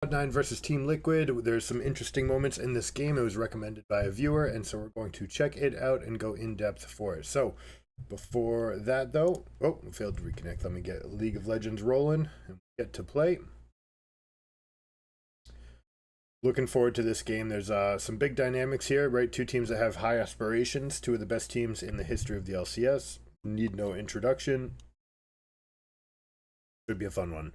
Cloud9 versus Team Liquid. There's some interesting moments in this game. It was recommended by a viewer, and so we're going to check it out and go in depth for it. So before that though, failed to reconnect. Let me get League of Legends rolling and get to play. Looking forward to this game. There's some big dynamics here, right? Two teams that have high aspirations, two of the best teams in the history of the LCS. Need no introduction. Should be a fun one.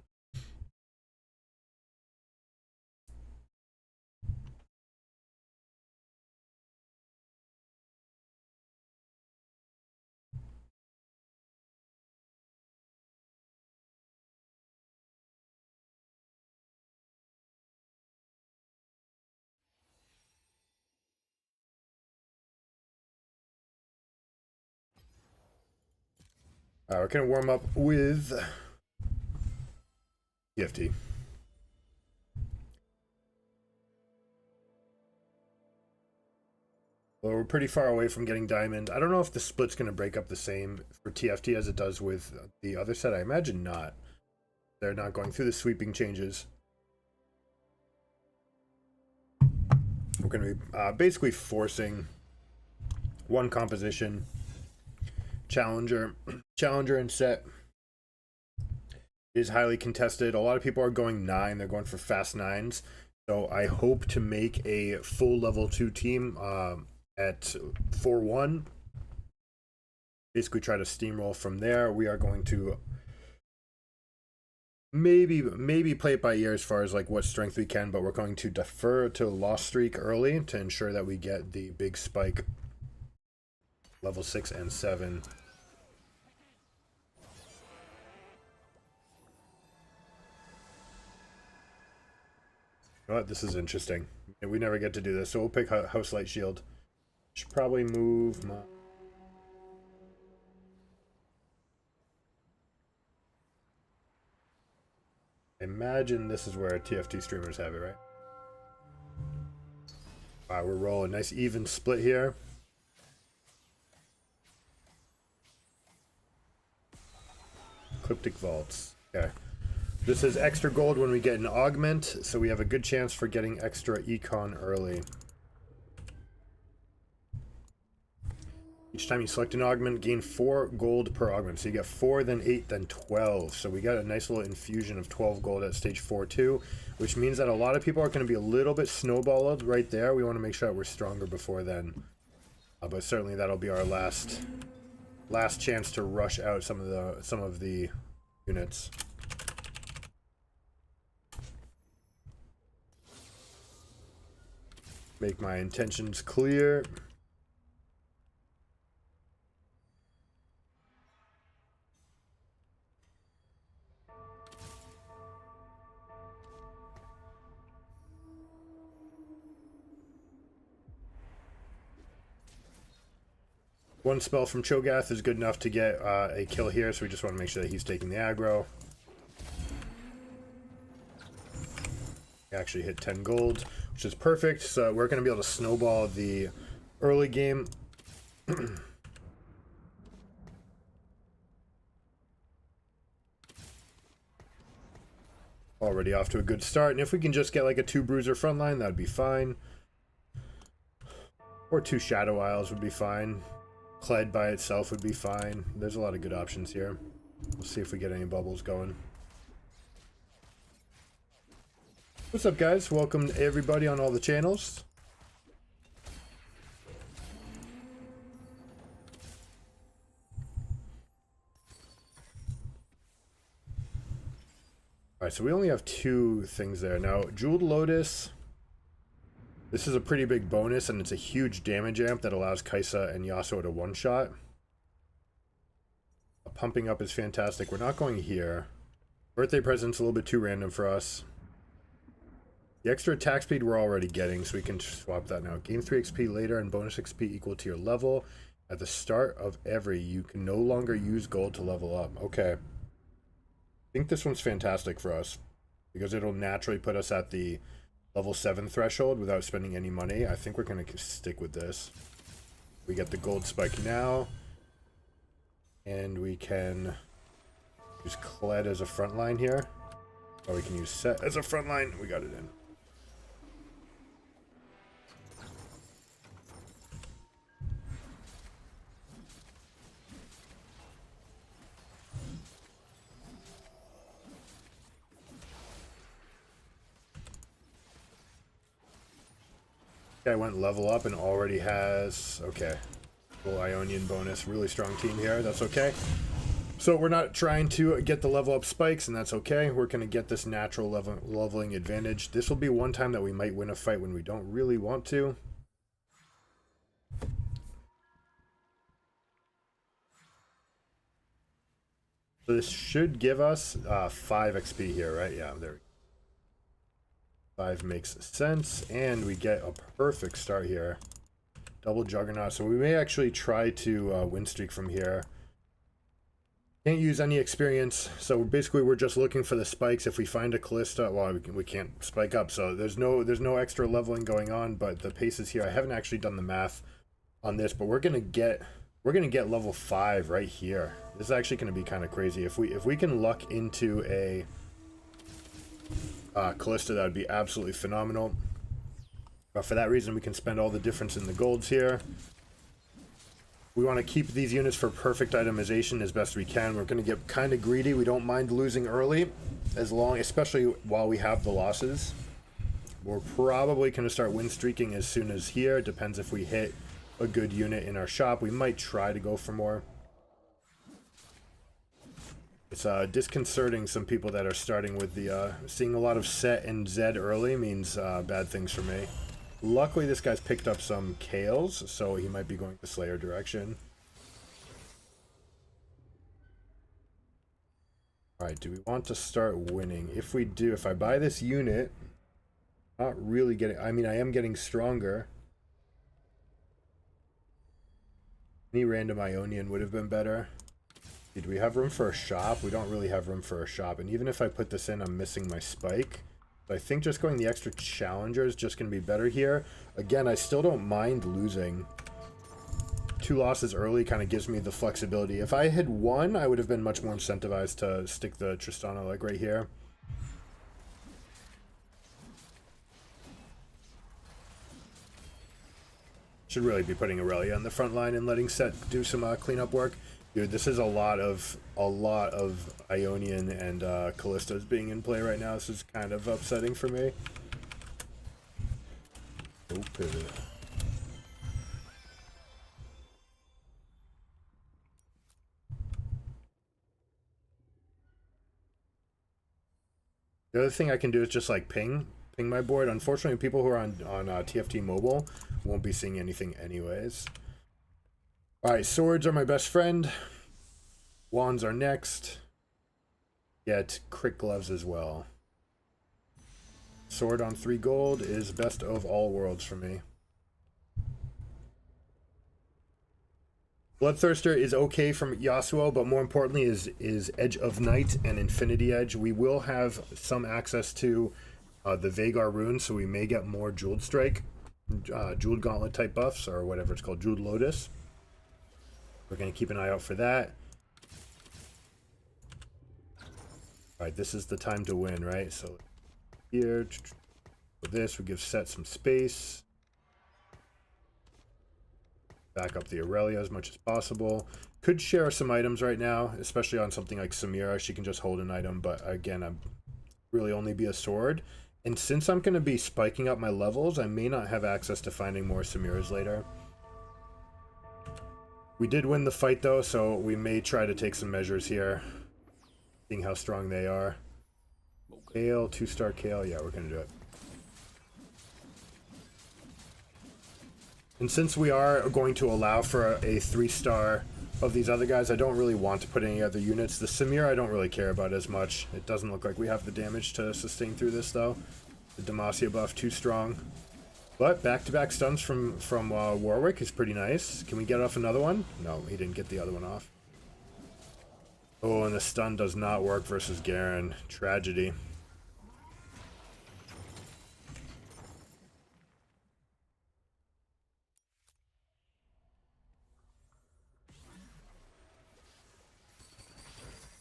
We're going to warm up with TFT. Well, we're pretty far away from getting diamond. I don't know if the split's going to break up the same for TFT as it does with the other set. I imagine not. They're not going through the sweeping changes. We're going to be basically forcing one composition. Challenger and set is highly contested. A lot of people are going 9. They're going for fast 9s. So I hope to make a full level 2 team at 4-1. Basically try to steamroll from there. We are going to maybe play it by ear as far as like what strength we can, but we're going to defer to loss streak early to ensure that we get the big spike level 6 and 7. You know what? This is interesting. We never get to do this, so we'll pick House Light Shield. Should probably move my... Imagine this is where TFT streamers have it, right? Wow, we're rolling. Nice even split here. Ecliptic Vaults. Okay. This is extra gold when we get an augment, so we have a good chance for getting extra econ early. Each time you select an augment, gain 4 gold per augment. So you get 4, then 8, then 12. So we got a nice little infusion of 12 gold at stage 4 too, which means that a lot of people are going to be a little bit snowballed right there. We want to make sure that we're stronger before then. But certainly that'll be our last chance to rush out some of the units. Make my intentions clear. One spell from Cho'Gath is good enough to get a kill here, so we just want to make sure that he's taking the aggro. Actually hit 10 gold, which is perfect, so we're going to be able to snowball the early game. Already off to a good start, and if we can just get like a 2 bruiser frontline, that would be fine. Or 2 Shadow Isles would be fine. Kled by itself would be fine. There's a lot of good options here. We'll see if we get any bubbles going. What's up, guys? Welcome to everybody on all the channels. Alright, so we only have 2 things there. Now, Jeweled Lotus... This is a pretty big bonus, and it's a huge damage amp that allows Kai'Sa and Yasuo to one-shot. Pumping up is fantastic. We're not going here. Birthday present's a little bit too random for us. The extra attack speed we're already getting, so we can swap that now. Gain 3 XP later and bonus XP equal to your level. At the start of every, you can no longer use gold to level up. Okay. I think this one's fantastic for us, because it'll naturally put us at the level 7 threshold without spending any money. I think we're going to stick with this. We get the gold spike now. And we can use Kled as a front line here. Oh, we can use set as a front line. We got it in. Guy went level up and already has, okay, full Ionian bonus. Really strong team here. That's okay. So we're not trying to get the level up spikes, and that's okay. We're going to get this natural leveling advantage. This will be one time that we might win a fight when we don't really want to. So this should give us 5 XP here, right? Yeah, there we go. 5 makes sense, and we get a perfect start here. Double Juggernaut, so we may actually try to win streak from here. Can't use any experience, so basically we're just looking for the spikes. If we find a Callista, well, we can't spike up, so there's no extra leveling going on, but the pace is here. I haven't actually done the math on this, but we're gonna get level 5 right here. This is actually gonna be kind of crazy. If we can luck into a Callista, that would be absolutely phenomenal. But for that reason, we can spend all the difference in the golds here. We want to keep these units for perfect itemization as best we can. We're going to get kind of greedy. We don't mind losing early, especially while we have the losses. We're probably going to start win streaking as soon as here. It depends if we hit a good unit in our shop. We might try to go for more. It's disconcerting. Some people that are starting with the seeing a lot of set and Zed early means bad things for me. Luckily, this guy's picked up some Kales, so he might be going the Slayer direction. Alright, do we want to start winning? If we do, if I buy this unit, not really getting... I mean, I am getting stronger. Any random Ionian would have been better. Do we have room for a shop? We don't really have room for a shop. And even if I put this in, I'm missing my spike. So I think just going the extra challenger is just going to be better here. Again, I still don't mind losing. 2 losses early kind of gives me the flexibility. If I had won, I would have been much more incentivized to stick the Tristana like right here. Should really be putting Aurelia on the front line and letting Set do some cleanup work. Dude, this is a lot of Ionian and Callistas being in play right now. This is kind of upsetting for me. Okay. The other thing I can do is just like ping my board. Unfortunately, people who are on TFT mobile won't be seeing anything anyways. Alright, swords are my best friend. Wands are next. Get crick gloves as well. Sword on 3 gold is best of all worlds for me. Bloodthirster is okay from Yasuo, but more importantly is Edge of Night and Infinity Edge. We will have some access to the Vagar rune, so we may get more Jeweled Strike, Jeweled Gauntlet type buffs, or whatever it's called, Jeweled Lotus. We're going to keep an eye out for that. Alright, this is the time to win, right? So here, with this, we give Set some space. Back up the Aurelia as much as possible. Could share some items right now, especially on something like Samira. She can just hold an item, but again, I'm really only be a sword. And since I'm going to be spiking up my levels, I may not have access to finding more Samiras later. We did win the fight though, so we may try to take some measures here. Seeing how strong they are. Kale, 2-star Kale, yeah, we're going to do it. And since we are going to allow for a 3-star of these other guys, I don't really want to put any other units. The Samir I don't really care about as much. It doesn't look like we have the damage to sustain through this though. The Demacia buff too strong. But back-to-back stuns from Warwick is pretty nice. Can we get off another one? No, he didn't get the other one off. Oh, and the stun does not work versus Garen. Tragedy.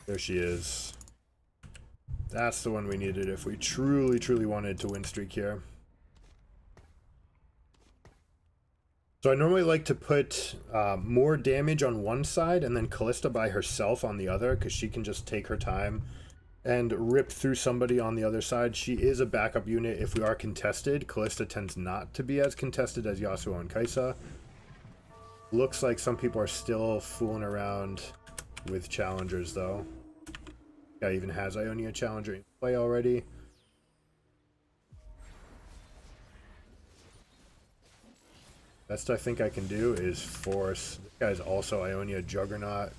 There she is. That's the one we needed if we truly, truly wanted to win streak here. So I normally like to put more damage on one side and then Callista by herself on the other, because she can just take her time and rip through somebody on the other side. She is a backup unit if we are contested. Callista tends not to be as contested as Yasuo and Kai'Sa. Looks like some people are still fooling around with challengers though. Guy even has Ionia Challenger in play already. Best I think I can do is force. This guy's also Ionia Juggernaut.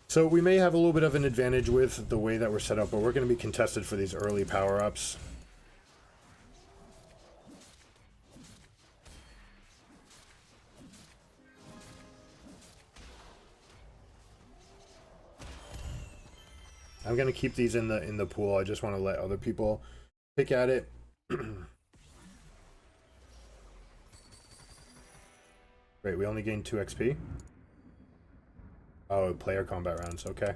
So we may have a little bit of an advantage with the way that we're set up, but we're going to be contested for these early power-ups. I'm going to keep these in the pool. I just want to let other people pick at it. Great, we only gained 2 XP. Oh, player combat rounds, okay.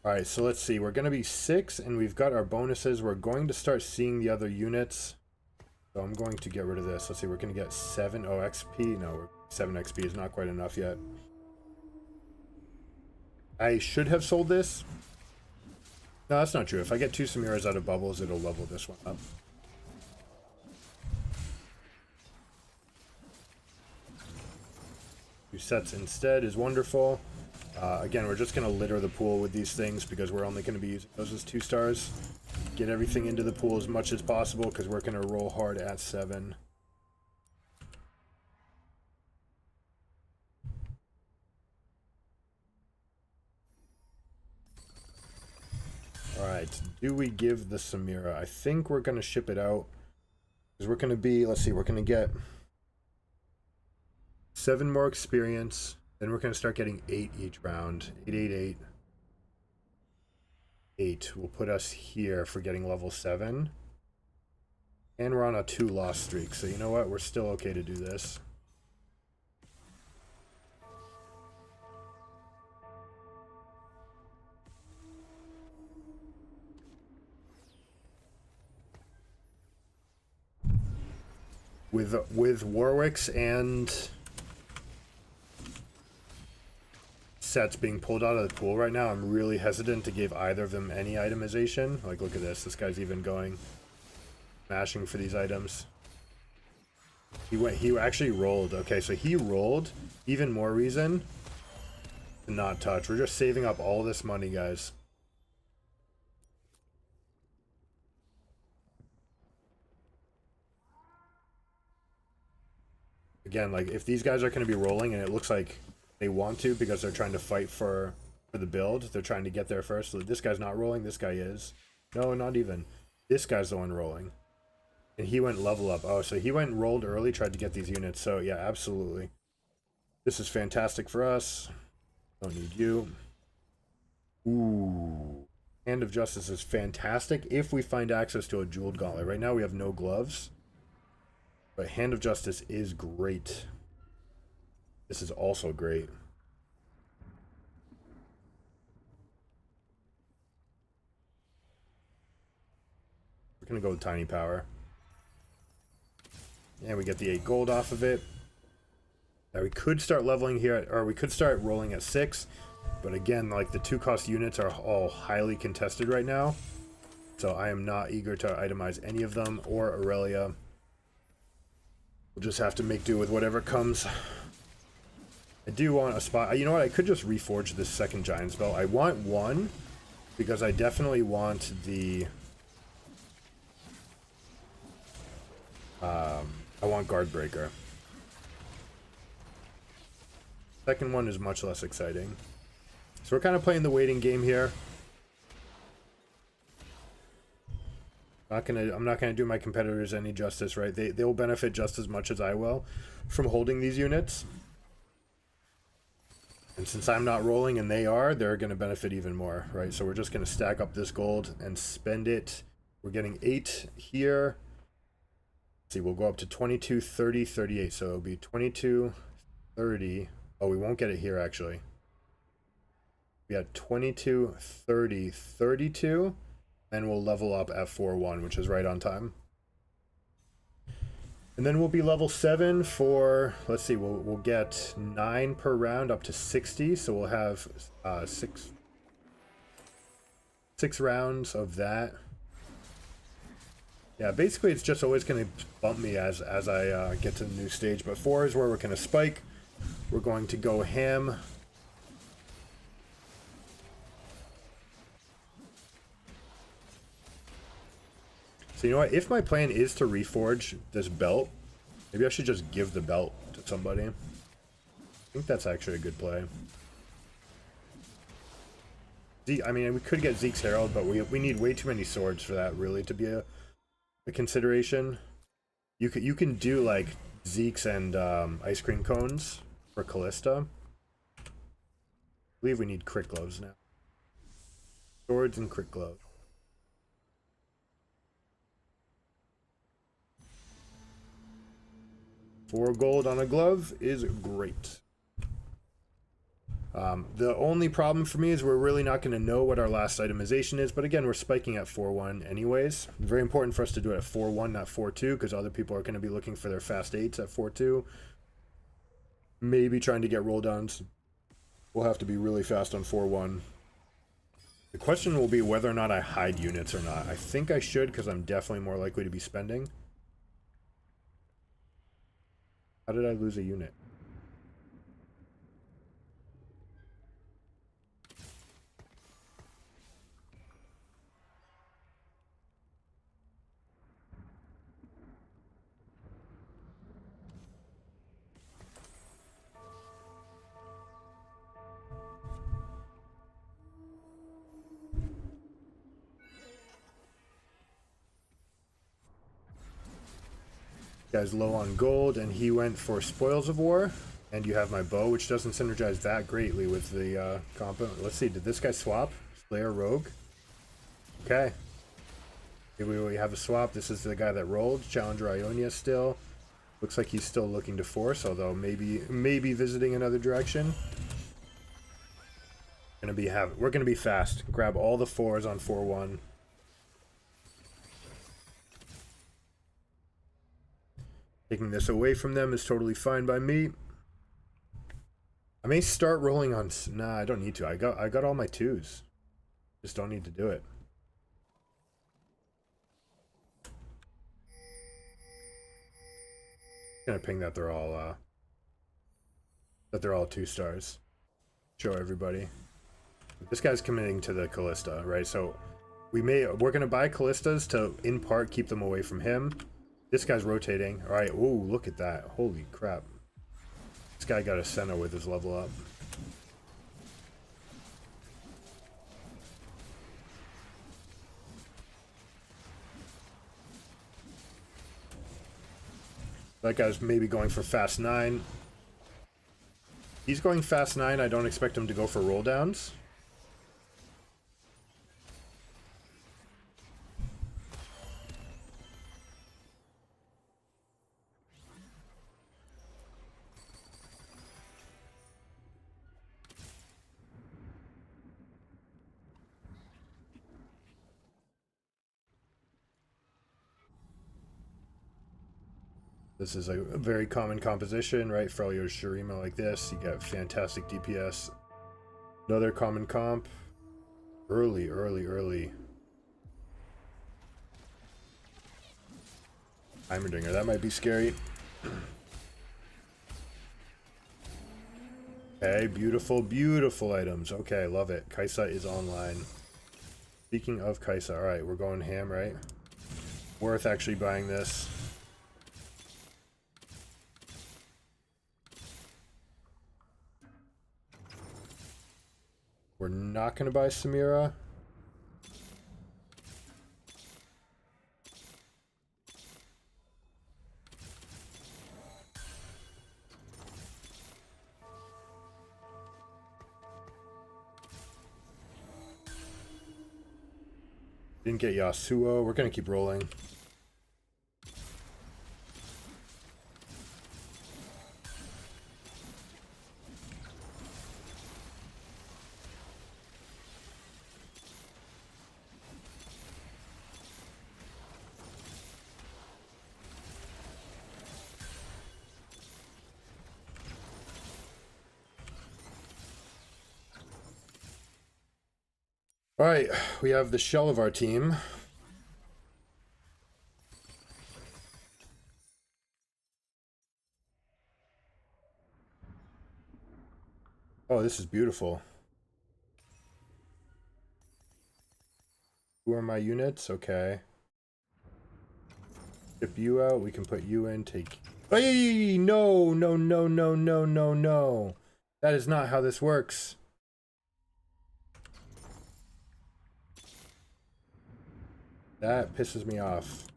Alright, so let's see. We're going to be 6, and we've got our bonuses. We're going to start seeing the other units. So I'm going to get rid of this. Let's see, we're going to get 7 XP. No, 7 XP is not quite enough yet. I should have sold this. No, that's not true. If I get 2 Samiras out of bubbles, it'll level this one up. Two sets instead is wonderful. Again, we're just going to litter the pool with these things because we're only going to be using those as 2 stars. Get everything into the pool as much as possible because we're going to roll hard at 7. Alright, do we give the Samira? I think we're going to ship it out. Because we're going to be, let's see, we're going to get 7 more experience. Then we're going to start getting 8 each round. 8, 8, 8. 8 will put us here for getting level 7. And we're on a 2 loss streak. So you know what? We're still okay to do this. With Warwick's and sets being pulled out of the pool right now, I'm really hesitant to give either of them any itemization. Like, look at this. This guy's even going mashing for these items. He actually rolled. Okay, so he rolled. Even more reason to not touch. We're just saving up all this money, guys. Again, like, if these guys are going to be rolling and it looks like they want to because they're trying to fight for the build, they're trying to get there first. So this guy's not rolling, this guy is. No, not even. This guy's the one rolling. And he went level up. Oh, so he went and rolled early, tried to get these units. So yeah, absolutely. This is fantastic for us. Don't need you. Ooh. Hand of Justice is fantastic if we find access to a jeweled gauntlet. Right now we have no gloves. But Hand of Justice is great. This is also great. We're going to go with Tiny Power. And we get the 8 gold off of it. Now we could start leveling here, or we could start rolling at 6. But again, like, the 2-cost units are all highly contested right now. So I am not eager to itemize any of them or Aurelia. We'll just have to make do with whatever comes. I do want a spot. You know what? I could just reforge this second giant spell. I want 1 because I definitely want the I want Guard Breaker. Second one is much less exciting. So we're kind of playing the waiting game here. I'm not gonna do my competitors any justice, right? They will benefit just as much as I will from holding these units. And since I'm not rolling and they are, they're gonna benefit even more, right? So we're just gonna stack up this gold and spend it. We're getting 8 here. Let's see, we'll go up to 22, 30, 38. So it'll be 22, 30. Oh, we won't get it here actually. We had 22, 30, 32, and we'll level up at 4-1, which is right on time. And then we'll be level 7 for, let's see, we'll get 9 per round up to 60, so we'll have six rounds of that. Yeah, basically it's just always going to bump me as I get to the new stage, but 4 is where we're going to spike. We're going to go ham. So you know what, if my plan is to reforge this belt, maybe I should just give the belt to somebody. I think that's actually a good play. I mean, we could get Zeke's Herald, but we need way too many swords for that really to be a consideration. You can do like Zeke's and ice cream cones for Callista. I believe we need crit gloves now. Swords and crit gloves. 4 gold on a glove is great. The only problem for me is we're really not going to know what our last itemization is, but again, we're spiking at 4-1 anyways. Very important for us to do it at 4-1, not 4-2, because other people are going to be looking for their fast 8s at 4-2. Maybe trying to get roll downs. We'll have to be really fast on 4-1. The question will be whether or not I hide units or not. I think I should, because I'm definitely more likely to be spending. How did I lose a unit? Guy's low on gold, and he went for Spoils of War. And you have my bow, which doesn't synergize that greatly with the combo. Let's see, did this guy swap? Slayer Rogue? Okay. Here we have a swap. This is the guy that rolled. Challenger Ionia still. Looks like he's still looking to force, although maybe visiting another direction. We're gonna be fast. Grab all the 4s on 4-1. Taking this away from them is totally fine by me. I may start rolling on... Nah, I don't need to. I got all my 2s. Just don't need to do it. Gonna ping that they're all 2 stars. Show everybody. This guy's committing to the Callista, right? So we're gonna buy Callistas to in part keep them away from him. This guy's rotating. All right. Ooh, look at that. Holy crap. This guy got a Senna with his level up. That guy's maybe going for fast 9. He's going fast 9. I don't expect him to go for roll downs. This is a very common composition, right? For all your Shurima like this, you get fantastic DPS. Another common comp. Early. Heimerdinger, that might be scary. Okay, beautiful items. Okay, love it. Kaisa is online. Speaking of Kaisa, alright, we're going ham, right? Worth actually buying this. We're not going to buy Samira. Didn't get Yasuo. We're going to keep rolling. All right, we have the shell of our team. Oh, this is beautiful. Who are my units? Okay. Ship you out. We can put you in. Take. Hey! No, no, no, no, no, no, no. That is not how this works. That pisses me off.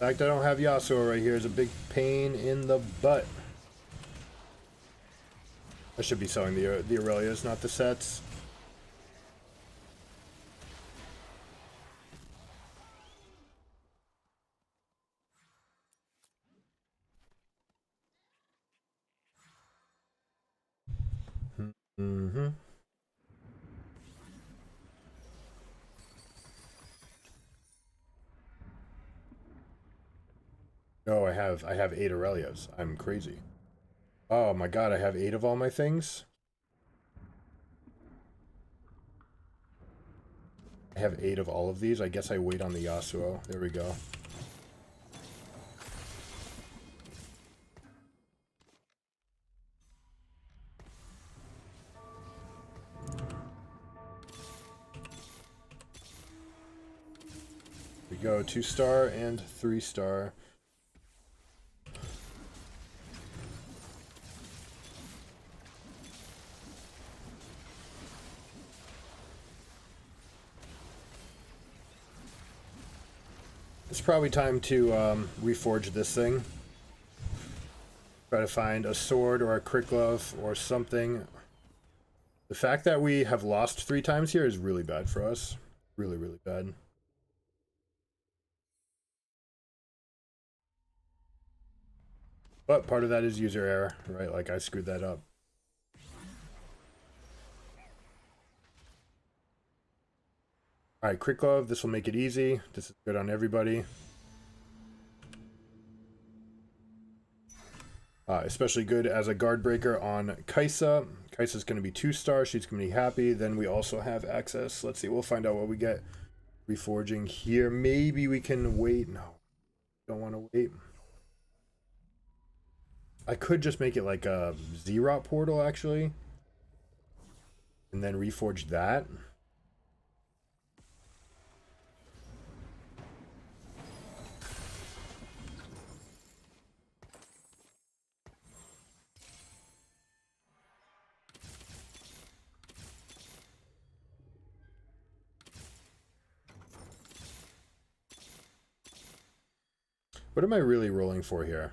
The fact I don't have Yasuo right here is a big pain in the butt. I should be selling the Aurelias, not the sets. Mm-hmm. No, I have 8 Aurelias. I'm crazy. Oh my god, I have 8 of all my things. I have 8 of all of these. I guess I wait on the Yasuo. There we go. We go 2-star and 3-star. It's probably time to reforge this thing. Try to find a sword or a crick glove or something. The fact that we have lost 3 times here is really bad for us. Really, really bad. But part of that is user error, right? Like, I screwed that up. Alright, Crick Glove, this will make it easy. This is good on everybody. Especially good as a guard breaker on Kaisa. Kaisa's going to be 2-star. She's going to be happy. Then we also have access. Let's see. We'll find out what we get. Reforging here. Maybe we can wait. No. Don't want to wait. I could just make it like a Xerot portal, actually. And then reforge that. What am I really rolling for here?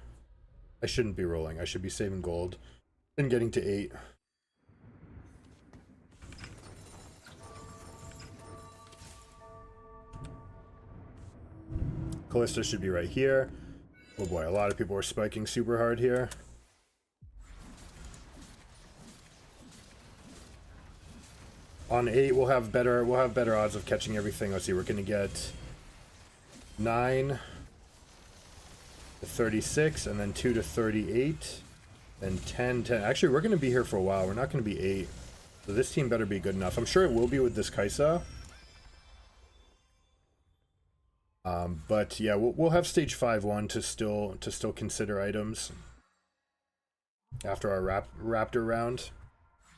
I shouldn't be rolling. I should be saving gold and getting to 8. Callista should be right here. Oh boy, a lot of people are spiking super hard here. On 8, we'll have better odds of catching everything. Let's see, we're gonna get 9 to 36, and then 2 to 38, then 10. Actually, we're gonna be here for a while. We're not gonna be 8. So this team better be good enough. I'm sure it will be with this Kaisa. But yeah, we'll have stage 5-1 to still consider items after our Raptor round.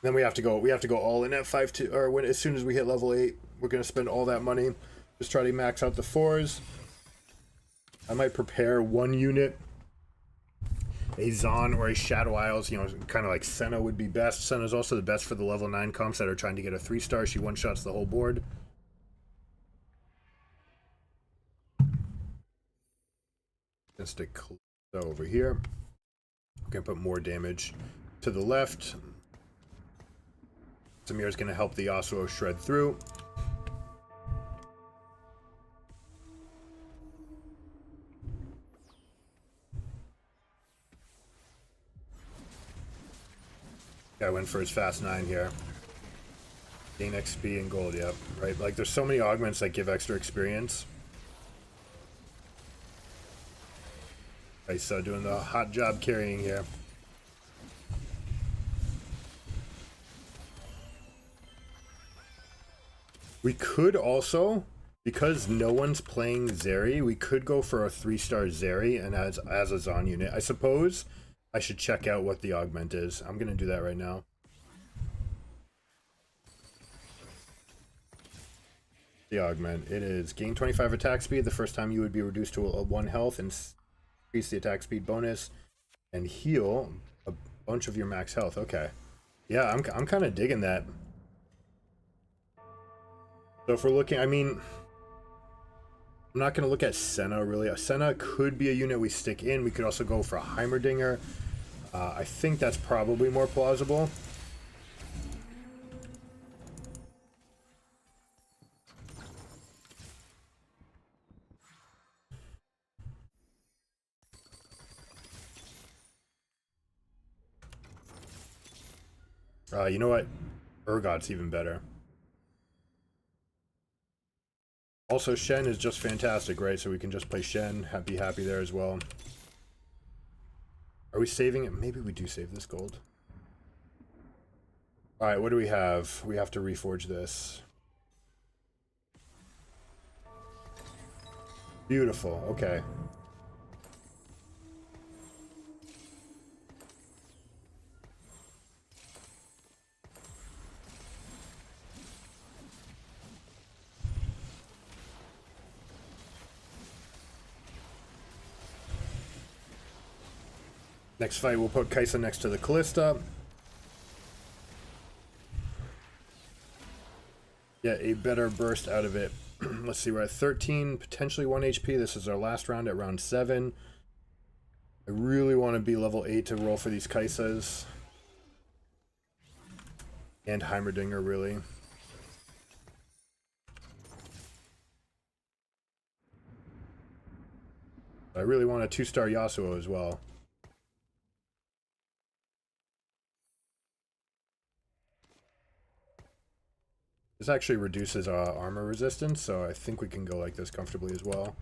Then we have to go all in at 5-2, or as soon as we hit level 8, we're gonna spend all that money. Just try to max out the 4s. I might prepare 1 unit, a Zon or a Shadow Isles, you know, kind of like Senna would be best. Senna's also the best for the level 9 comps that are trying to get a 3-star. She one-shots the whole board. Gonna stick Callisto over here. We're gonna put more damage to the left. Samir is going to help the Yasuo shred through. Guy went for his fast 9 here. Gain XP and gold, yep. Right, like there's so many augments that give extra experience. Nice, doing the hot job carrying here. We could also, because no one's playing Zeri, we could go for a 3-star Zeri and as a Zon unit. I suppose I should check out what the augment is. I'm going to do that right now. The augment. It is gain 25 attack speed. The first time you would be reduced to a 1 health and increase the attack speed bonus and heal a bunch of your max health. Okay. Yeah, I'm kind of digging that. So if we're looking, I mean, I'm not going to look at Senna really. Senna could be a unit we stick in. We could also go for a Heimerdinger. I think that's probably more plausible. You know what? Urgot's even better. Also, Shen is just fantastic, right? So we can just play Shen, be happy there as well. Are we saving it? Maybe we do save this gold. Alright, what do we have? We have to reforge this. Beautiful, okay. Next fight, we'll put Kaisa next to the Callista. Get a better burst out of it. Let's see, we're at 13, potentially 1 HP. This is our last round at round 7. I really want to be level 8 to roll for these Kaisas. And Heimerdinger, really. I really want a 2-star Yasuo as well. This actually reduces armor resistance, so I think we can go like this comfortably as well.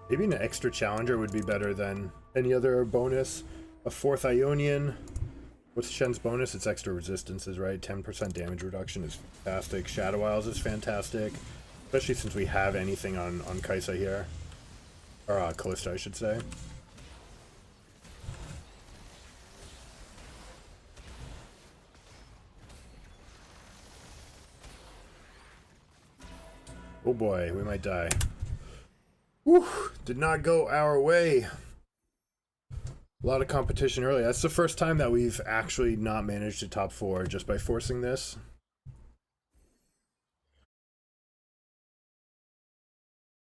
Maybe an extra challenger would be better than any other bonus. A 4th Ionian. What's Shen's bonus? It's extra resistances, right? 10% damage reduction is fantastic. Shadow Isles is fantastic. Especially since we have anything on Kaisa here. Or Callista, I should say. Oh boy, we might die. Whew, did not go our way. A lot of competition early. That's the first time that we've actually not managed to top 4 just by forcing this.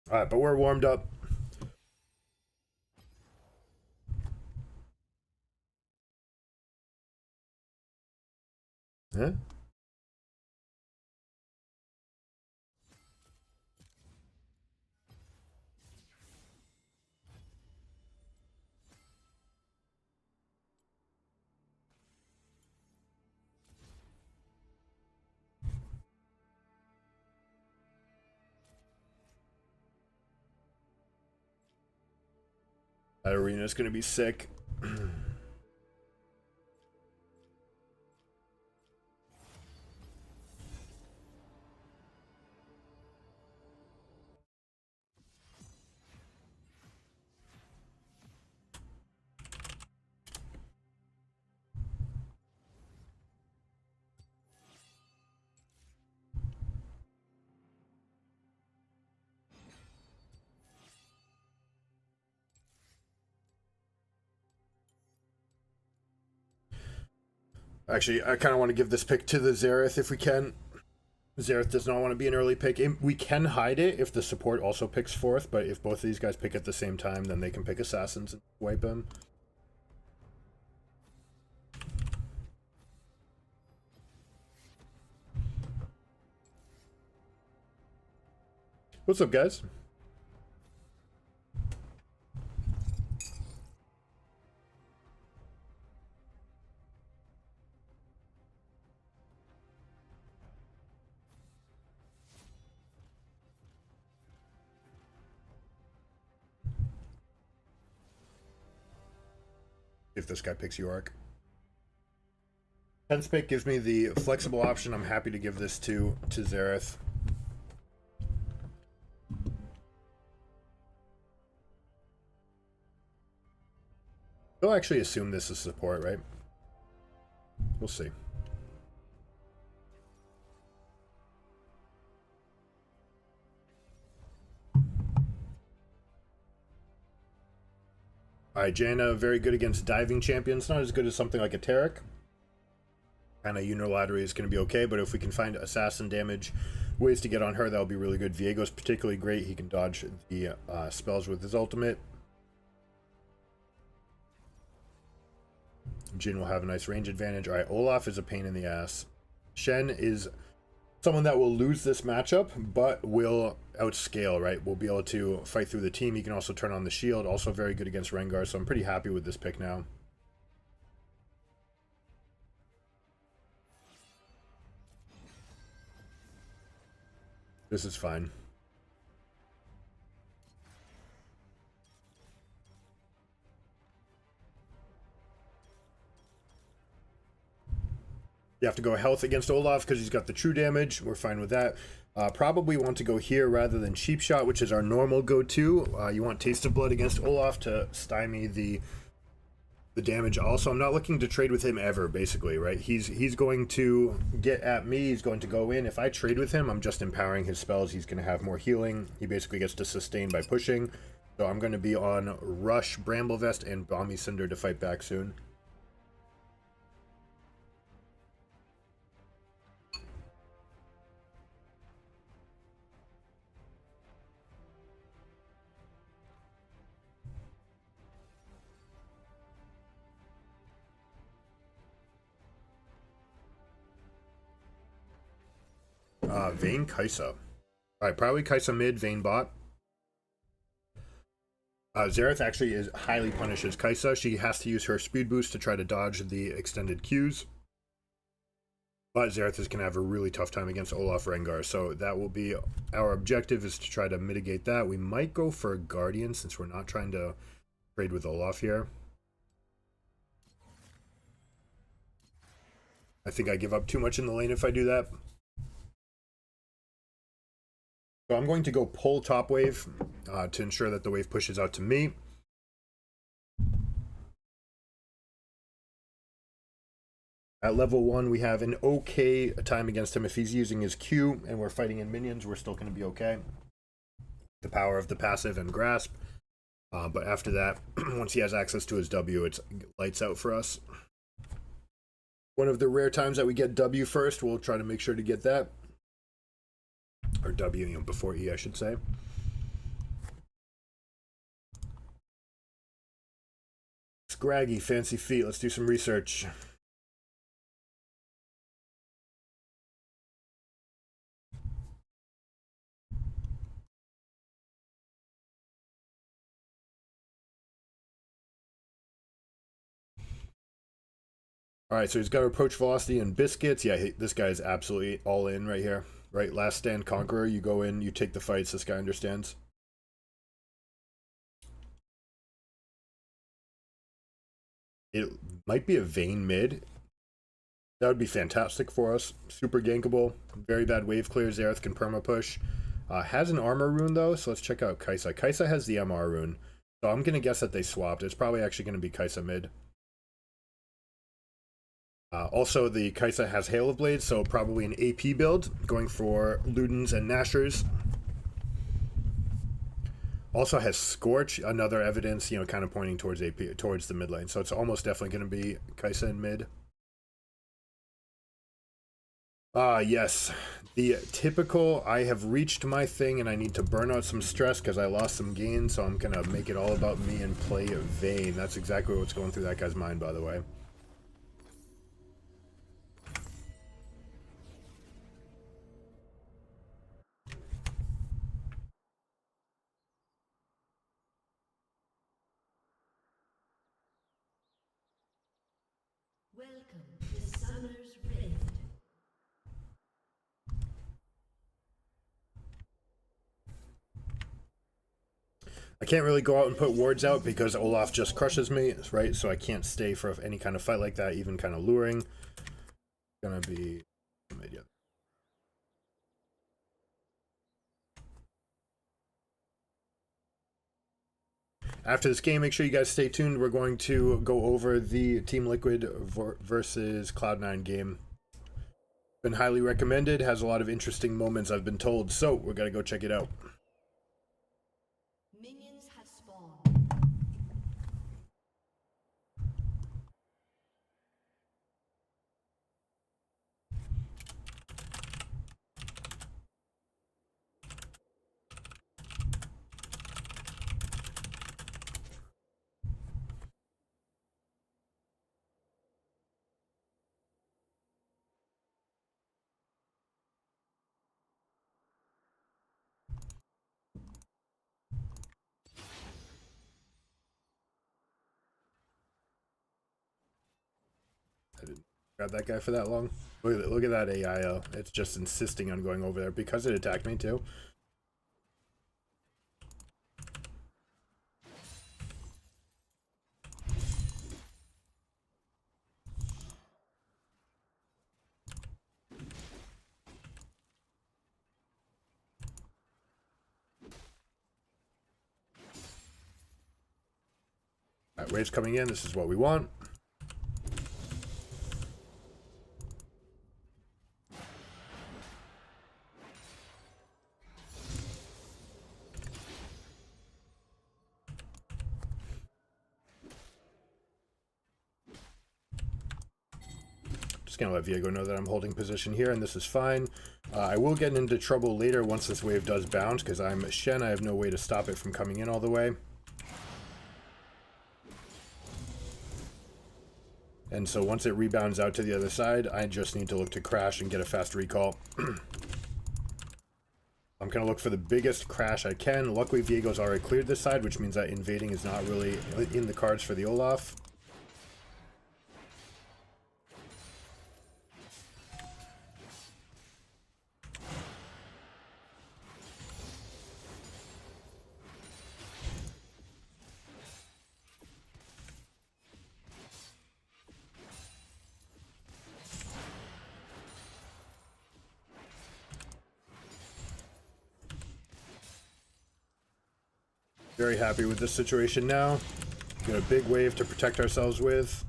Alright, but we're warmed up. Huh? That arena is going to be sick. Actually, I kind of want to give this pick to the Xerath if we can. Xerath does not want to be an early pick. We can hide it if the support also picks fourth, but if both of these guys pick at the same time, then they can pick assassins and wipe him. What's up, guys? If this guy picks York. 10th pick gives me the flexible option. I'm happy to give this to Xerath. They'll actually assume this is support, right? We'll see. Alright, Jaina, very good against diving champions. Not as good as something like a Tarek. Kind of unilaterally is going to be okay, but if we can find assassin damage ways to get on her, that'll be really good. Viego's particularly great. He can dodge the spells with his ultimate. Jin will have a nice range advantage. Alright, Olaf is a pain in the ass. Shen is someone that will lose this matchup, but will outscale, right? We'll be able to fight through the team. He can also turn on the shield. Also very good against Rengar, so I'm pretty happy with this pick now. This is fine. You have to go health against Olaf because he's got the true damage. We're fine with that. Probably want to go here rather than cheap shot, which is our normal go-to. You want taste of blood against Olaf to stymie the damage. Also, I'm not looking to trade with him ever, basically, right? He's going to get at me. He's going to go in. If I trade with him, I'm just empowering his spells. He's going to have more healing. He basically gets to sustain by pushing. So I'm going to be on Rush, Bramble Vest, and Balmy Cinder to fight back soon. Vayne Kai'Sa. Alright, probably Kai'Sa mid, Vayne bot. Xerath actually highly punishes Kai'Sa. She has to use her speed boost to try to dodge the extended Qs. But Xerath is going to have a really tough time against Olaf Rengar, so that will be our objective, is to try to mitigate that. We might go for a Guardian since we're not trying to trade with Olaf here. I think I give up too much in the lane if I do that. So I'm going to go pull top wave to ensure that the wave pushes out to me. At level 1, we have an okay time against him. If he's using his Q and we're fighting in minions, we're still going to be okay. The power of the passive and grasp. But after that, once he has access to his W, it's lights out for us. One of the rare times that we get W first, we'll try to make sure to get that. Or W, you know, before E, I should say. Scraggy, fancy feet. Let's do some research. Alright, so he's got approach velocity and biscuits. Yeah, this guy is absolutely all in right here. Right, last stand conqueror. You go in, you take the fights. This guy understands. It might be a Vayne mid. That would be fantastic for us. Super gankable. Very bad wave clear. Xerath can perma push. Has an armor rune though, so let's check out Kai'Sa. Kai'Sa has the MR rune. So I'm going to guess that they swapped. It's probably actually going to be Kai'Sa mid. Also, the Kai'Sa has Hail of Blades, so probably an AP build, going for Ludens and Nashers. Also has Scorch, another evidence, you know, kind of pointing towards AP, towards the mid lane. So it's almost definitely going to be Kai'Sa in mid. Yes. The typical, I have reached my thing and I need to burn out some stress because I lost some gain, so I'm gonna make it all about me and play Vayne. That's exactly what's going through that guy's mind, by the way. Welcome to Summer's Rift. I can't really go out and put wards out because Olaf just crushes me, right? So I can't stay for any kind of fight like that, even kind of luring. Gonna be... After this game, make sure you guys stay tuned. We're going to go over the Team Liquid versus Cloud9 game. Been highly recommended, has a lot of interesting moments, I've been told, so we're gonna go check it out. Minions have spawned. I didn't grab that guy for that long. Look at that AI. It's just insisting on going over there because it attacked me too. Alright, waves coming in. This is what we want. Just gonna let Viego know that I'm holding position here, and this is fine. I will get into trouble later once this wave does bounce, because I'm Shen. I have no way to stop it from coming in all the way. And so once it rebounds out to the other side, I just need to look to crash and get a fast recall. I'm going to look for the biggest crash I can. Luckily, Viego's already cleared this side, which means that invading is not really in the cards for the Olaf. Very happy with this situation now. Got a big wave to protect ourselves with.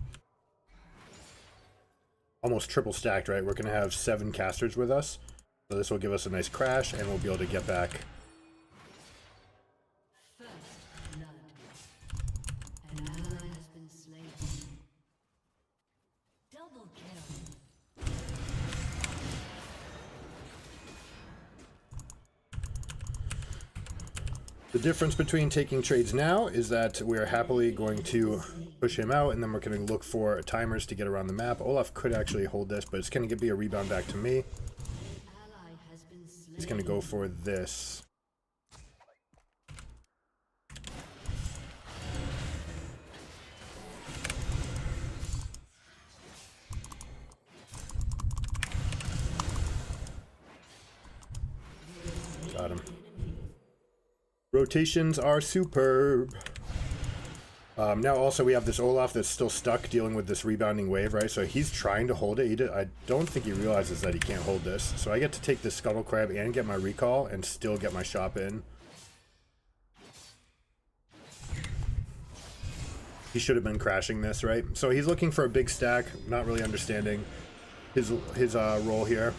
Almost triple stacked, right? We're going to have 7 casters with us. So this will give us a nice crash, and we'll be able to get back. First blood. An ally has been slain. Double kill. The difference between taking trades now is that we're happily going to push him out, and then we're going to look for timers to get around the map. Olaf could actually hold this, but it's going to be a rebound back to me. He's going to go for this. Got him. Rotations are superb. Now also we have this Olaf that's still stuck dealing with this rebounding wave, right? So he's trying to hold it. I don't think he realizes that he can't hold this. So I get to take this Scuttle Crab and get my recall and still get my shop in. He should have been crashing this, right? So he's looking for a big stack, not really understanding his role here.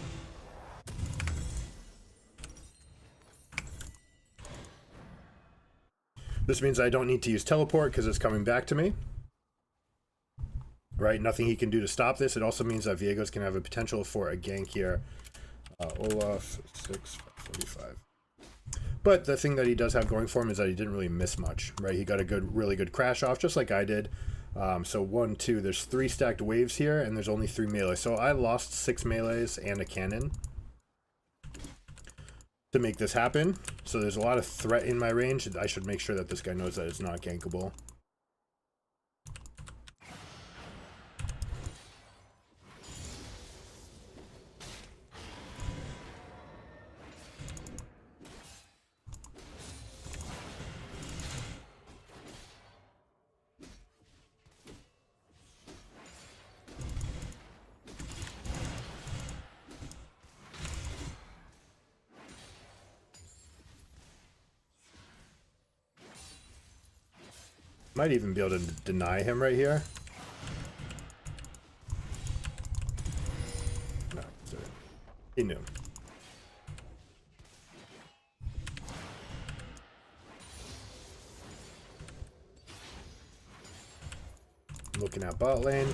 This means I don't need to use teleport because it's coming back to me. right? Nothing he can do to stop this. It also means that Viego's can have a potential for a gank here. Olaf 645. But the thing that he does have going for him is that he didn't really miss much, right? He got a really good crash off, just like I did. So 1, 2, there's 3 stacked waves here, and there's only 3 melee. So I lost 6 melees and a cannon to make this happen. So there's a lot of threat in my range. I should make sure that this guy knows that it's not gankable. Might even be able to deny him right here. No, sorry. He knew. Looking at bot lane.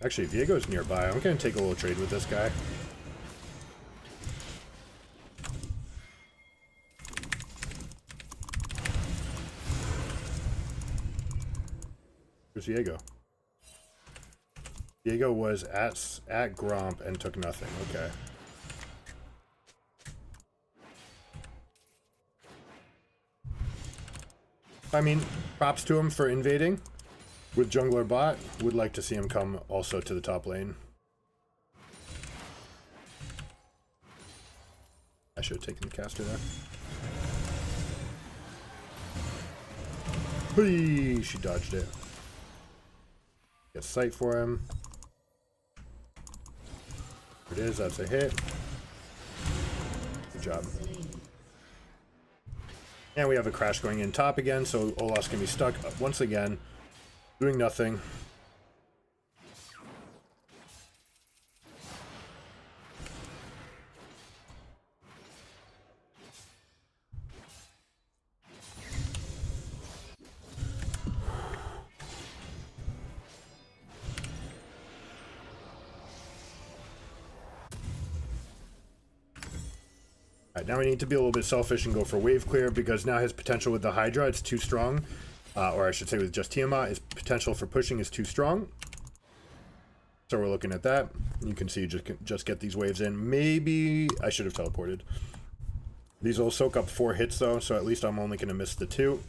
Actually, Viego's nearby. I'm going to take a little trade with this guy. Where's Viego? Viego was at Gromp and took nothing. Okay. I mean, props to him for invading with jungler bot. Would like to see him come also to the top lane. I should have taken the caster there. Whee! She dodged it. Get sight for him. There it is, that's a hit. Good job. And we have a crash going in top again, so Olaf's gonna be stuck once again, doing nothing. Alright, now we need to be a little bit selfish and go for wave clear, because now his potential with the Hydra, it's too strong. Or I should say with just Tiamat, his potential for pushing is too strong. So we're looking at that. You can see just get these waves in. Maybe I should have teleported. These will soak up 4 hits though, so at least I'm only going to miss the 2.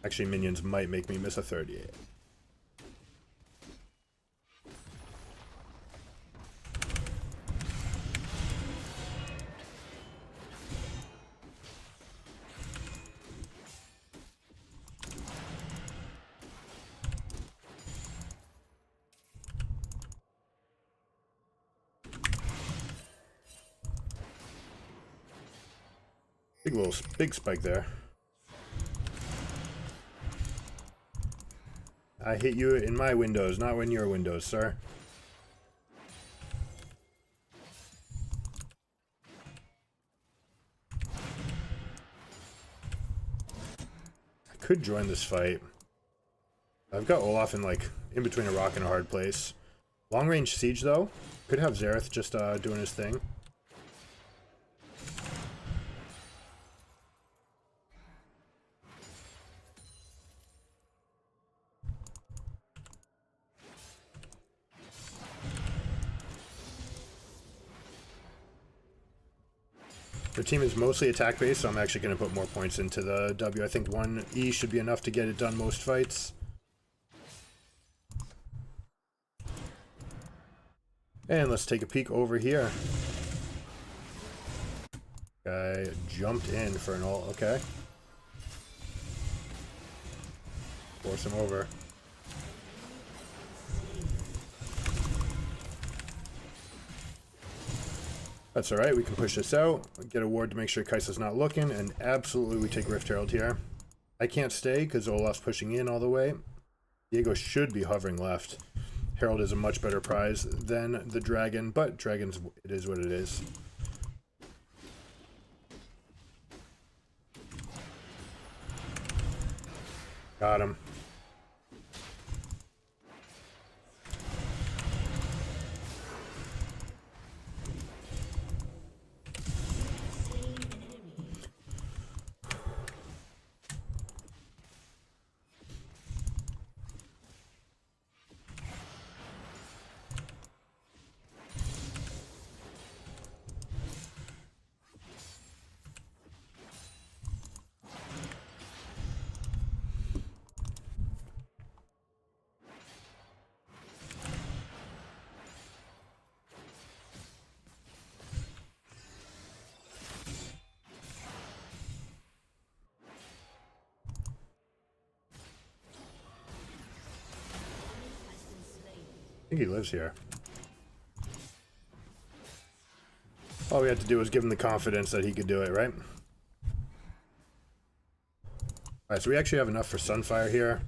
Actually, minions might make me miss a 38. Big spike there. I hit you in my windows, not in your windows, sir. I could join this fight. I've got Olaf in between a rock and a hard place. Long range siege though. Could have Xerath just doing his thing. Their team is mostly attack based, so I'm actually going to put more points into the W. I think 1 E should be enough to get it done most fights. And let's take a peek over here. Guy jumped in for an ult. Okay. Force him over. That's alright, we can push this out, get a ward to make sure Kai'Sa's not looking, and absolutely we take Rift Herald here. I can't stay because Olaf's pushing in all the way. Viego should be hovering left. Herald is a much better prize than the Dragon, but Dragons, it is what it is. Got him. I think he lives here. All we had to do was give him the confidence that he could do it, right? Alright, so we actually have enough for Sunfire here.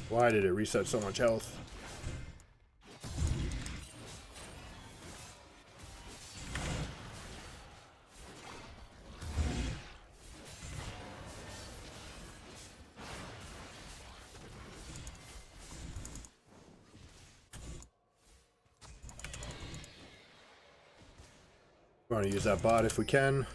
Why did it reset so much health? We want to use that bot if we can.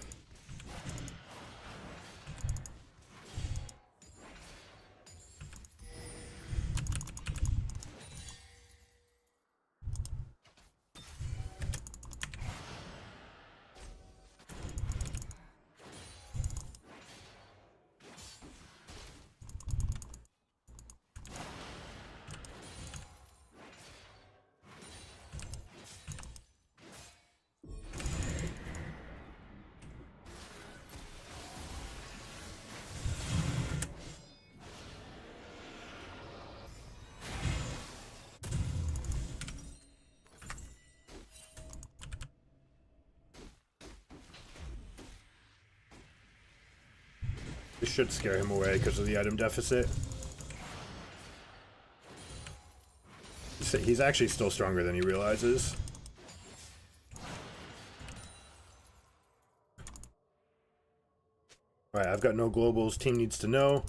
This should scare him away because of the item deficit. He's actually still stronger than he realizes. Alright, I've got no globals. Team needs to know.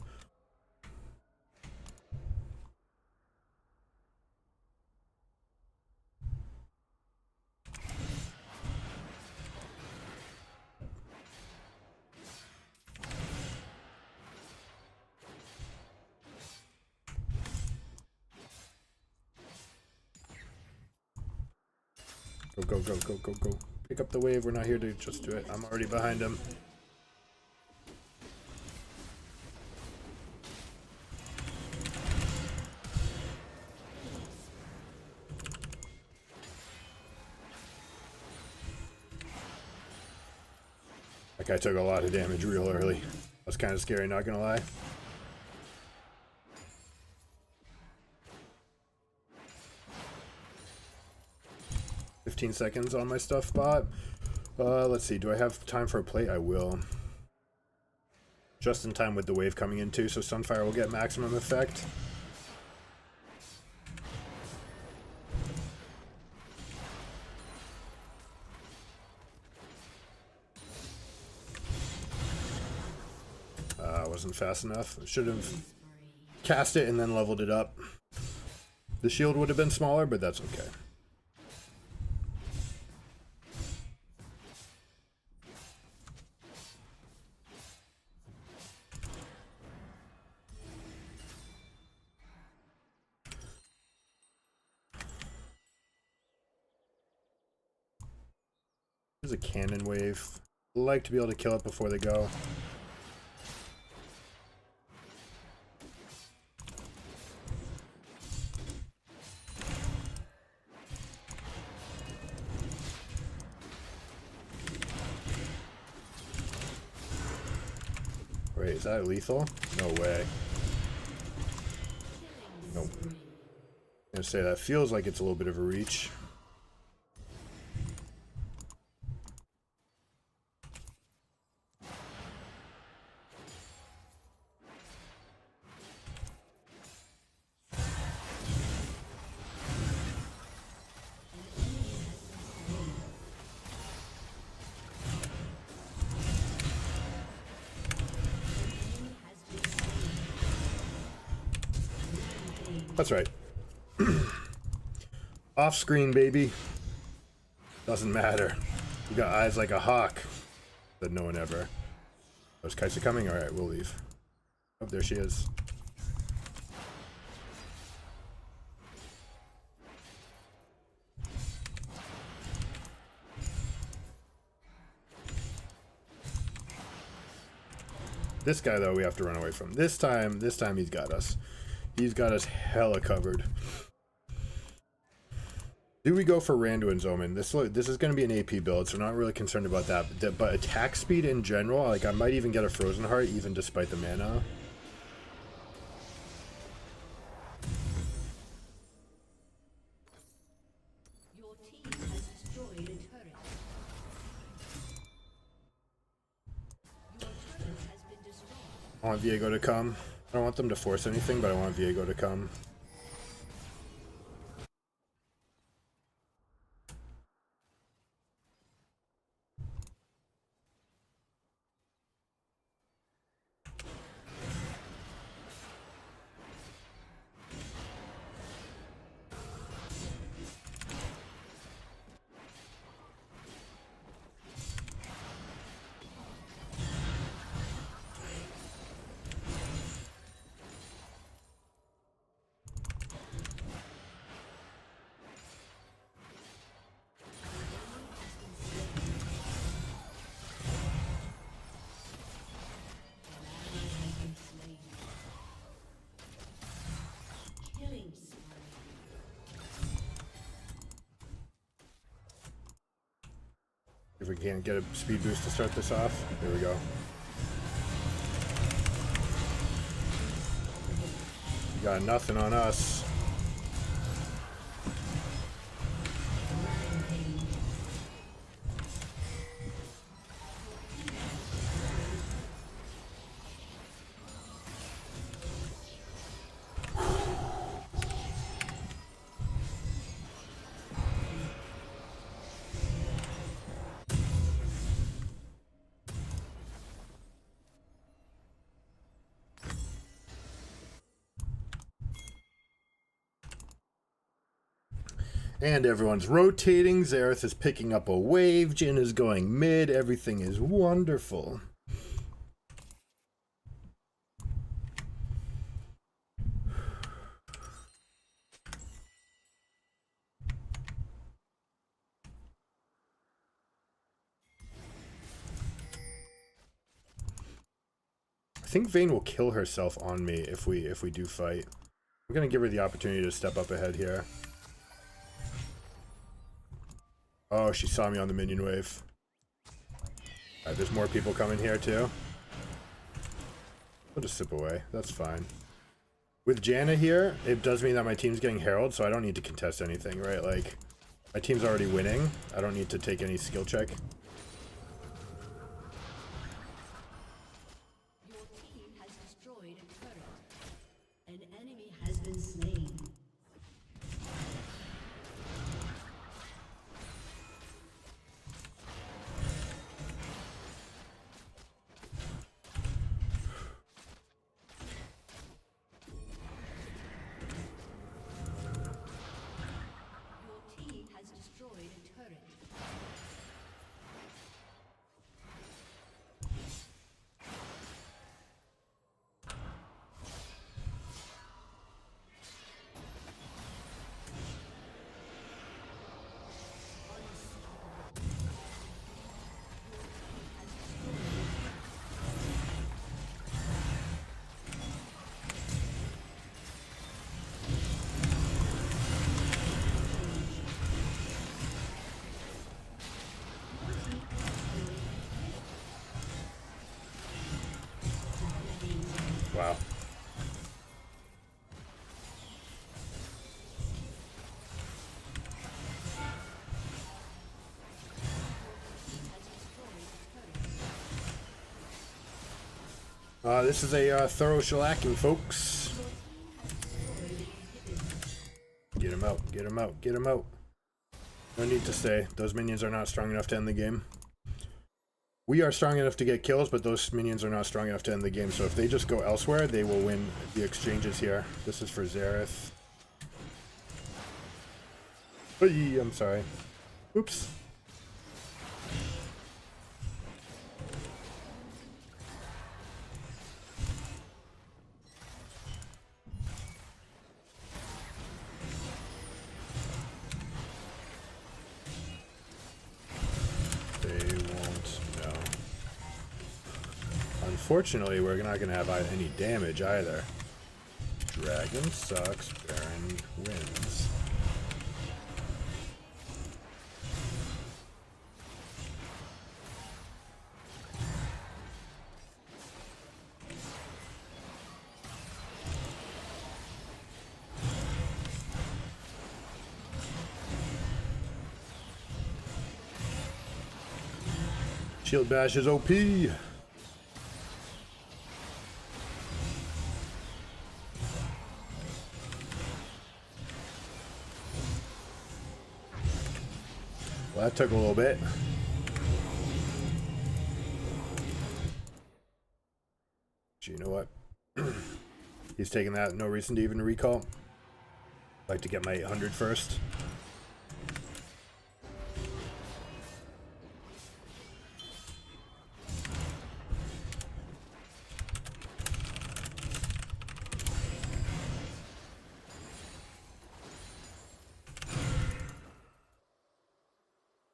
Go, go, go, go, go, go. Pick up the wave. We're not here to just do it. I'm already behind him. That guy took a lot of damage real early. That's kind of scary, not gonna lie. Seconds on my stuff bot. Let's see, do I have time for a plate? I will. Just in time with the wave coming in too, so Sunfire will get maximum effect. Wasn't fast enough. Should have cast it and then leveled it up. The shield would have been smaller, but that's okay. There's a cannon wave. I like to be able to kill it before they go. Wait, is that lethal? No way. Nope. gonna say that feels like it's a little bit of a reach. That's right. Off screen, baby. Doesn't matter. You got eyes like a hawk. Said no one ever. Those kites are coming? Alright, we'll leave. Oh, there she is. This guy, though, we have to run away from. This time he's got us. He's got us hella covered. Do we go for Randuin's Omen? This is going to be an AP build, so I'm not really concerned about that. But attack speed in general, like I might even get a Frozen Heart, even despite the mana. Your team has destroyed a turret. Your turret has been destroyed. I want Viego to come. I don't want them to force anything, but I want Viego to come. If we can't get a speed boost to start this off, here we go. You got nothing on us. And everyone's rotating. Xerath is picking up a wave. Jhin is going mid. Everything is wonderful. I think Vayne will kill herself on me if we do fight. We're gonna give her the opportunity to step up ahead here. Oh, she saw me on the minion wave. Alright, there's more people coming here too. I'll just sip away. That's fine. With Janna here, it does mean that my team's getting Herald, so I don't need to contest anything, right? Like, my team's already winning. I don't need to take any skill check. Your team has destroyed a turret. An enemy has been slain. Your team has destroyed a turret. This is a thorough shellacking, folks. Get him out, get him out, get him out. No need to stay. Those minions are not strong enough to end the game. We are strong enough to get kills, but those minions are not strong enough to end the game. So if they just go elsewhere, they will win the exchanges here. This is for Xerath. Hey, I'm sorry. Oops. Unfortunately, we're not going to have any damage either. Dragon sucks, Baron wins. Shield bash is OP. Well, that took a little bit. But you know what? He's taking that. No reason to even recall. I'd like to get my 800 first.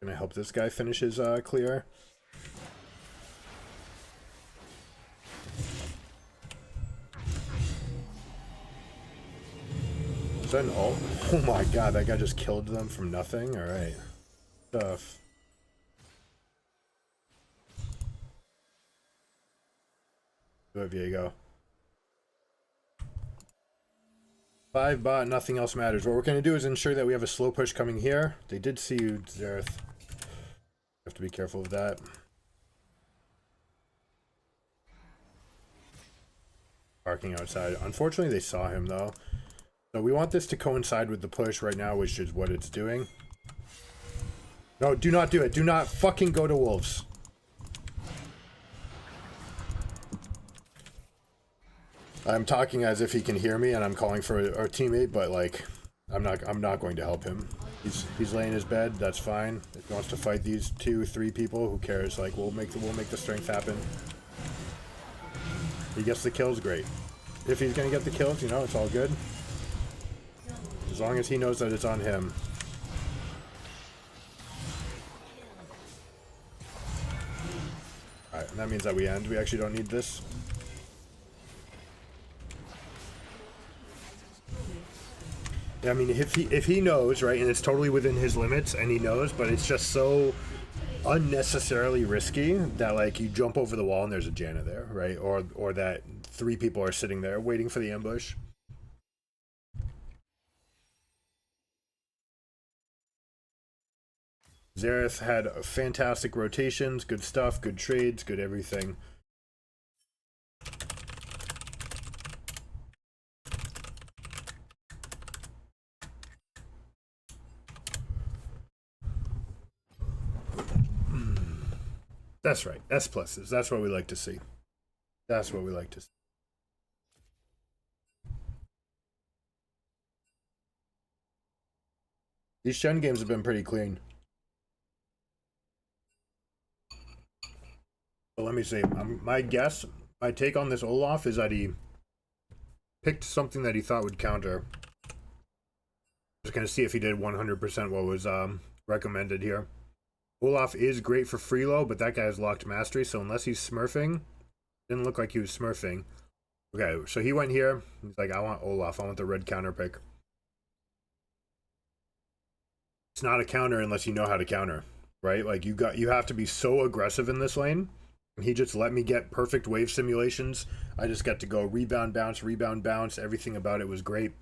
Gonna help this guy finish his clear. Is that an ult? Oh my god, that guy just killed them from nothing? Alright. Tough. There you go. 5 bot, nothing else matters. What we're going to do is ensure that we have a slow push coming here. They did see you, Xerath. Have to be careful of that. Parking outside. Unfortunately, they saw him, though. So we want this to coincide with the push right now, which is what it's doing. No, do not do it. Do not fucking go to wolves. I'm talking as if he can hear me, and I'm calling for our teammate, but like, I'm not going to help him. He's laying his bed. That's fine. If he wants to fight these 2-3 people, who cares? Like, we'll make the strength happen. He gets the kills, great. If he's gonna get the kills, you know, it's all good. As long as he knows that it's on him. Alright, and that means that we end. We actually don't need this. I mean, if he knows, right, and it's totally within his limits, and he knows, but it's just so unnecessarily risky that, like, you jump over the wall and there's a Janna there, right? Or that 3 people are sitting there waiting for the ambush. Xerath had fantastic rotations, good stuff, good trades, good everything. That's right. S pluses. That's what we like to see. That's what we like to see. These Shen games have been pretty clean. So let me see. My guess, my take on this Olaf is that he picked something that he thought would counter. Just gonna see if he did 100% what was recommended here. Olaf is great for freelo, but that guy has locked mastery, so unless he's smurfing, didn't look like he was smurfing. Okay, so he went here. He's like, I want Olaf. I want the red counter pick. It's not a counter unless you know how to counter, right? Like you have to be so aggressive in this lane. He just let me get perfect wave simulations. I just got to go rebound, bounce. Everything about it was great.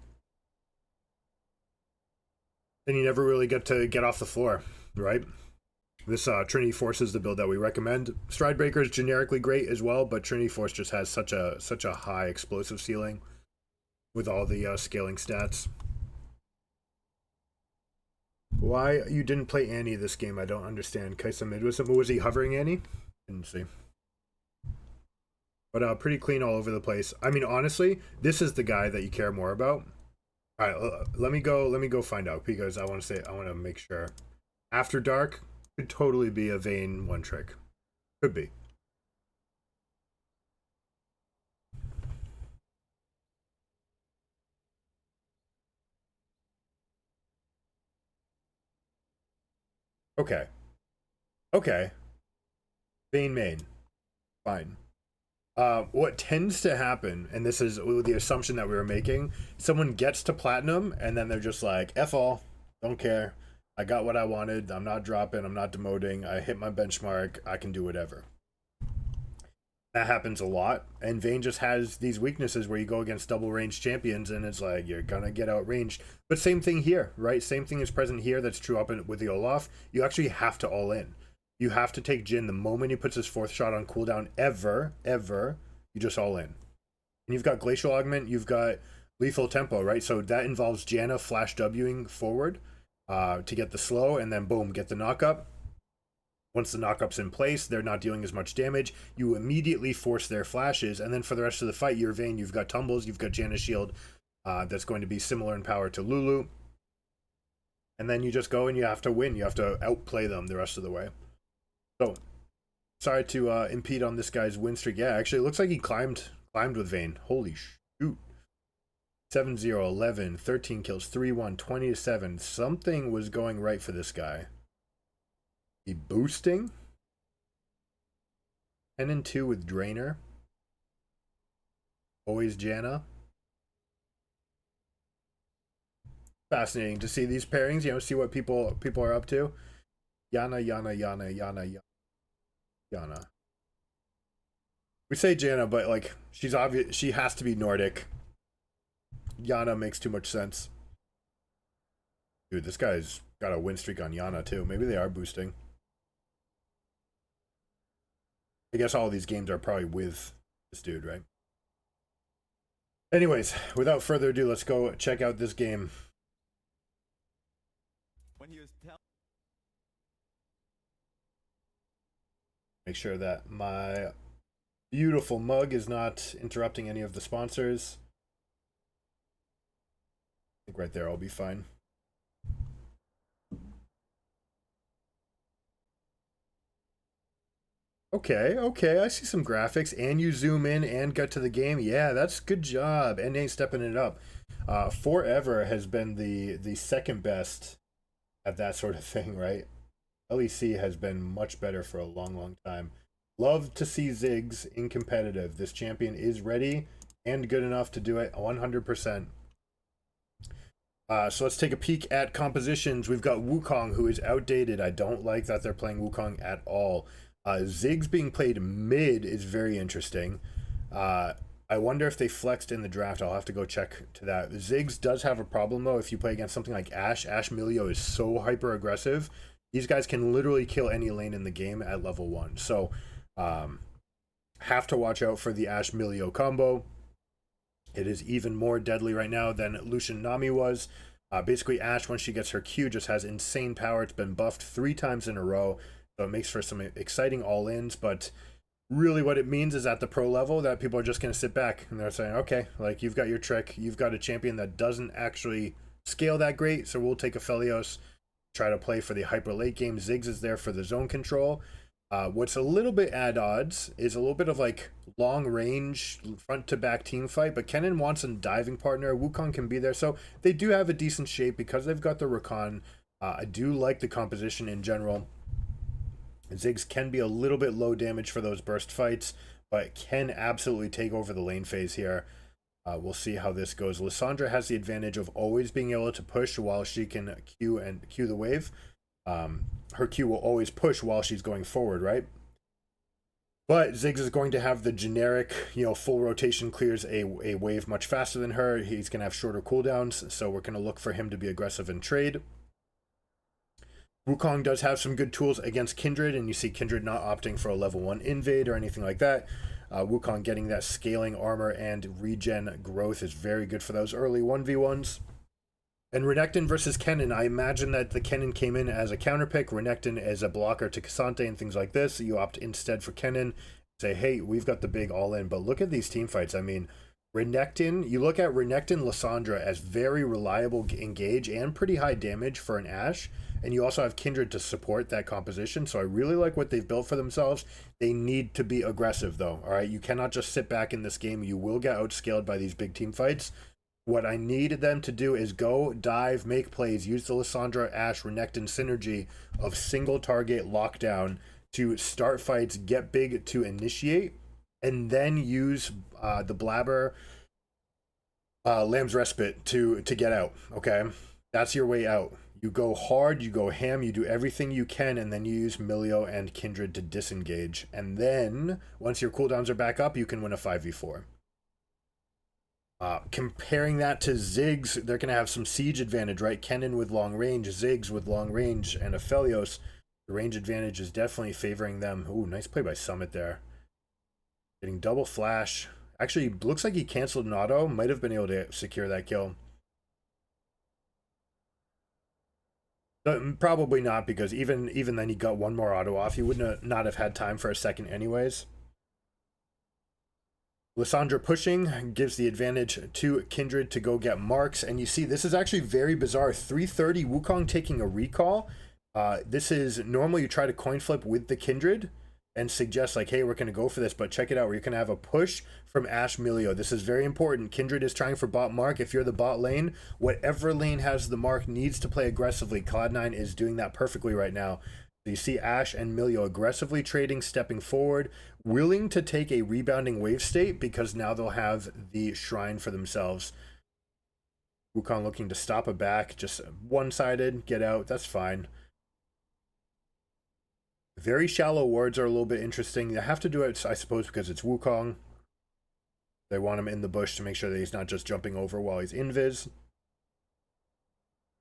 And you never really get to get off the floor, right? This Trinity Force is the build that we recommend. Stridebreaker is generically great as well, but Trinity Force just has such a high explosive ceiling with all the scaling stats. Why you didn't play Annie this game, I don't understand. Kaisa mid was he hovering Annie? Didn't see. But pretty clean all over the place. I mean, honestly, this is the guy that you care more about. All right, let me go find out, because I want to make sure. After Dark could totally be a Vayne one trick. Could be. Okay. Okay. Vayne main. Fine. What tends to happen, and this is the assumption that we were making, someone gets to platinum and then they're just like, F all, don't care. I got what I wanted. I'm not dropping. I'm not demoting. I hit my benchmark. I can do whatever. That happens a lot, and Vayne just has these weaknesses where you go against double range champions and it's like you're gonna get outranged. But same thing here, right? Same thing is present here. That's true with the Olaf. You actually have to all in. You have to take Jhin the moment he puts his fourth shot on cooldown ever. You just all in. And you've got Glacial Augment, you've got Lethal Tempo, right? So that involves Janna flash Wing forward to get the slow, and then boom, get the knock-up. Once the knock-up's in place, they're not dealing as much damage. You immediately force their flashes, and then for the rest of the fight, you're Vayne, you've got Tumbles, you've got Janna's shield that's going to be similar in power to Lulu. And then you just go and you have to win. You have to outplay them the rest of the way. So, sorry to impede on this guy's win streak. Yeah, actually, it looks like he climbed with Vayne. Holy shoot. 7-0, 11, 13 kills, 3-1, 20-7. Something was going right for this guy. He boosting? 10-2 with Drainer. Always Janna. Fascinating to see these pairings, you know, see what people are up to. Yana. We say Janna, but like she's obvious, she has to be Nordic. Yana makes too much sense. Dude, this guy's got a win streak on Yana too. Maybe they are boosting. I guess all of these games are probably with this dude, right? Anyways, without further ado, let's go check out this game. Make sure that my beautiful mug is not interrupting any of the sponsors. I think right there I'll be fine. Okay, I see some graphics, and you zoom in and get to the game. Yeah, that's good job. And ain't stepping it up. Forever has been the second best at that sort of thing, right? LEC has been much better for a long time. Love to see Ziggs in competitive. This champion is ready and good enough to do it 100%. So let's take a peek at compositions. We've got Wukong, who is outdated. I don't like that they're playing Wukong at all. Ziggs being played mid is very interesting. I wonder if they flexed in the draft. I'll have to go check to that. Ziggs does have a problem, though, if you play against something like Ashe. Ashe Milio is so hyper aggressive. These guys can literally kill any lane in the game at level 1. So, have to watch out for the Ashe Milio combo. It is even more deadly right now than Lucian Nami was. Basically, Ashe, once she gets her Q, just has insane power. It's been buffed 3 times in a row. So it makes for some exciting all-ins, but really what it means is at the pro level that people are just going to sit back and they're saying, okay, like you've got your trick, you've got a champion that doesn't actually scale that great, so we'll take a Aphelios, try to play for the hyper late game. Ziggs is there for the zone control. What's a little bit at odds is a little bit of like long range front to back team fight, but Kennen wants a diving partner. Wukong can be there, so they do have a decent shape because they've got the Rakan. I do like the composition in general. Ziggs can be a little bit low damage for those burst fights, but can absolutely take over the lane phase here. We'll see how this goes. Lissandra has the advantage of always being able to push while she can Q the wave. Her Q will always push while she's going forward, right? But Ziggs is going to have the generic, full rotation clears a wave much faster than her. He's going to have shorter cooldowns, so we're going to look for him to be aggressive in trade. Wukong does have some good tools against Kindred, and you see Kindred not opting for a level 1 invade or anything like that. Wukong getting that scaling armor and regen growth is very good for those early 1v1s. And Renekton versus Kennen, I imagine that the Kennen came in as a counter pick, Renekton as a blocker to Cassante and things like this. You opt instead for Kennen, say, hey, we've got the big all-in. But look at these team fights. I mean, Renekton, you look at Renekton Lysandra as very reliable engage and pretty high damage for an Ashe. And you also have Kindred to support that composition. So I really like what they've built for themselves. They need to be aggressive, though. All right, you cannot just sit back in this game. You will get outscaled by these big team fights. What I need them to do is go, dive, make plays, use the Lysandra, Ashe, Renekton synergy of single target lockdown to start fights, get big to initiate, and then use the Blabber Lamb's Respite to get out, okay? That's your way out. You go hard, you go ham, you do everything you can, and then you use Milio and Kindred to disengage. And then, once your cooldowns are back up, you can win a 5v4. Comparing that to Ziggs, they're going to have some siege advantage, right? Kennen with long range, Ziggs with long range, and Aphelios. The range advantage is definitely favoring them. Ooh, nice play by Summit there. Getting double flash. Actually, looks like he canceled an auto. Might have been able to secure that kill. But probably not, because even then he got one more auto off. He would not have had time for a second anyways. Lysandra pushing gives the advantage to Kindred to go get marks. And you see, this is actually very bizarre. 330, Wukong taking a recall. This is normally you try to coin flip with the Kindred and suggest like, hey, we're going to go for this. But check it out, where you can have a push from Ashe Milio. This is very important. Kindred is trying for bot mark. If you're the bot lane, whatever lane has the mark needs to play aggressively. Cloud9 is doing that perfectly right now. So you see Ashe and Milio aggressively trading, stepping forward, willing to take a rebounding wave state because now they'll have the shrine for themselves. Wukong looking to stop a back, just one-sided, get out, that's fine. Very shallow wards are a little bit interesting. They have to do it, I suppose, because it's Wukong. They want him in the bush to make sure that he's not just jumping over while he's invis.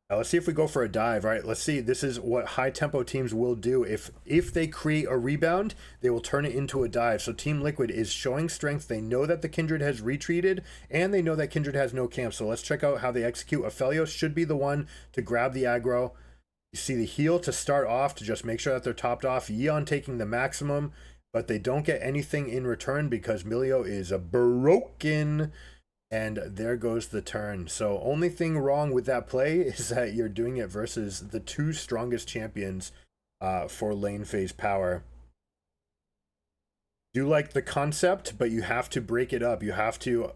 Let's see if we go for a dive, right? Let's see. This is what high-tempo teams will do. If they create a rebound, they will turn it into a dive. So Team Liquid is showing strength. They know that the Kindred has retreated, and they know that Kindred has no camp. So let's check out how they execute. Aphelios should be the one to grab the aggro. You see the heal to start off to just make sure that they're topped off. Yeon taking the maximum, but they don't get anything in return because Milio is broken. And there goes the turn. So only thing wrong with that play is that you're doing it versus the two strongest champions for lane phase power. Do like the concept, but you have to break it up. You have to,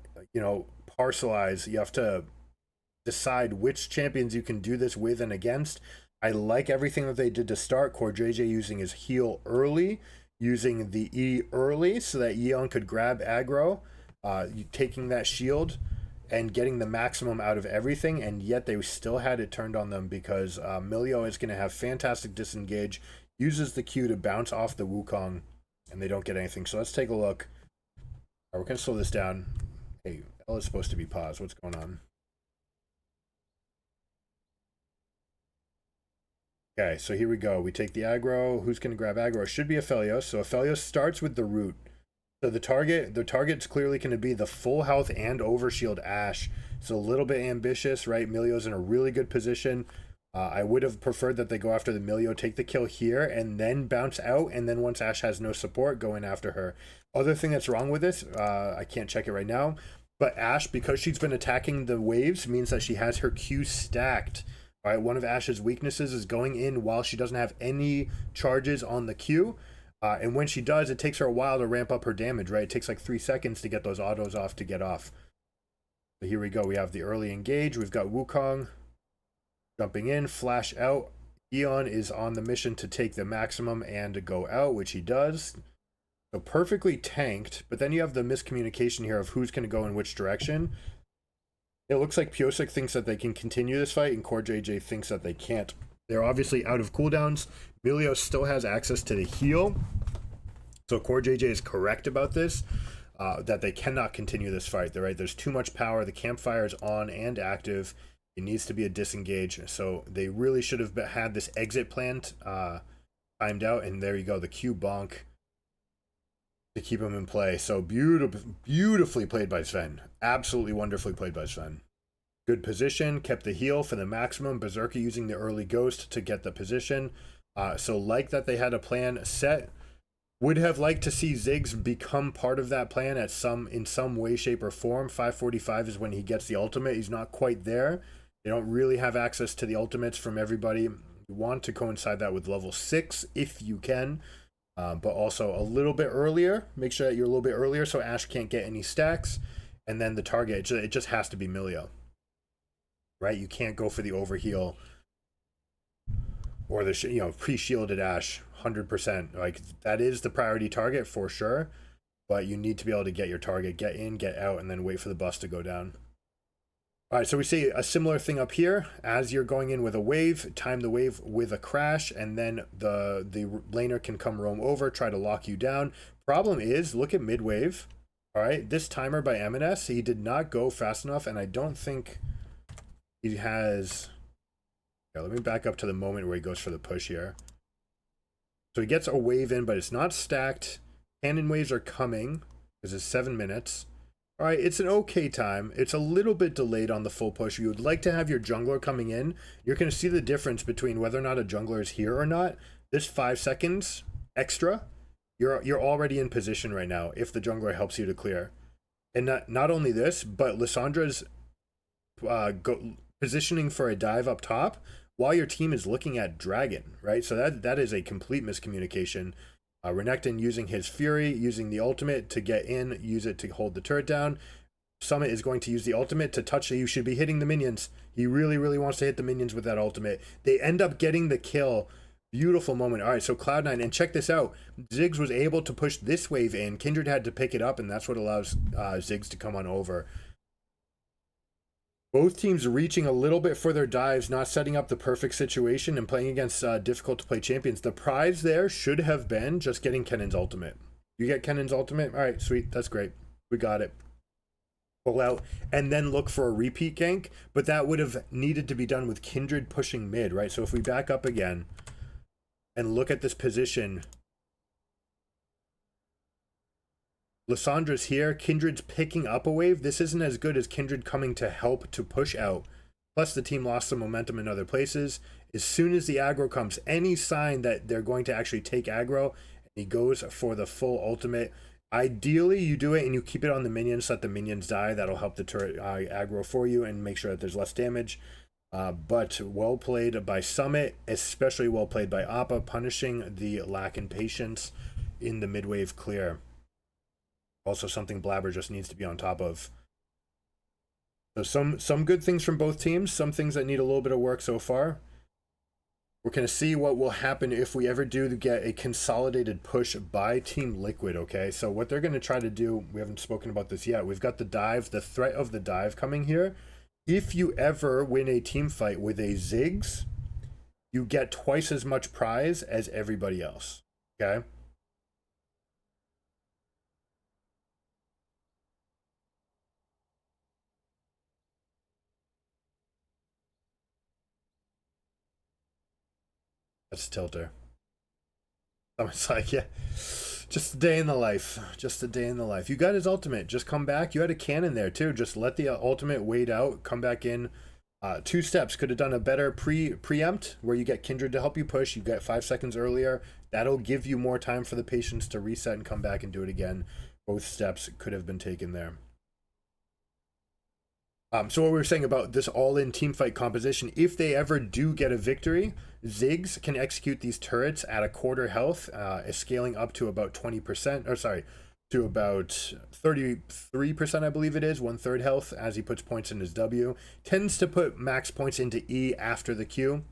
parcelize. You have to decide which champions you can do this with and against. I like everything that they did to start. Core JJ using his heal early, using the E early so that Yeon could grab aggro. Taking that shield and getting the maximum out of everything, and yet they still had it turned on them because Milio is going to have fantastic disengage, uses the Q to bounce off the Wukong, and they don't get anything. So let's take a look. We're going to slow this down. Hey, L is supposed to be paused. What's going on? Okay, so here we go. We take the aggro. Who's going to grab aggro? It should be Aphelios. So Aphelios starts with the root. So the target's clearly going to be the full health and overshield Ashe. It's a little bit ambitious, right? Milio's in a really good position. I would have preferred that they go after the Milio, take the kill here, and then bounce out, and then once Ashe has no support, go in after her. Other thing that's wrong with this, I can't check it right now, but Ashe, because she's been attacking the waves, means that she has her Q stacked. All right, one of Ashe's weaknesses is going in while she doesn't have any charges on the Q. And when she does, it takes her a while to ramp up her damage, right? It takes like 3 seconds to get those autos off to get off. So here we go. We have the early engage. We've got Wukong jumping in, flash out. Yeon is on the mission to take the maximum and to go out, which he does. So perfectly tanked. But then you have the miscommunication here of who's going to go in which direction. It looks like Pyosik thinks that they can continue this fight, and Core JJ thinks that they can't. They're obviously out of cooldowns. Milio still has access to the heal. So Core JJ is correct about this, that they cannot continue this fight. Right? There's too much power. The campfire is on and active. It needs to be a disengage. So they really should have had this exit plan timed out. And there you go, the Q bonk to keep him in play. So beautifully played by Sven. Absolutely wonderfully played by Sven. Good position, kept the heal for the maximum. Berserker using the early ghost to get the position. So like that they had a plan set. Would have liked to see Ziggs become part of that plan in some way, shape, or form. 545 is when he gets the ultimate. He's not quite there. They don't really have access to the ultimates from everybody. You want to coincide that with level 6 if you can. But also a little bit earlier. Make sure that you're a little bit earlier so Ashe can't get any stacks. And then the target, it just has to be Milio. Right? You can't go for the overheal or the pre-shielded Ashe 100%. Like, that is the priority target for sure, but you need to be able to get your target, get in, get out, and then wait for the bus to go down. All right, so we see a similar thing up here. As you're going in with a wave, time the wave with a crash, and then the laner can come roam over, try to lock you down. Problem is, look at mid wave. All right, this timer by M&S, he did not go fast enough, and I don't think he has... Yeah, let me back up to the moment where he goes for the push here. So he gets a wave in, but it's not stacked. Cannon waves are coming because it's 7 minutes. All right, it's an okay time. It's a little bit delayed on the full push. You would like to have your jungler coming in. You're going to see the difference between whether or not a jungler is here or not. This 5 seconds extra, you're already in position right now if the jungler helps you to clear. And not only this, but Lissandra's positioning for a dive up top while your team is looking at Dragon, right? So that is a complete miscommunication. Renekton using his Fury, using the ultimate to get in, use it to hold the turret down. Summit is going to use the ultimate to touch it. You should be hitting the minions. He really, really wants to hit the minions with that ultimate. They end up getting the kill. Beautiful moment. All right, so Cloud9, and check this out. Ziggs was able to push this wave in. Kindred had to pick it up, and that's what allows Ziggs to come on over. Both teams reaching a little bit for their dives, not setting up the perfect situation and playing against difficult to play champions. The prize there should have been just getting Kennen's ultimate. You get Kennen's ultimate? All right, sweet. That's great. We got it. Pull out and then look for a repeat gank, but that would have needed to be done with Kindred pushing mid, right? So if we back up again and look at this position, Lissandra's here, Kindred's picking up a wave. This isn't as good as Kindred coming to help to push out. Plus the team lost some momentum in other places. As soon as the aggro comes, any sign that they're going to actually take aggro, and he goes for the full ultimate. Ideally, you do it and you keep it on the minions, let the minions die. That'll help the turret aggro for you and make sure that there's less damage. But well played by Summit, especially well played by Appa, punishing the lack in patience in the mid-wave clear. Also something Blabber just needs to be on top of. So some good things from both teams, some things that need a little bit of work so far. We're going to see what will happen if we ever do get a consolidated push by Team Liquid, okay? So what they're going to try to do, we haven't spoken about this yet. We've got the dive, the threat of the dive coming here. If you ever win a team fight with a Ziggs, you get twice as much prize as everybody else, okay? That's Tilter. Someone's like, yeah, just a day in the life. Just a day in the life. You got his ultimate. Just come back. You had a cannon there too. Just let the ultimate wait out. Come back in. 2 steps. Could have done a better preempt where you get Kindred to help you push. You get 5 seconds earlier. That'll give you more time for the patience to reset and come back and do it again. Both steps could have been taken there. So what we were saying about this all-in teamfight composition, if they ever do get a victory, Ziggs can execute these turrets at a quarter health, scaling up to about 20%, or sorry, to about 33%, I believe it is, 1/3 health as he puts points in his W. Tends to put max points into E after the Q.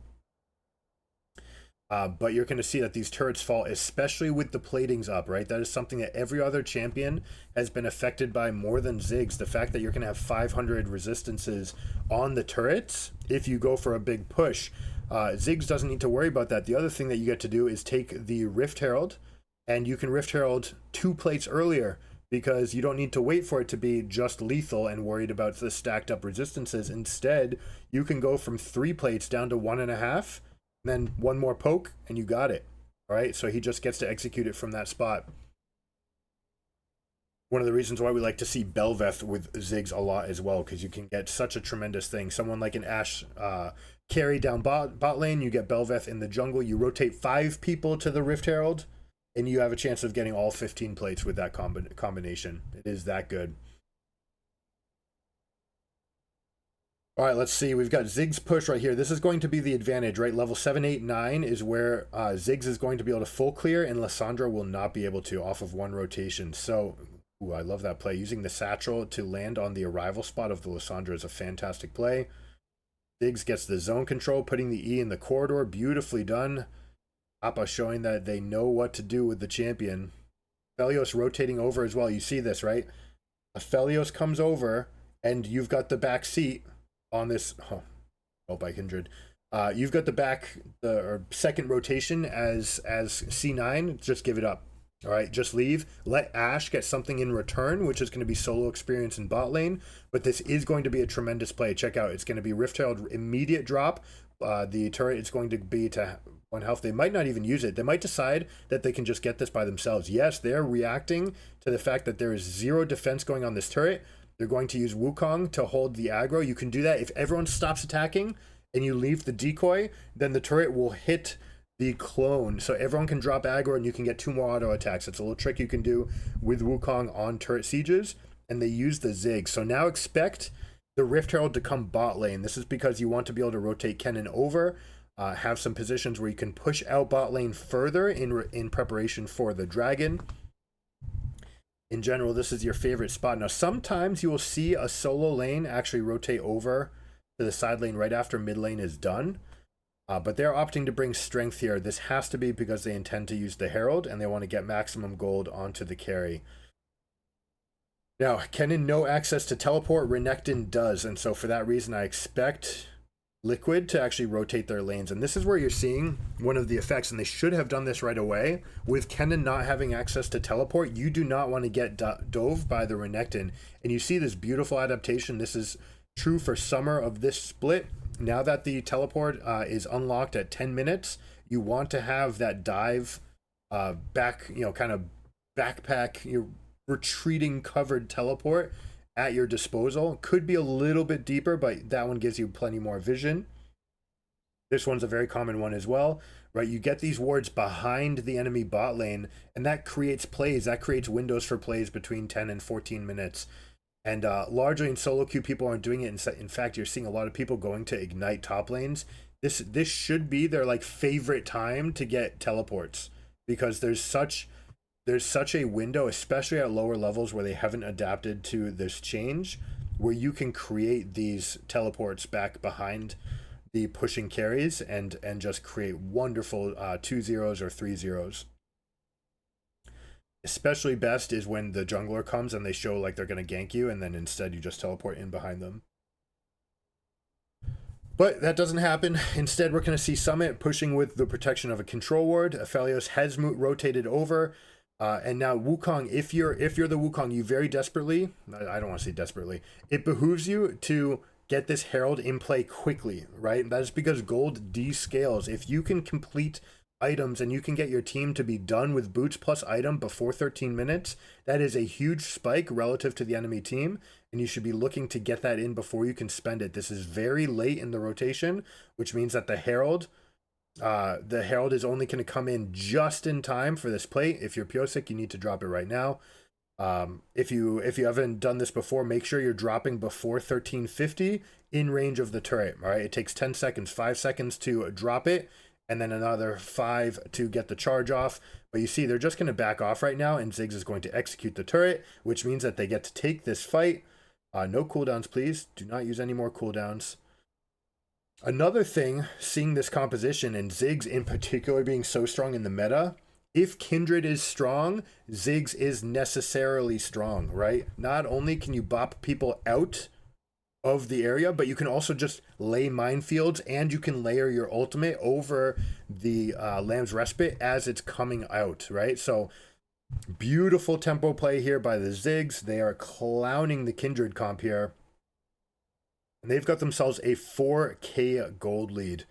But you're going to see that these turrets fall, especially with the platings up, right? That is something that every other champion has been affected by more than Ziggs. The fact that you're going to have 500 resistances on the turrets if you go for a big push. Ziggs doesn't need to worry about that. The other thing that you get to do is take the Rift Herald, and you can Rift Herald 2 plates earlier because you don't need to wait for it to be just lethal and worried about the stacked up resistances. Instead, you can go from 3 plates down to 1.5, then 1 more poke, and you got it. All right, so he just gets to execute it from that spot. One of the reasons why we like to see Belveth with Ziggs a lot as well, because you can get such a tremendous thing. Someone like an Ashe carry down bot lane, you get Belveth in the jungle, you rotate 5 people to the Rift Herald, and you have a chance of getting all 15 plates with that combination. It is that good. All right, let's see. We've got Ziggs push right here. This is going to be the advantage, right? Level 7, 8, 9 is where Ziggs is going to be able to full clear, and Lissandra will not be able to off of 1 rotation. So, ooh, I love that play. Using the satchel to land on the arrival spot of the Lissandra is a fantastic play. Ziggs gets the zone control, putting the E in the corridor. Beautifully done. Appa showing that they know what to do with the champion. Aphelios rotating over as well. You see this, right? Aphelios comes over, and you've got the back seat on this. Oh, by Kindred. You've got the second rotation as C9. Just give it up. All right, just leave. Let Ashe get something in return, which is going to be solo experience in bot lane. But this is going to be a tremendous play. Check out. It's going to be Rift Herald immediate drop. The turret is going to be to 1 health. They might not even use it. They might decide that they can just get this by themselves. Yes, they're reacting to the fact that there is 0 defense going on this turret. They're going to use Wukong to hold the aggro. You can do that if everyone stops attacking and you leave the decoy, then the turret will hit the clone. So everyone can drop aggro and you can get 2 more auto attacks. It's a little trick you can do with Wukong on turret sieges, and they use the Zig. So now expect the Rift Herald to come bot lane. This is because you want to be able to rotate Kennen over, have some positions where you can push out bot lane further in preparation for the dragon. In general, this is your favorite spot. Now, sometimes you will see a solo lane actually rotate over to the side lane right after mid lane is done. But they're opting to bring strength here. This has to be because they intend to use the Herald and they want to get maximum gold onto the carry. Now, Kennen no access to teleport, Renekton does, and so for that reason I expect Liquid to actually rotate their lanes. And this is where you're seeing one of the effects, and they should have done this right away. With Kennen not having access to teleport, you do not want to get dove by the Renekton. And you see this beautiful adaptation. This is true for summer of this split. Now that the teleport is unlocked at 10 minutes, you want to have that dive back, kind of backpack, your retreating covered teleport at your disposal. Could be a little bit deeper, but that one gives you plenty more vision. This one's a very common one as well, right? You get these wards behind the enemy bot lane, and that creates plays. That creates windows for plays between 10 and 14 minutes. And largely in solo queue, people aren't doing it. In fact, you're seeing a lot of people going to ignite top lanes. This should be their favorite time to get teleports, because there's such a window, especially at lower levels where they haven't adapted to this change, where you can create these teleports back behind the pushing carries and just create wonderful 2-0s or 3-0s. Especially best is when the jungler comes and they show like they're going to gank you, and then instead you just teleport in behind them. But that doesn't happen. Instead, we're going to see Summit pushing with the protection of a control ward. Aphelios has rotated over. And now Wukong, if you're the Wukong, you very desperately, I don't want to say desperately, it behooves you to get this Herald in play quickly, right? That is because gold descales. If you can complete items and you can get your team to be done with boots plus item before 13 minutes, that is a huge spike relative to the enemy team, and you should be looking to get that in before you can spend it. This is very late in the rotation, which means that the Herald is only going to come in just in time for this play. If you're Pyosik, you need to drop it right now. If you haven't done this before, make sure you're dropping before 1350 in range of the turret. All right, it takes 10 seconds, 5 seconds to drop it, and then another 5 to get the charge off. But you see, they're just going to back off right now, and Ziggs is going to execute the turret, which means that they get to take this fight. No cooldowns, please. Do not use any more cooldowns. Another thing, seeing this composition and Ziggs in particular being so strong in the meta, if Kindred is strong, Ziggs is necessarily strong, right? Not only can you bop people out of the area, but you can also just lay minefields, and you can layer your ultimate over the Lamb's Respite as it's coming out, right? So Beautiful tempo play here by the Ziggs. They are clowning the Kindred comp here. And they've got themselves a 4K gold lead.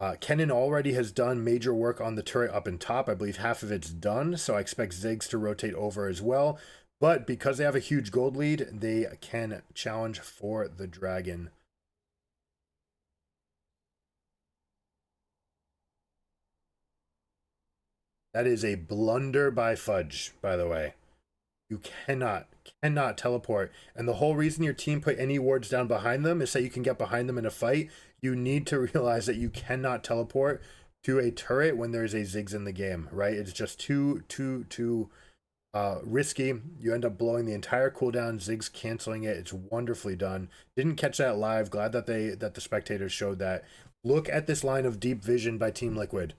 Kennen already has done major work on the turret up in top. I believe half of it's done, so I expect Ziggs to rotate over as well. But because they have a huge gold lead, they can challenge for the dragon. That is a blunder by Fudge, by the way. You cannot teleport. And the whole reason your team put any wards down behind them is so you can get behind them in a fight. You need to realize that you cannot teleport to a turret when there's a Ziggs in the game, right? It's just too risky. You end up blowing the entire cooldown, Ziggs canceling it. It's wonderfully done. Didn't catch that live. Glad that the spectators showed that. Look at this line of deep vision by Team Liquid.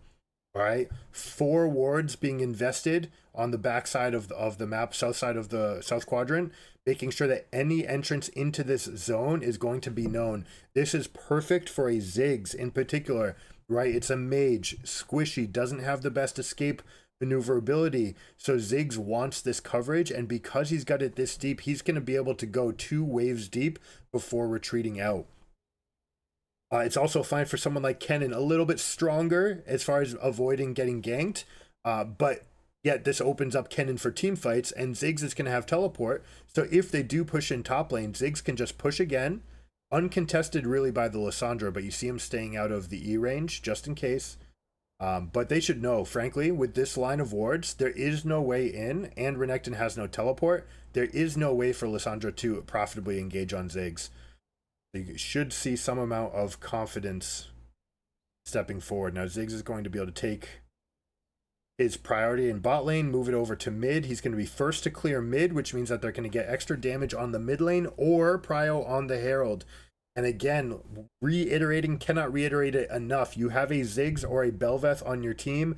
All right, 4 wards being invested on the backside of the map, south side of the south quadrant, making sure that any entrance into this zone is going to be known. This is perfect for a Ziggs in particular, right? It's a mage, squishy, doesn't have the best escape maneuverability. So Ziggs wants this coverage, and because he's got it this deep, he's going to be able to go 2 waves deep before retreating out. It's also fine for someone like Kennen, a little bit stronger as far as avoiding getting ganked. But yet this opens up Kennen for team fights, and Ziggs is going to have teleport. So if they do push in top lane, Ziggs can just push again. Uncontested really by the Lissandra, but you see him staying out of the E range just in case. But they should know, frankly, with this line of wards, there is no way in, and Renekton has no teleport. There is no way for Lissandra to profitably engage on Ziggs. You should see some amount of confidence stepping forward. Now Ziggs is going to be able to take his priority in bot lane, move it over to mid. He's going to be first to clear mid, which means that they're going to get extra damage on the mid lane or prio on the Herald. And again, cannot reiterate it enough. You have a Ziggs or a Bel'Veth on your team,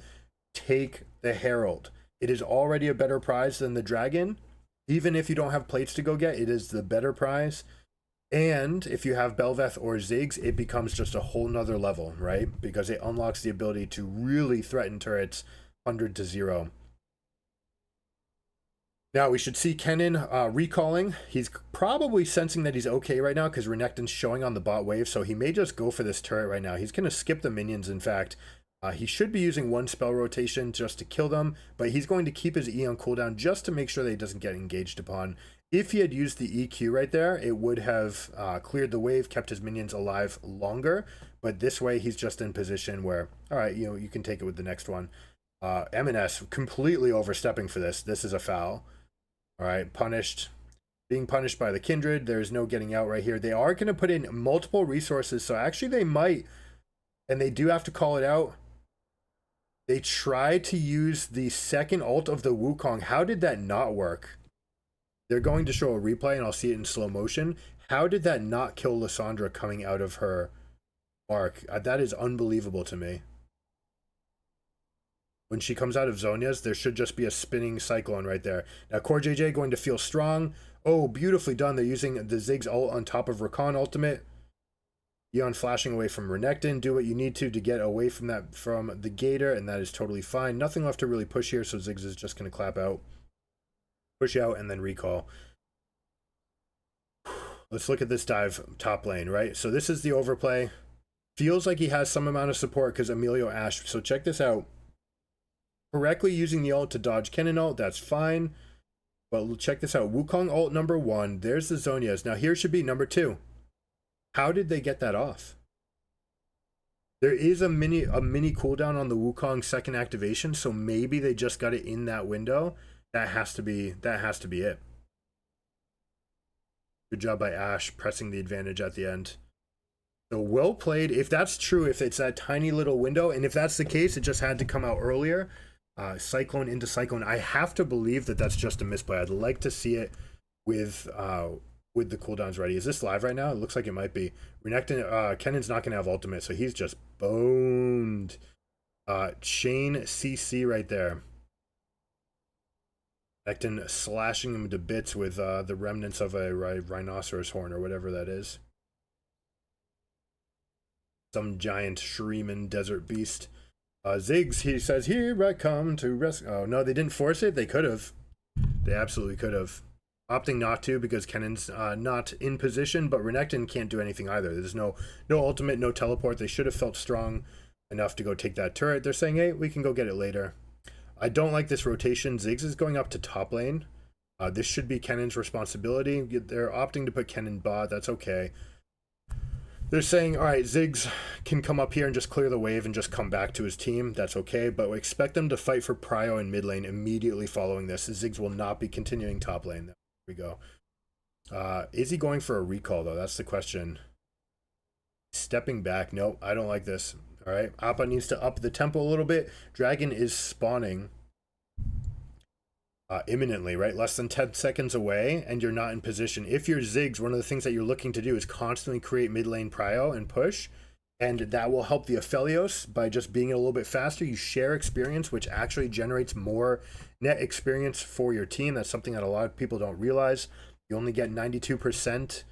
take the Herald. It is already a better prize than the Dragon. Even if you don't have plates to go get, it is the better prize. And if you have Bel'Veth or Ziggs, it becomes just a whole nother level, right? Because it unlocks the ability to really threaten turrets 100 to 0. Now we should see Kennen recalling. He's probably sensing that he's okay right now because Renekton's showing on the bot wave, so he may just go for this turret right now. He's going to skip the minions, in fact. He should be using 1 spell rotation just to kill them, but he's going to keep his E on cooldown just to make sure that he doesn't get engaged upon. If he had used the EQ right there, it would have cleared the wave, kept his minions alive longer. But this way, he's just in position where, all right, you can take it with the next one. M&S completely overstepping for this. This is a foul. All right, punished. Being punished by the Kindred. There's no getting out right here. They are going to put in multiple resources, so actually they might, and they do have to call it out. They tried to use the second ult of the Wukong. How did that not work? They're going to show a replay, and I'll see it in slow motion. How did that not kill Lissandra coming out of her mark? That is unbelievable to me. When she comes out of Zhonya's, there should just be a spinning cyclone right there. Now, Core JJ going to feel strong. Oh, beautifully done. They're using the Ziggs ult on top of Rakan ultimate. Yeon flashing away from Renekton. Do what you need to get away from that, from the Gator, and that is totally fine. Nothing left to really push here, so Ziggs is just going to clap out. Push out and then recall. Let's look at this dive top lane, right? So this is the overplay. Feels like he has some amount of support because Emilio Ashe. So check this out. Correctly using the ult to dodge Kennen ult, that's fine. But check this out. Wukong ult number 1. There's the Zhonya's. Now here should be number 2. How did they get that off? There is a mini cooldown on the Wukong second activation, so maybe they just got it in that window. That has to be it. Good job by Ashe pressing the advantage at the end. So well played. If that's true, if it's that tiny little window, and if that's the case, it just had to come out earlier. Cyclone into Cyclone. I have to believe that that's just a misplay. I'd like to see it with the cooldowns ready. Is this live right now? It looks like it might be. Renekton, Kennen's not going to have ultimate, so he's just boned. Chain CC right there. Renekton slashing him to bits with the remnants of a rhinoceros horn or whatever that is. Some giant Shreeman desert beast. Ziggs, he says, here I come to rescue. Oh, no, they didn't force it. They could have. They absolutely could have. Opting not to because Kennen's not in position, but Renekton can't do anything either. There's no ultimate, no teleport. They should have felt strong enough to go take that turret. They're saying, hey, we can go get it later. I don't like this rotation. Ziggs is going up to top lane. This should be Kennen's responsibility. They're opting to put Kennen bot. That's okay. They're saying, all right, Ziggs can come up here and just clear the wave and just come back to his team. That's okay, but we expect them to fight for prio in mid lane immediately following this. Ziggs will not be continuing top lane. There we go. Is he going for a recall, though? That's the question. Stepping back. Nope, I don't like this. All right, Appa needs to up the tempo a little bit. Dragon is spawning imminently, right? Less than 10 seconds away, and you're not in position. If you're Ziggs, one of the things that you're looking to do is constantly create mid lane prio and push, and that will help the Aphelios by just being a little bit faster. You share experience, which actually generates more net experience for your team. That's something that a lot of people don't realize. You only get 92%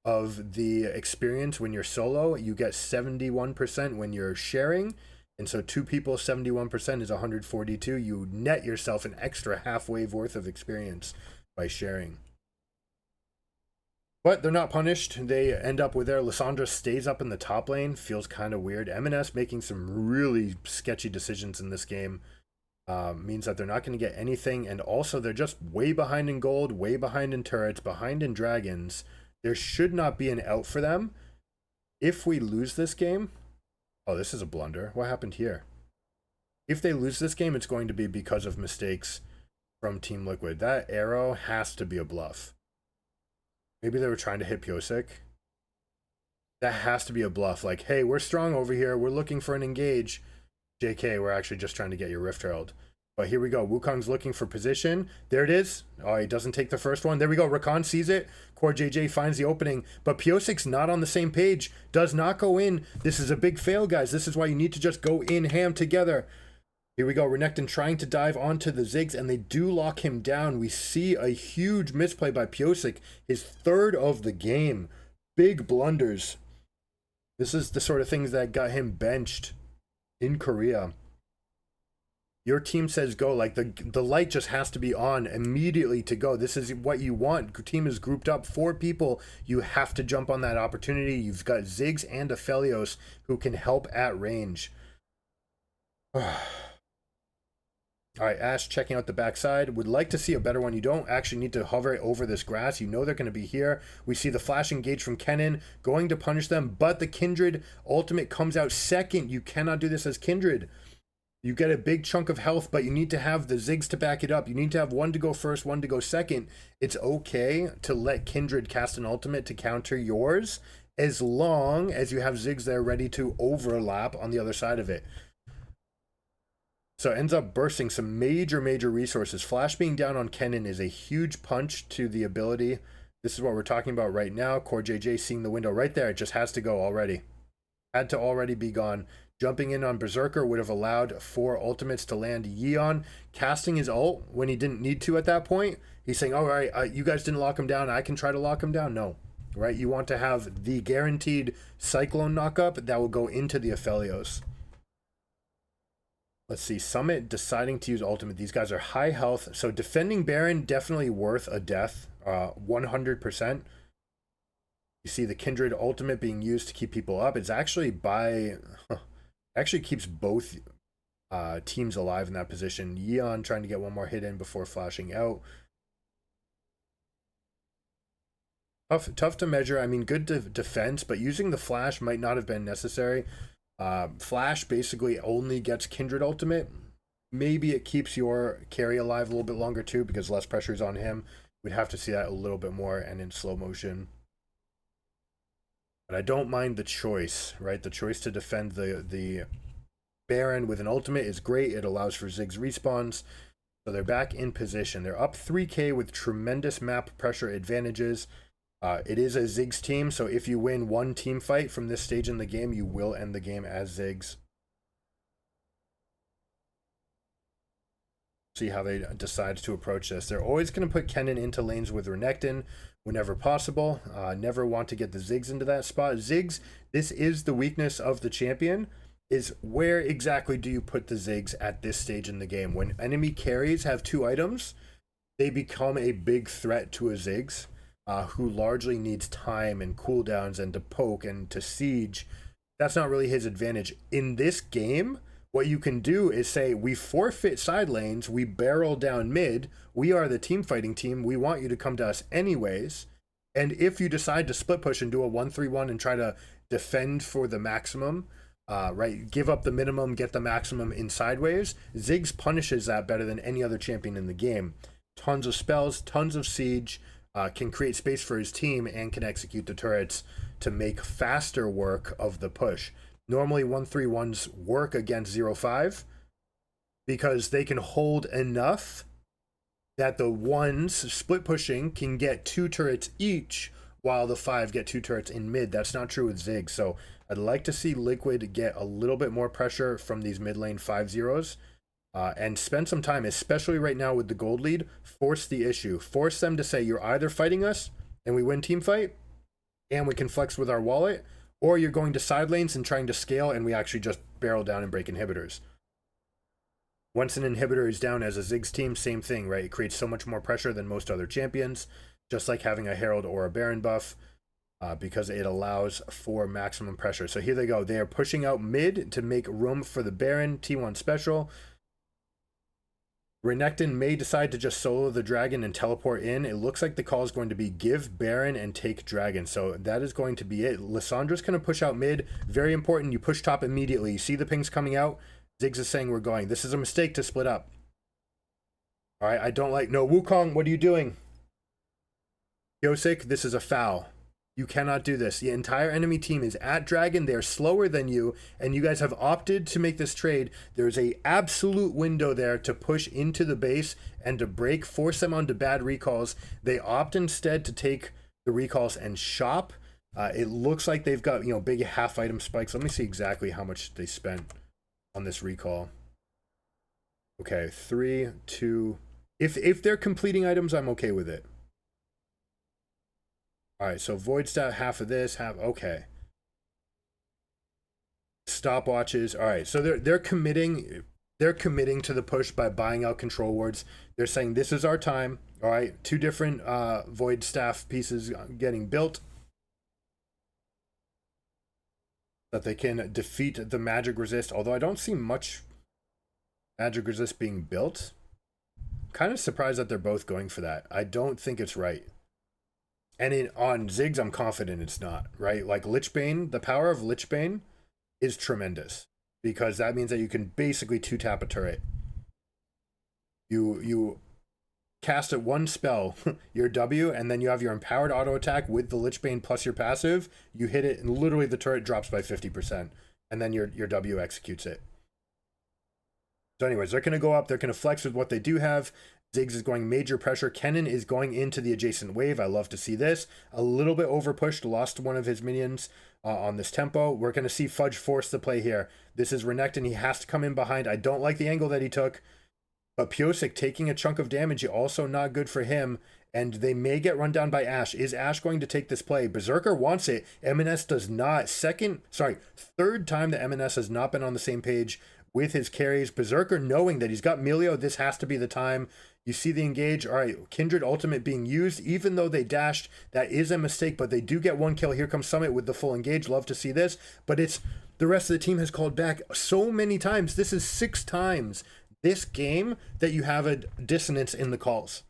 of the experience when you're solo. You get 71% when you're sharing. And so 2 people, 71% is 142. You net yourself an extra half wave worth of experience by sharing. But they're not punished. They end up with their Lissandra stays up in the top lane. Feels kind of weird. M&S making some really sketchy decisions in this game. Means that they're not going to get anything. And also they're just way behind in gold, way behind in turrets, behind in dragons. There should not be an out for them. If we lose this game... Oh, this is a blunder. What happened here? If they lose this game, it's going to be because of mistakes from Team Liquid. That arrow has to be a bluff. Maybe they were trying to hit Pyosik. That has to be a bluff. Like, hey, we're strong over here. We're looking for an engage. JK, we're actually just trying to get your Rift Herald. But here we go. Wukong's looking for position. There it is. Oh, he doesn't take the first one. There we go. Rakan sees it. Core JJ finds the opening. But Piosik's not on the same page. Does not go in. This is a big fail, guys. This is why you need to just go in ham together. Here we go. Renekton trying to dive onto the Ziggs, and they do lock him down. We see a huge misplay by Pyosik. His third of the game. Big blunders. This is the sort of things that got him benched in Korea. Your team says go, like the light just has to be on immediately to go. This is what you want. Your team is grouped up 4 people. You have to jump on that opportunity. You've got Ziggs and Aphelios who can help at range. All right, Ash checking out the backside. Would like to see a better one. You don't actually need to hover over this grass. You know they're going to be here. We see the flash engage from Kennen going to punish them, but the Kindred ultimate comes out second. You cannot do this as Kindred. You get a big chunk of health, but you need to have the Ziggs to back it up. You need to have one to go first, one to go second. It's okay to let Kindred cast an ultimate to counter yours, as long as you have Ziggs there ready to overlap on the other side of it. So it ends up bursting some major resources. Flash being down on Kennen is a huge punch to the ability. This is what we're talking about right now. Core JJ seeing the window right there. It just has to go already. Had to already be gone. Jumping in on Berserker would have allowed 4 ultimates to land. Yeon casting his ult when he didn't need to at that point. He's saying, all right, you guys didn't lock him down. I can try to lock him down. No, right? You want to have the guaranteed Cyclone knockup that will go into the Aphelios. Let's see. Summit deciding to use ultimate. These guys are high health. So defending Baron, definitely worth a death. 100%. You see the Kindred ultimate being used to keep people up. It's actually by... Actually keeps both teams alive in that position. Yeon trying to get one more hit in before flashing out. Tough to measure. I mean, good defense, but using the flash might not have been necessary. Flash basically only gets Kindred ultimate. Maybe it keeps your carry alive a little bit longer too, because less pressure is on him. We'd have to see that a little bit more and in slow motion. But I don't mind the choice, right? The choice to defend the Baron with an ultimate is great. It allows for Ziggs respawns. So they're back in position. They're up 3k with tremendous map pressure advantages. It is a Ziggs team, so if you win one team fight from this stage in the game, you will end the game as Ziggs. See how they decide to approach this. They're always going to put Kennen into lanes with Renekton whenever possible. Never want to get the Ziggs into that spot. Ziggs, this is the weakness of the champion. is where exactly do you put the Ziggs at this stage in the game? When enemy carries have 2 items, they become a big threat to a Ziggs, who largely needs time and cooldowns and to poke and to siege. That's not really his advantage. In this game, what you can do is say, we forfeit side lanes, we barrel down mid, we are the team fighting team, we want you to come to us anyways. And if you decide to split push and do a 1-3-1 and try to defend for the maximum, right, give up the minimum, get the maximum in sideways, Ziggs punishes that better than any other champion in the game. Tons of spells, tons of siege, can create space for his team, and can execute the turrets to make faster work of the push. Normally 1-3-1s work against 0-5 because they can hold enough that the ones split pushing can get 2 turrets each, while the 5 get 2 turrets in mid. That's not true with Ziggs. So I'd like to see Liquid get a little bit more pressure from these mid lane 5-0s, and spend some time, especially right now with the gold lead. Force the issue. Force them to say, you're either fighting us and we win team fight and we can flex with our wallet, or you're going to side lanes and trying to scale and we actually just barrel down and break inhibitors. Once an inhibitor is down as a Ziggs team, same thing, right? It creates so much more pressure than most other champions, just like having a Herald or a Baron buff, because it allows for maximum pressure. So here they go. They are pushing out mid to make room for the Baron T1 special. Renekton may decide to just solo the dragon and teleport in. It looks like the call is going to be give Baron and take dragon. So that is going to be it. Lissandra's going to push out mid. Very important. You push top immediately. You see the pings coming out. Ziggs is saying we're going. This is a mistake to split up. All right, I don't like... No, Wukong, what are you doing? Yosik, this is a foul. You cannot do this. The entire enemy team is at dragon. They're slower than you, and you guys have opted to make this trade. There's a absolute window there to push into the base and to break, force them onto bad recalls. They opt instead to take the recalls and shop. It looks like they've got, big half item spikes. Let me see exactly how much they spent on this recall. Okay, 3, 2. If they're completing items, I'm okay with it. All right, so void stat, half of this, half. Okay. Stopwatches. All right, so they're committing. They're committing to the push by buying out control wards. They're saying this is our time. All right, 2 different void staff pieces getting built, that they can defeat the magic resist, although I don't see much magic resist being built. I'm kind of surprised that they're both going for that. I don't think it's right. And on Ziggs, I'm confident it's not, right? Like Lichbane, the power of Lichbane is tremendous, because that means that you can basically 2-tap a turret. You cast it 1 spell, your W, and then you have your empowered auto attack with the Lichbane plus your passive. You hit it, and literally the turret drops by 50%, and then your W executes it. So anyways, they're going to go up. They're going to flex with what they do have. Ziggs is going major pressure. Kennen is going into the adjacent wave. I love to see this. A little bit overpushed, lost one of his minions on this tempo. We're going to see Fudge force the play here. This is Renekton. He has to come in behind. I don't like the angle that he took. But Pyosik taking a chunk of damage, also not good for him. And they may get run down by Ashe. Is Ashe going to take this play? Berserker wants it. MNS does not. Third time that MNS has not been on the same page with his carries. Berserker knowing that he's got Melio, this has to be the time. You see the engage. All right, Kindred ultimate being used, even though they dashed. That is a mistake, but they do get 1 kill. Here comes Summit with the full engage. Love to see this. But it's the rest of the team has called back so many times. This is 6 times this game that you have a dissonance in the calls.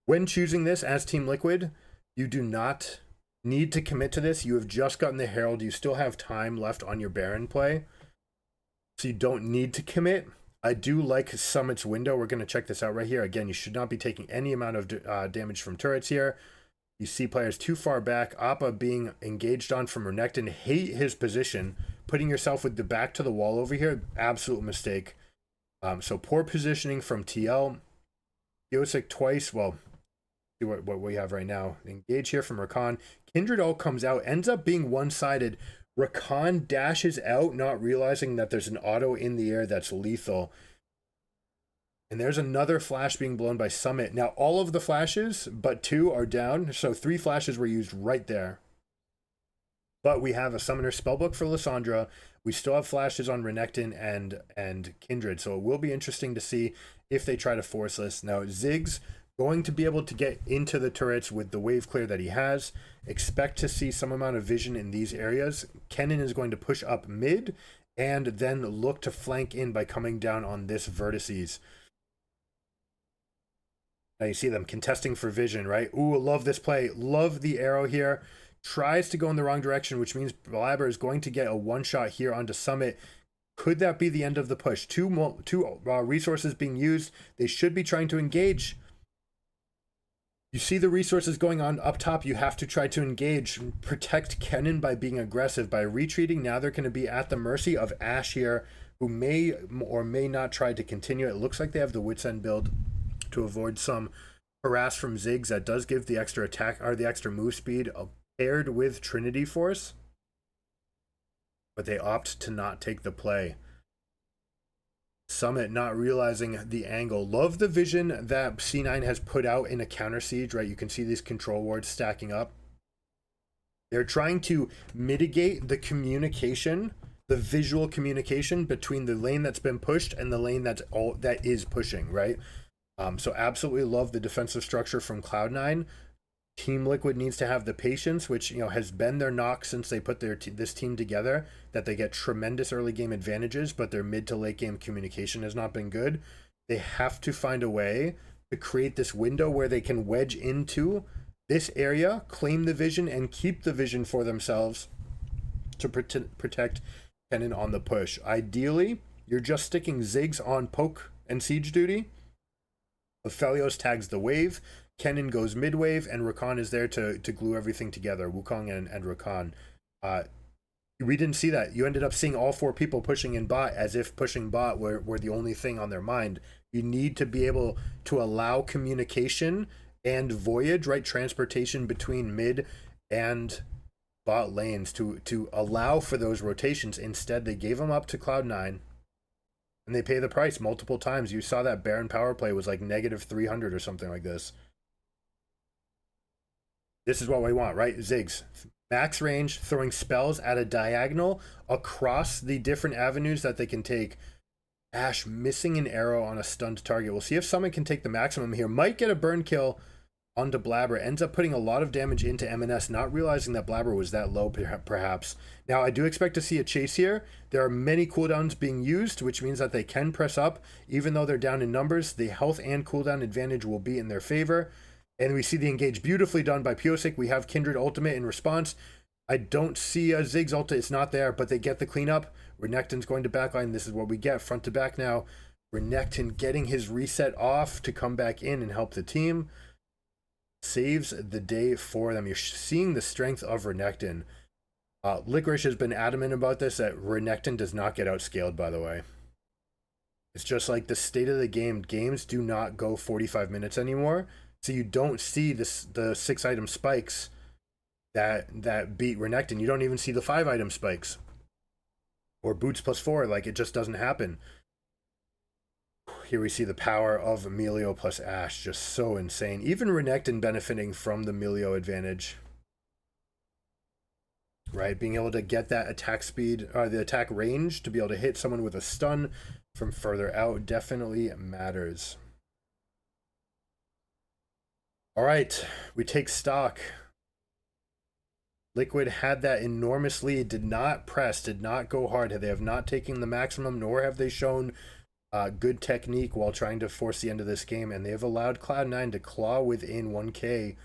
When choosing this as Team Liquid, you do not need to commit to this. You have just gotten the Herald. You still have time left on your Baron play, so you don't need to commit. I do like Summit's window. We're going to check this out right here. Again, you should not be taking any amount of damage from turrets here. You see players too far back. Appa being engaged on from Renekton. Hate his position. Putting yourself with the back to the wall over here, absolute mistake. So poor positioning from TL. Yosik twice. Well, see what we have right now. Engage here from Rakan. Kindred all comes out. Ends up being one-sided. Rakan dashes out, not realizing that there's an auto in the air that's lethal. And there's another flash being blown by Summit. Now, all of the flashes, but 2 are down. So 3 flashes were used right there. But we have a Summoner Spellbook for Lysandra. We still have flashes on Renekton and Kindred, so it will be interesting to see if they try to force this. Now, Ziggs going to be able to get into the turrets with the wave clear that he has. Expect to see some amount of vision in these areas. Kennen is going to push up mid and then look to flank in by coming down on this vertices. Now you see them contesting for vision, right? Ooh, love this play. Love the arrow here. Tries to go in the wrong direction, which means Blabber is going to get a one-shot here onto Summit. Could that be the end of the push? Two resources being used. They should be trying to engage. You see the resources going on up top. You have to try to engage. Protect Kennen by being aggressive. By retreating, now they're going to be at the mercy of Ashe here, who may or may not try to continue. It looks like they have the Wits End build to avoid some harass from Ziggs. That does give the extra attack or the extra move speed paired with Trinity Force, but they opt to not take the play. Summit not realizing the angle. Love the vision that C9 has put out in a counter siege, right? You can see these control wards stacking up. They're trying to mitigate the communication, the visual communication between the lane that's been pushed and the lane that is pushing, right? So absolutely love the defensive structure from Cloud9. Team Liquid needs to have the patience, which has been their knock since they put this team together, that they get tremendous early game advantages, but their mid to late game communication has not been good. They have to find a way to create this window where they can wedge into this area, claim the vision, and keep the vision for themselves to protect Kennen on the push. Ideally, you're just sticking Ziggs on poke and siege duty. Aphelios tags the wave, Kennen goes mid-wave, and Rakan is there to glue everything together, Wukong and Rakan. We didn't see that. You ended up seeing all four people pushing in bot as if pushing bot were the only thing on their mind. You need to be able to allow communication and voyage, right? Transportation between mid and bot lanes to allow for those rotations. Instead, they gave them up to Cloud9. And they pay the price multiple times. You saw that Baron power play was like negative 300 or something like this. This is what we want, right? Ziggs. Max range, throwing spells at a diagonal across the different avenues that they can take. Ashe missing an arrow on a stunned target. We'll see if someone can take the maximum here. Might get a burn kill onto Blabber. Ends up putting a lot of damage into MNS, not realizing that Blabber was that low, perhaps. Now, I do expect to see a chase here. There are many cooldowns being used, which means that they can press up. Even though they're down in numbers, the health and cooldown advantage will be in their favor. And we see the engage beautifully done by Pyosik. We have Kindred ultimate in response. I don't see a Ziggs ultimate. It's not there, but they get the cleanup. Renekton's going to backline. This is what we get, front to back now. Renekton getting his reset off to come back in and help the team. Saves the day for them. You're seeing the strength of Renekton. Licorice has been adamant about this, that Renekton does not get outscaled, by the way. It's just like the state of the game. Games do not go 45 minutes anymore. So you don't see the 6-item spikes that beat Renekton. You don't even see the 5-item spikes. Or boots +4. Like, it just doesn't happen. Here we see the power of Emilio plus Ashe. Just so insane. Even Renekton benefiting from the Emilio advantage. Right? Being able to get that attack speed, or the attack range, to be able to hit someone with a stun from further out definitely matters. All right, we take stock. Liquid had that enormous lead, did not press, did not go hard. They have not taken the maximum, nor have they shown good technique while trying to force the end of this game, and they have allowed Cloud9 to claw within 1k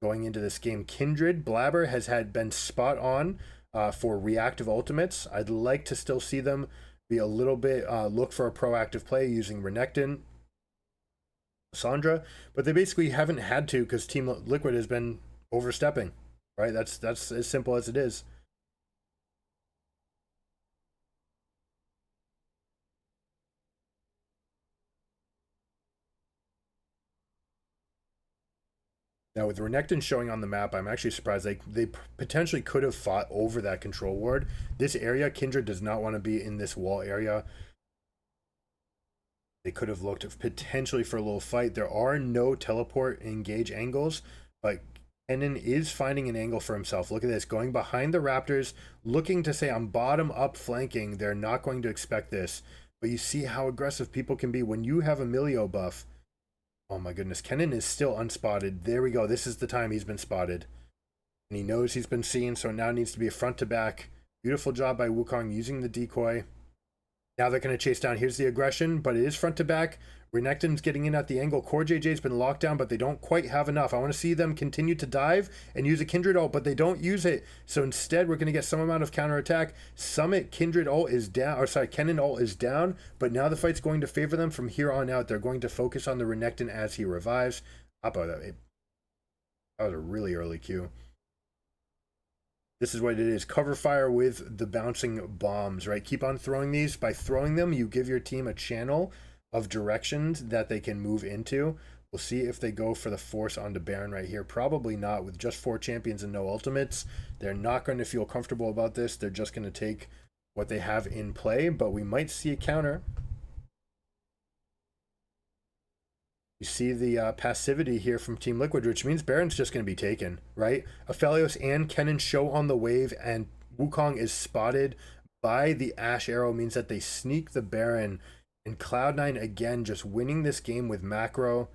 going into this game. Kindred, Blabber has been spot on for reactive ultimates. I'd like to still see them be a little bit, look for a proactive play using Renekton, Sandra, but they basically haven't had to because Team Liquid has been overstepping, right? That's as simple as it is. Now with Renekton showing on the map, I'm actually surprised. They potentially could have fought over that control ward. This area, Kindred does not want to be in this wall area. They could have looked potentially for a little fight. There are no teleport engage angles, but Kennen is finding an angle for himself. Look at this, going behind the Raptors, looking to say I'm bottom up flanking. They're not going to expect this. But you see how aggressive people can be when you have a Milio buff. Oh my goodness, Kennen is still unspotted. There we go. This is the time he's been spotted. And he knows he's been seen, so now needs to be a front to back. Beautiful job by Wukong using the decoy. Now they're going to chase down. Here's the aggression, but it is front to back. Renekton's getting in at the angle. Core JJ's been locked down, but they don't quite have enough. I want to see them continue to dive and use a Kindred ult, but they don't use it. So instead, we're going to get some amount of counterattack. Summit Kindred ult is down, or sorry, Kennen ult is down, but now the fight's going to favor them from here on out. They're going to focus on the Renekton as he revives. That was a really early Q. This is what it is. Cover fire with the bouncing bombs, right? Keep on throwing these. By throwing them, you give your team a channel of directions that they can move into. We'll see if they go for the force onto Baron right here. Probably not. With just 4 champions and no ultimates, they're not going to feel comfortable about this. They're just going to take what they have in play, but we might see a counter. You see the passivity here from Team Liquid, which means Baron's just going to be taken, right? Aphelios and Kennen show on the wave, and Wukong is spotted by the Ash Arrow, means that they sneak the Baron. And Cloud9 again just winning this game with macro.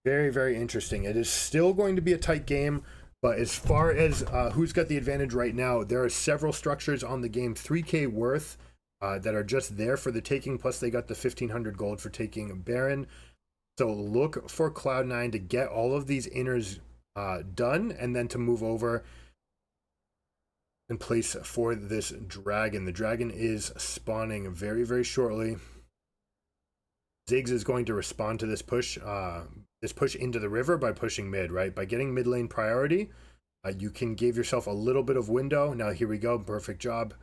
Very, very interesting. It is still going to be a tight game, but as far as who's got the advantage right now, there are several structures on the game, 3k worth, that are just there for the taking, plus they got the 1500 gold for taking Baron. So look for Cloud9 to get all of these inners done, and then to move over in place for this dragon. The dragon is spawning very, very shortly. Ziggs is going to respond to this push into the river by pushing mid, right? By getting mid lane priority, you can give yourself a little bit of window. Now here we go, perfect job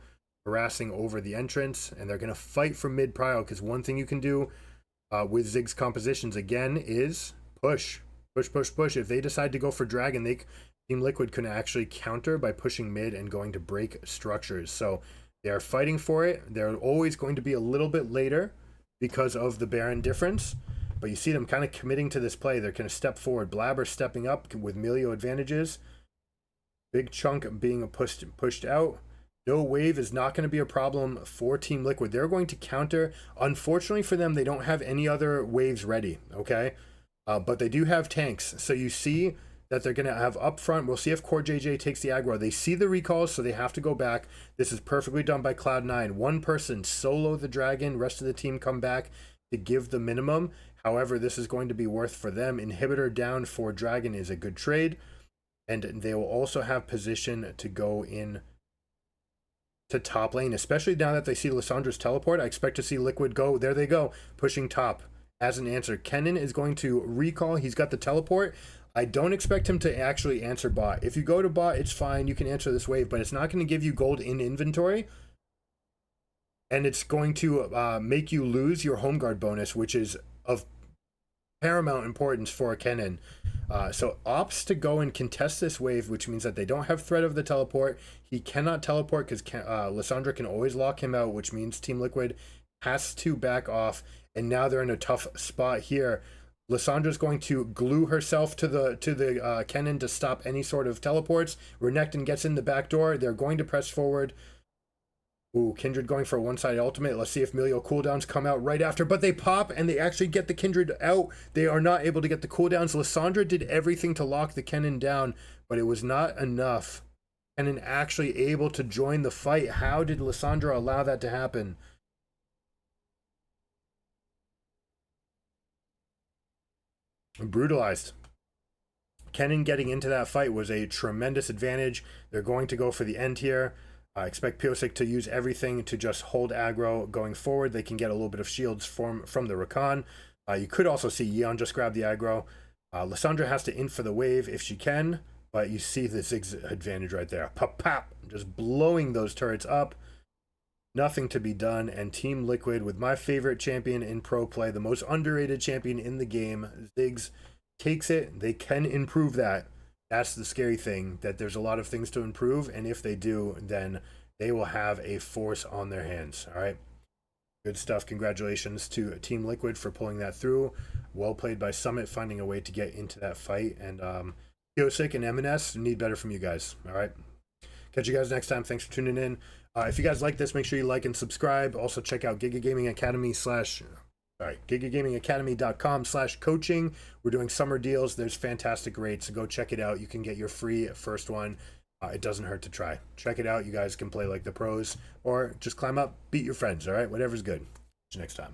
harassing over the entrance, and they're going to fight for mid prio, because one thing you can do with Ziggs compositions again is push. If they decide to go for dragon, Team Liquid can actually counter by pushing mid and going to break structures. So they are fighting for it. They're always going to be a little bit later because of the Baron difference, but you see them kind of committing to this play. They're going to step forward. Blabber stepping up with Milio advantages. Big chunk being pushed out. No wave is not going to be a problem for Team Liquid. They're going to counter. Unfortunately for them, they don't have any other waves ready, okay? But they do have tanks. So you see that they're going to have up front. We'll see if Core JJ takes the aggro. They see the recalls, so they have to go back. This is perfectly done by Cloud9. One person solo the dragon, rest of the team come back to give the minimum. However, this is going to be worth for them. Inhibitor down for dragon is a good trade, and they will also have position to go in to top lane, especially now that they see Lissandra's teleport. I expect to see Liquid go. There they go, pushing top as an answer. Kennen is going to recall. He's got the teleport. I don't expect him to actually answer bot. If you go to bot, it's fine. You can answer this wave, but it's not going to give you gold in inventory. And it's going to make you lose your home guard bonus, which is of paramount importance for Kennen. So opts to go and contest this wave, which means that they don't have threat of the teleport. He cannot teleport because Lissandra can always lock him out, which means Team Liquid has to back off. And now they're in a tough spot here. Lissandra's going to glue herself to the Kennen to stop any sort of teleports. Renekton gets in the back door. They're going to press forward. Ooh, Kindred going for a one-sided ultimate. Let's see if Milio cooldowns come out right after, but they pop and they actually get the Kindred out. They are not able to get the cooldowns. Lissandra did everything to lock the Kennen down, but it was not enough. Kennen actually able to join the fight. How did Lissandra allow that to happen? Brutalized. Kennen getting into that fight was a tremendous advantage. They're going to go for the end here. I expect Piosik to use everything to just hold aggro going forward. They can get a little bit of shields from the Rakan. You could also see Yeon just grab the aggro. Lissandra has to in for the wave if she can, but you see the Ziggs advantage right there. Pop, pop, just blowing those turrets up. Nothing to be done, and Team Liquid, with my favorite champion in pro play, the most underrated champion in the game, Ziggs, takes it. They can improve that. That's the scary thing, that there's a lot of things to improve, and if they do, then they will have a force on their hands. All right, good stuff. Congratulations to Team Liquid for pulling that through. Well played by Summit finding a way to get into that fight. And Yosik and M&S need better from you guys. All right. Catch you guys next time. Thanks for tuning in. If you guys like this, make sure you like and subscribe. Also check out gigagamingacademy.com/coaching. We're doing summer deals. There's fantastic rates. So go check it out. You can get your free first one. It doesn't hurt to try. Check it out. You guys can play like the pros or just climb up, beat your friends. All right. Whatever's good. See you next time.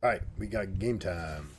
All right. We got game time.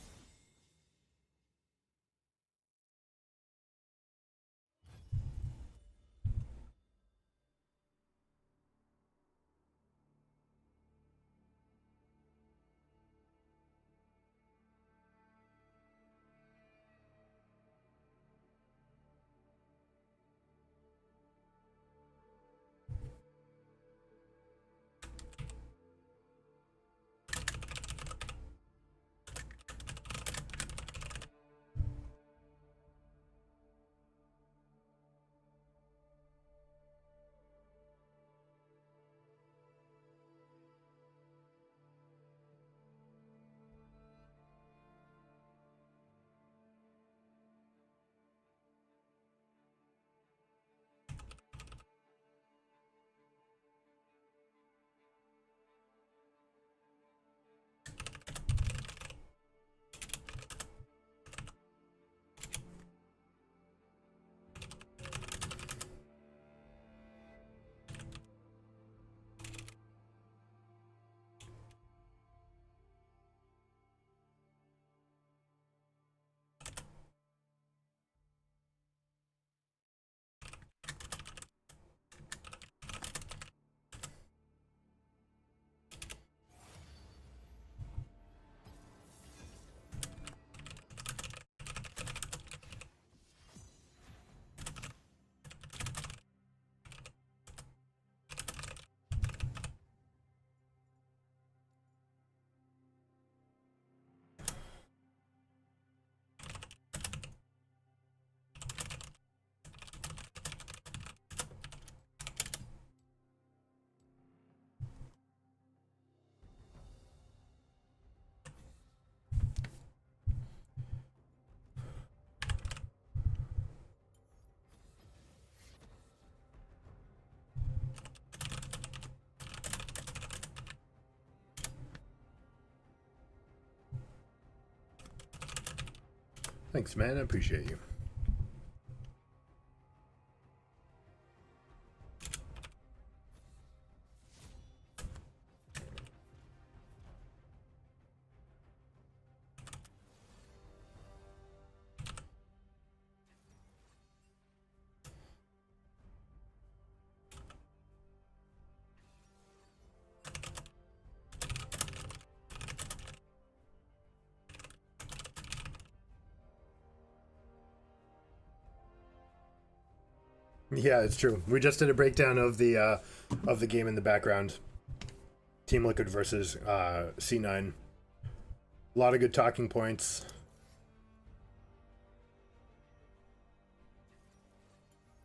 Thanks, man. I appreciate you. Yeah, it's true. We just did a breakdown of the game in the background. Team Liquid versus C9. A lot of good talking points.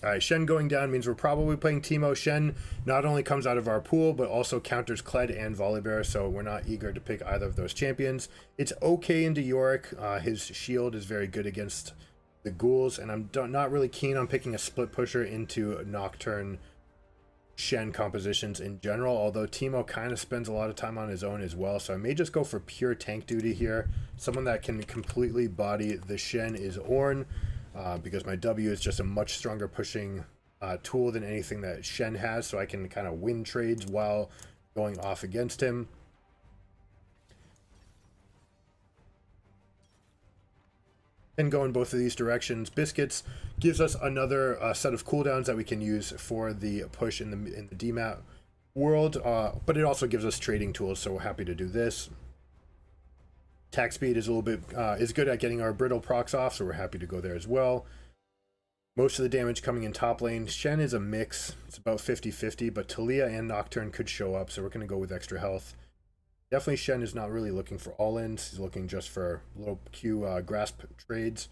Alright, Shen going down means we're probably playing Teemo. Shen not only comes out of our pool, but also counters Kled and Volibear, so we're not eager to pick either of those champions. It's okay into Yorick. His shield is very good against the ghouls, and I'm not really keen on picking a split pusher into Nocturne Shen compositions in general, although Teemo kind of spends a lot of time on his own as well, so I may just go for pure tank duty here. Someone that can completely body the Shen is Ornn, because my W is just a much stronger pushing tool than anything that Shen has, so I can kind of win trades while going off against him. And go in both of these directions. Biscuits gives us another set of cooldowns that we can use for the push in the DMAT world, but it also gives us trading tools, so we're happy to do this. Attack speed is a little bit is good at getting our brittle procs off, so we're happy to go there as well. Most of the damage coming in top lane. Shen is a mix. It's about 50-50, but Talia and Nocturne could show up, so we're going to go with extra health. Definitely Shen is not really looking for all-ins. He's looking just for little Q grasp trades.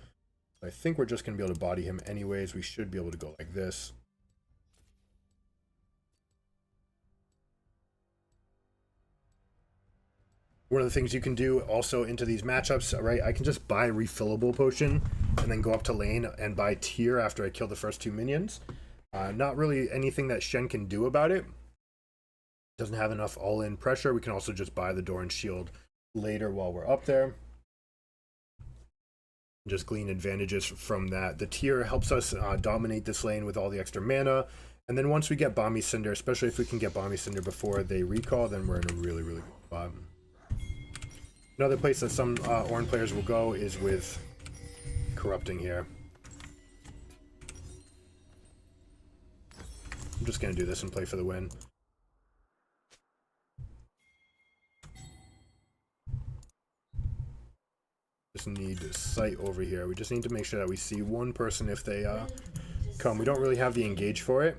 I think we're just going to be able to body him anyways. We should be able to go like this. One of the things you can do also into these matchups, right? I can just buy refillable potion and then go up to lane and buy tier after I kill the first 2 minions. Not really anything that Shen can do about it. Doesn't have enough all-in pressure. We can also just buy the door and shield later while we're up there. Just glean advantages from that. The tier helps us dominate this lane with all the extra mana. And then once we get Bomby Cinder, especially if we can get Bomby Cinder before they recall, then we're in a really, really good spot. Another place that some Ornn players will go is with Corrupting here. I'm just going to do this and play for the win. Just need sight over here. We just need to make sure that we see one person if they come. We don't really have the engage for it.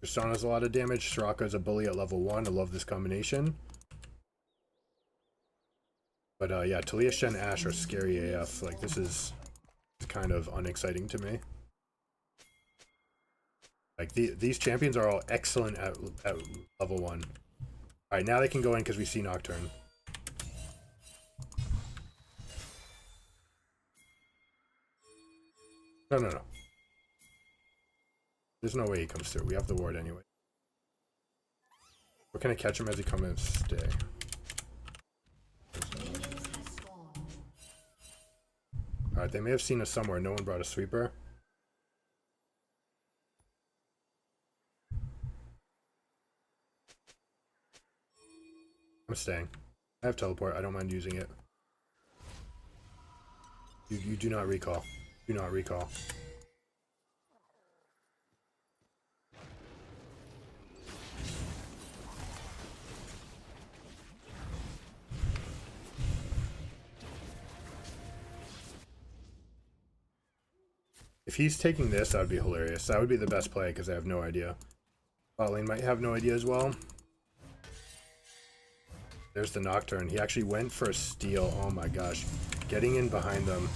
Tristana has a lot of damage. Soraka is a bully at level 1. I love this combination. But yeah, Talia, Shen, Ashe are scary AF. Like, this is kind of unexciting to me. Like, these champions are all excellent at level 1. Alright, now they can go in because we see Nocturne. No, no, no. There's no way he comes through. We have the ward anyway. We're gonna catch him as he comes and stay. Alright, they may have seen us somewhere. No one brought a sweeper. I'm staying. I have teleport. I don't mind using it. You do not recall. Do not recall. If he's taking this, that would be hilarious. That would be the best play because I have no idea. Bot lane might have no idea as well. There's the Nocturne. He actually went for a steal. Oh my gosh. Getting in behind them.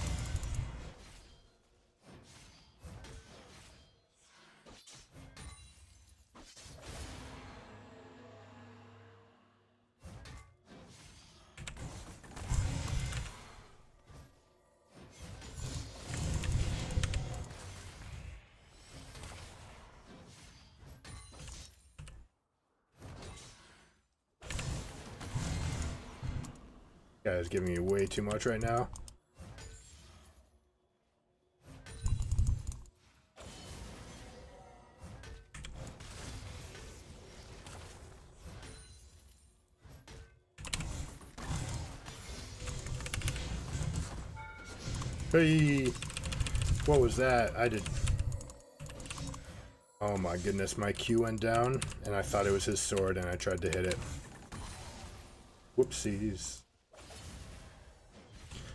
Guy is giving me way too much right now. Hey! What was that? I did... Oh my goodness, my Q went down, and I thought it was his sword, and I tried to hit it. Whoopsies.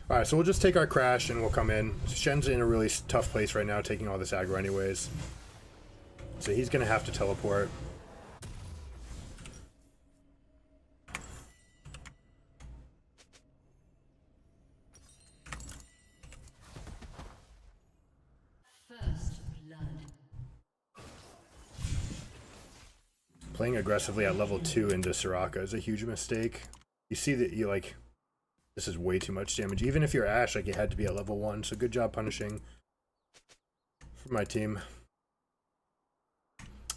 Alright, so we'll just take our crash and we'll come in. Shen's in a really tough place right now, taking all this aggro anyways. So he's going to have to teleport. First blood. Playing aggressively at level 2 into Soraka is a huge mistake. You see that you like... This is way too much damage. Even if you're Ashe, like, it had to be at level 1. So good job punishing for my team.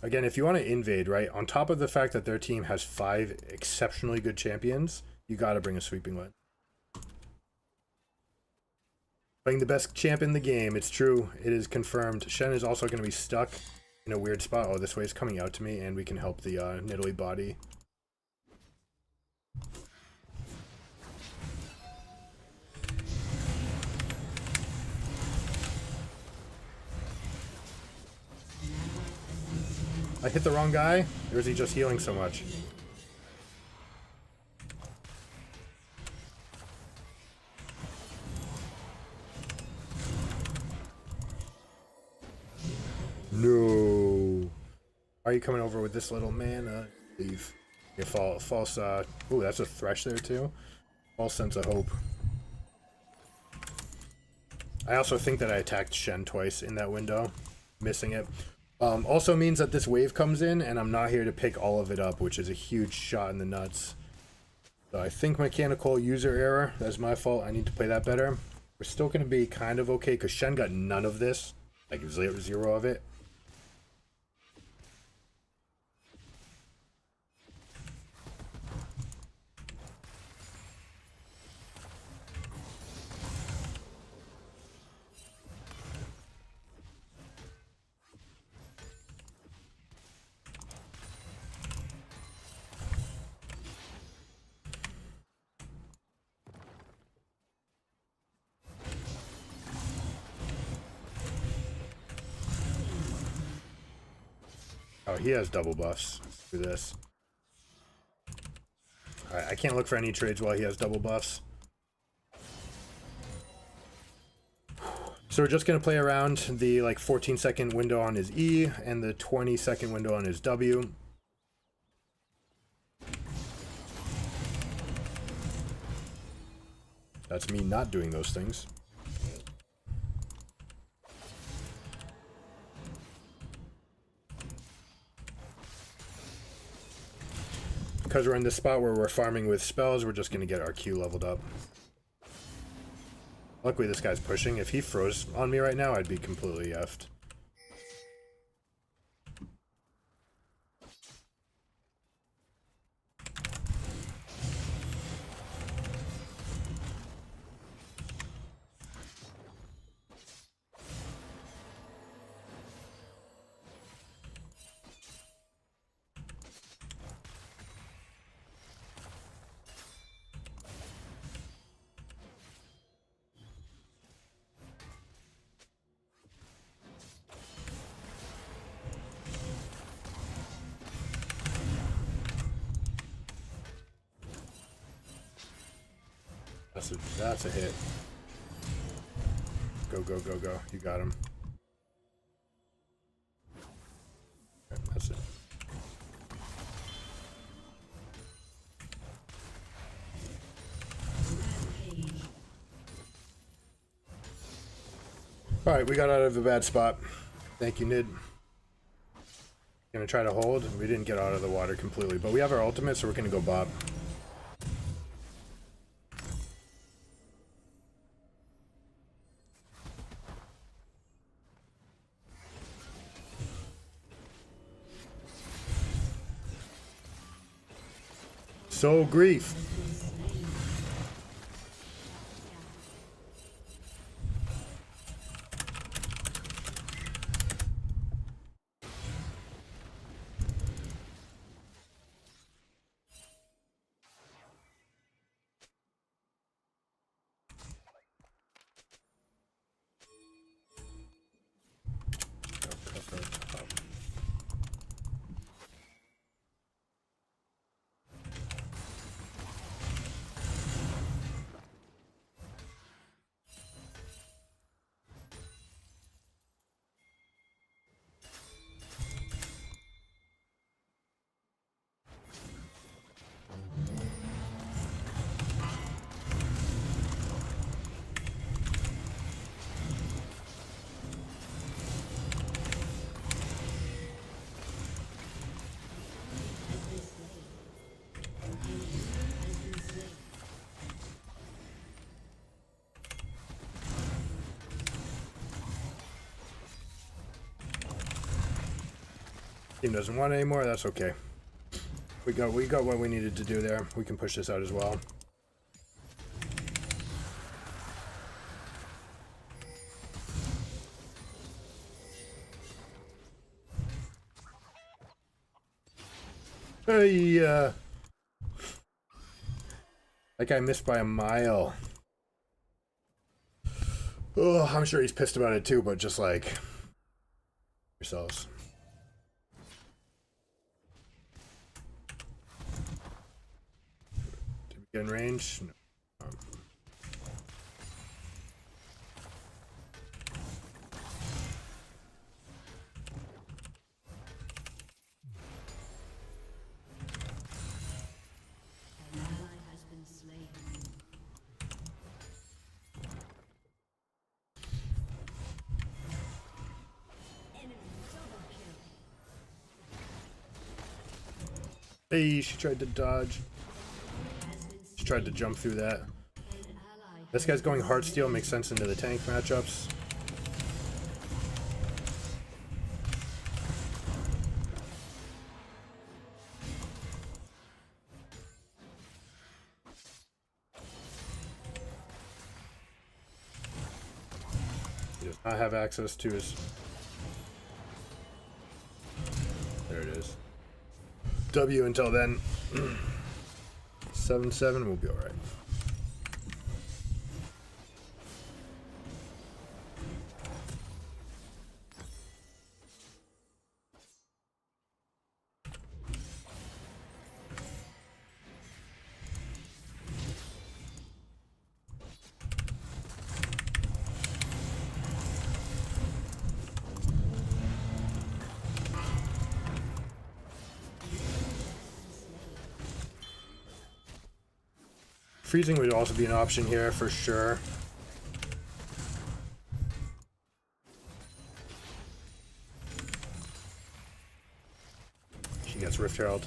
Again, if you want to invade, right, on top of the fact that their team has 5 exceptionally good champions, you got to bring a sweeping lane. Playing the best champ in the game. It's true. It is confirmed. Shen is also going to be stuck in a weird spot. Oh, this way is coming out to me, and we can help the Nidalee body. I hit the wrong guy? Or is he just healing so much? No. Why are you coming over with this little mana? Leave. Okay, false, ooh, that's a thresh there too. False sense of hope. I also think that I attacked Shen twice in that window. Missing it. Also means that this wave comes in and I'm not here to pick all of it up, which is a huge shot in the nuts. So I think mechanical user error. That's my fault. I need to play that better. We're still going to be kind of okay because Shen got none of this. Like zero of it. Oh, he has double buffs. Let's do this. Alright, I can't look for any trades while he has double buffs. So we're just going to play around the like 14-second window on his E and the 20-second window on his W. That's me not doing those things. Because we're in this spot where we're farming with spells, we're just going to get our Q leveled up. Luckily this guy's pushing. If he froze on me right now, I'd be completely effed. That's a hit. Go, go, go, go. You got him. Okay, that's it. Alright, we got out of a bad spot. Thank you, Nid. Gonna try to hold. We didn't get out of the water completely, but we have our ultimate, so we're gonna go bot. So grief. Team doesn't want it anymore, that's okay. We got what we needed to do there. We can push this out as well. Hey, that guy missed by a mile. Oh, I'm sure he's pissed about it too, but just like yourselves. Did we get in range? No. Hey, she tried to dodge. tried to jump through that. This guy's going Heartsteel, makes sense into the tank matchups. He does not have access to his... There it is. W until then. 7-7, we'll be alright. Freezing would also be an option here for sure. She gets Rift Herald.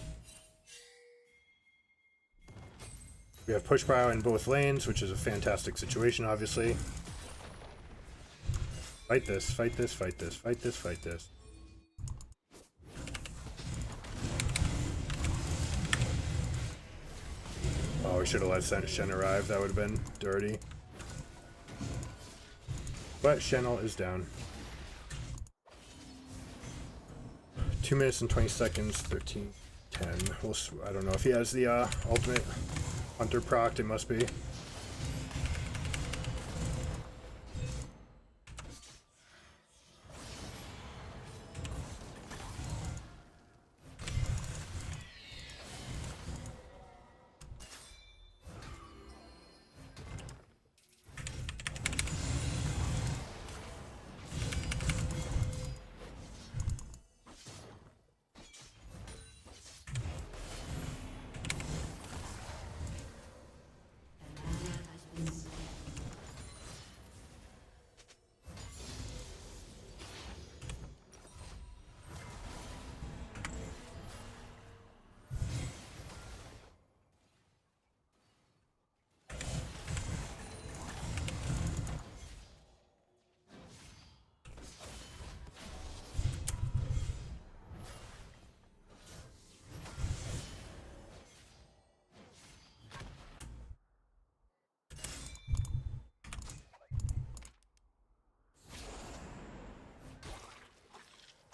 We have push pile in both lanes, which is a fantastic situation, obviously. Fight this, fight this, fight this, fight this, fight this. Oh, we should have let Shen arrive. That would have been dirty. But Shen is down. 2 minutes and 20 seconds, 13, 10. I don't know if he has the ultimate hunter proc. It must be.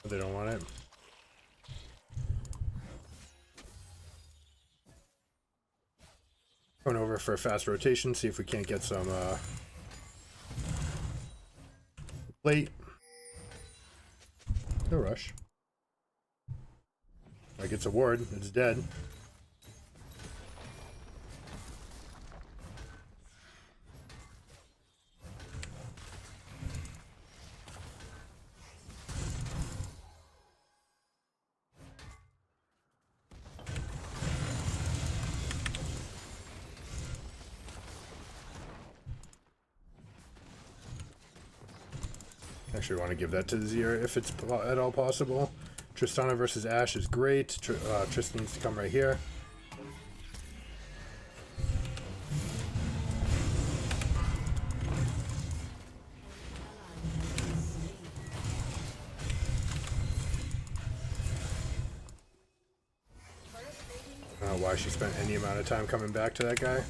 They don't want it. Going over for a fast rotation, see if we can't get some late. No rush. Like it's a ward, it's dead. Actually, want to give that to Zir if it's at all possible. Tristana versus Ashe is great. Tristan needs to come right here. I don't know why she spent any amount of time coming back to that guy.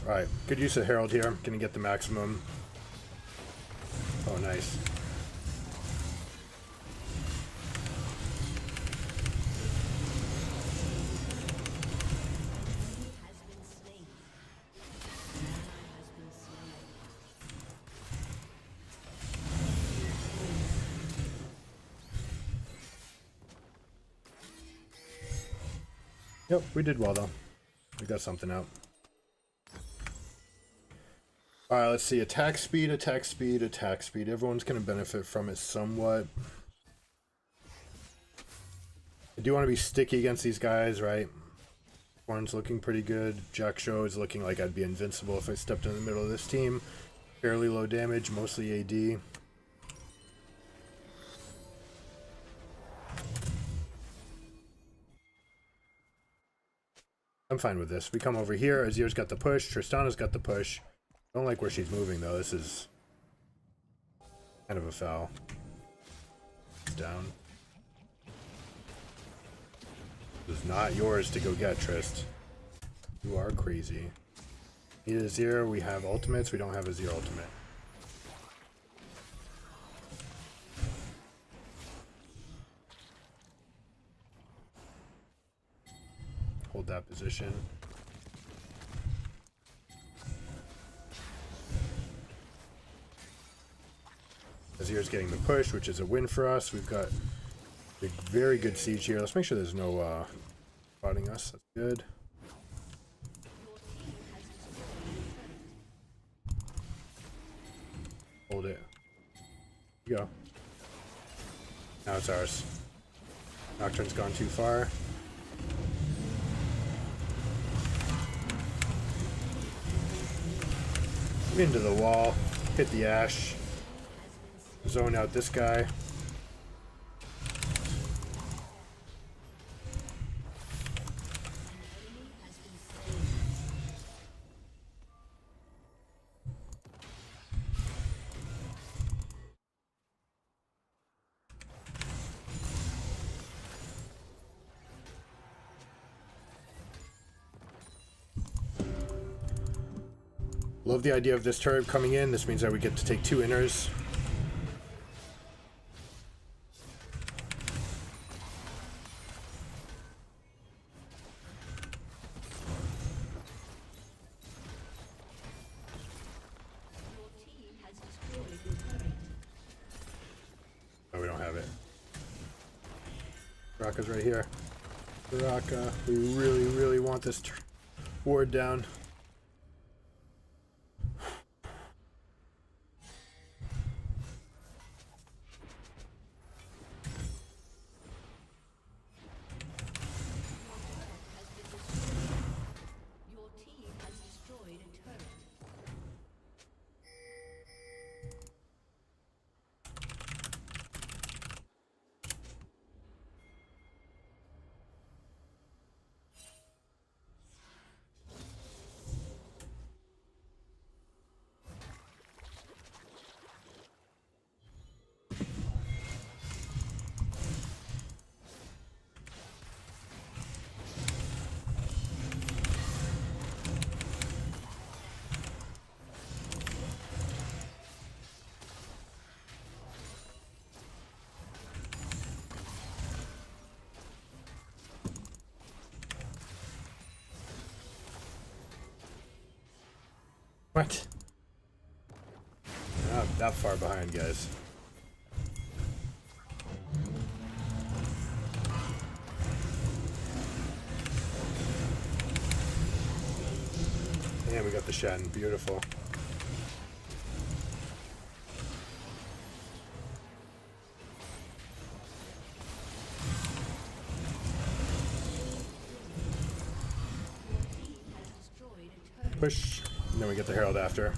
Alright, good use of Herald here. Gonna get the maximum. Oh, nice. Yep, we did well though. We got something out. Alright, let's see. Attack speed, attack speed, attack speed. Everyone's going to benefit from it somewhat. I do want to be sticky against these guys, right? Horn's looking pretty good. Jack Show is looking like I'd be invincible if I stepped in the middle of this team. Fairly low damage, mostly AD. I'm fine with this. We come over here. Azir's got the push. Tristana's got the push. I don't like where she's moving, though. This is kind of a foul. It's down. This is not yours to go get, Trist. You are crazy. Need a Azir. We have ultimates. We don't have a Azir ultimate. Hold that position. Azir's getting the push, which is a win for us. We've got a very good siege here. Let's make sure there's no spotting us. That's good. Hold it. Here you go. Now it's ours. Nocturne's gone too far. Into the wall. Hit the Ashe. Zone out this guy. Love the idea of this turret coming in. This means that we get to take 2 inners. Oh, we don't have it. Baraka's right here. Baraka, we really, really want this ward down. What? Not that far behind, guys. And we got the Shen. Beautiful. Push. And then we get the Herald after.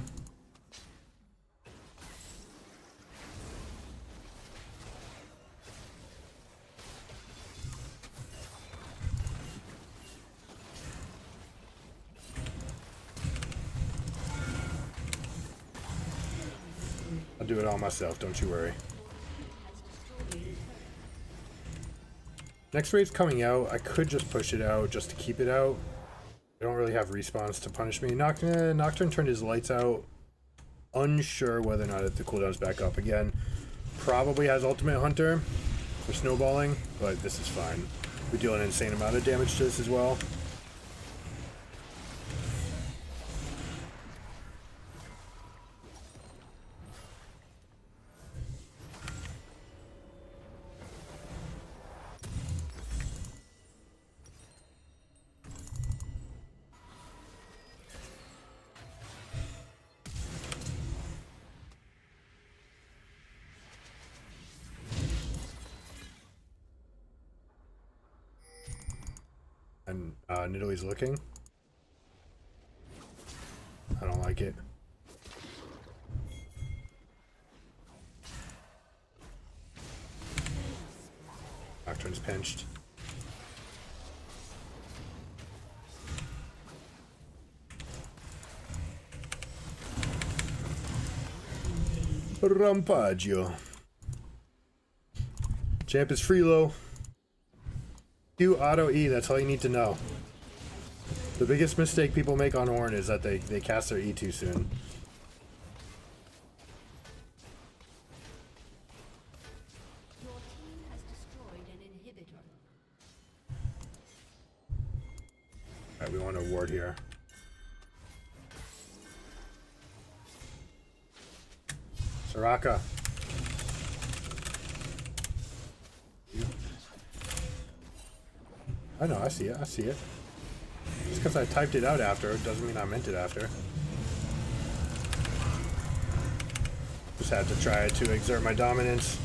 I'll do it all myself, don't you worry. Next wave's coming out. I could just push it out just to keep it out. I don't really have respawns to punish me. Nocturne turned his lights out. Unsure whether or not the cooldown's back up again. Probably has Ultimate Hunter for snowballing, but this is fine. We deal an insane amount of damage to this as well. And Nidalee's looking. I don't like it. Nocturne's pinched. Rampaggio. Champ is Freelo. Q auto E, that's all you need to know. The biggest mistake people make on Ornn is that they cast their E too soon. Your team has destroyed an inhibitor. Alright, we want a ward here. Soraka. I know, I see it, I see it. Just because I typed it out after doesn't mean I meant it after. Just had to try to exert my dominance.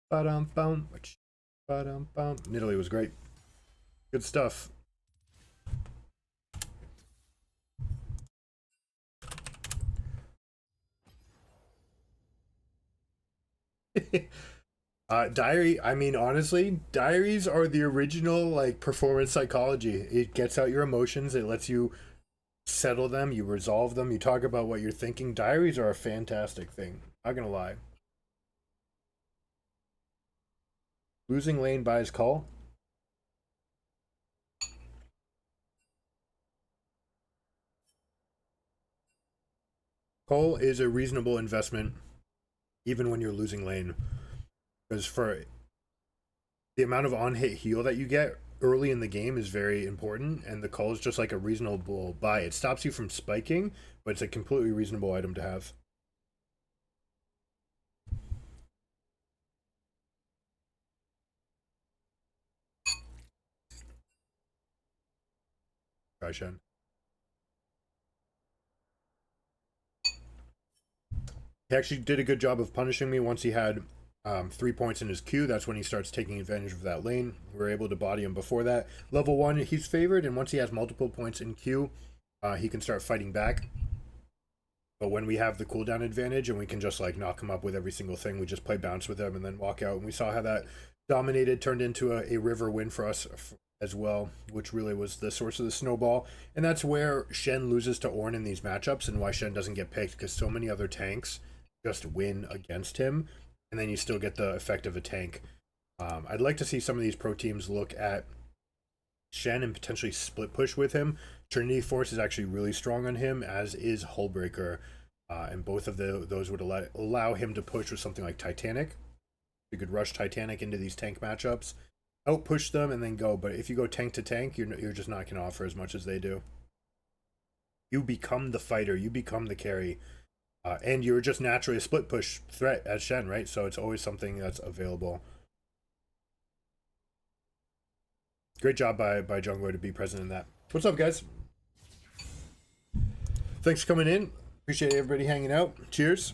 Ba-dum-bum. Ba-dum-bum. Italy was great. Good stuff. Diary, I mean, honestly, diaries are the original, like, performance psychology. It gets out your emotions, it lets you settle them, you resolve them, you talk about what you're thinking. Diaries are a fantastic thing. Not gonna lie. Losing lane buys call. Call is a reasonable investment, even when you're losing lane. Because for the amount of on-hit heal that you get early in the game is very important, and the call is just like a reasonable buy. It stops you from spiking, but it's a completely reasonable item to have. Try Shen. He actually did a good job of punishing me once he had 3 points in his Q. That's when he starts taking advantage of that lane. We were able to body him before that. Level 1, he's favored, and once he has multiple points in Q, he can start fighting back. But when we have the cooldown advantage and we can just like knock him up with every single thing, we just play bounce with him and then walk out. And we saw how that dominated, turned into a river win for us as well, which really was the source of the snowball. And that's where Shen loses to Ornn in these matchups and why Shen doesn't get picked, because so many other tanks just win against him, and then you still get the effect of a tank. I'd like to see some of these pro teams look at Shen and potentially split push with him. Trinity Force is actually really strong on him, as is Hullbreaker, and both of those would allow him to push with something like Titanic. You could rush Titanic into these tank matchups, out push them, and then go. But if you go tank to tank, you're just not going to offer as much as they do. You become the fighter, you become the carry. And you're just naturally a split push threat as Shen, right? So it's always something that's available. Great job by Jungler to be present in that. What's up, guys? Thanks for coming in. Appreciate everybody hanging out. Cheers.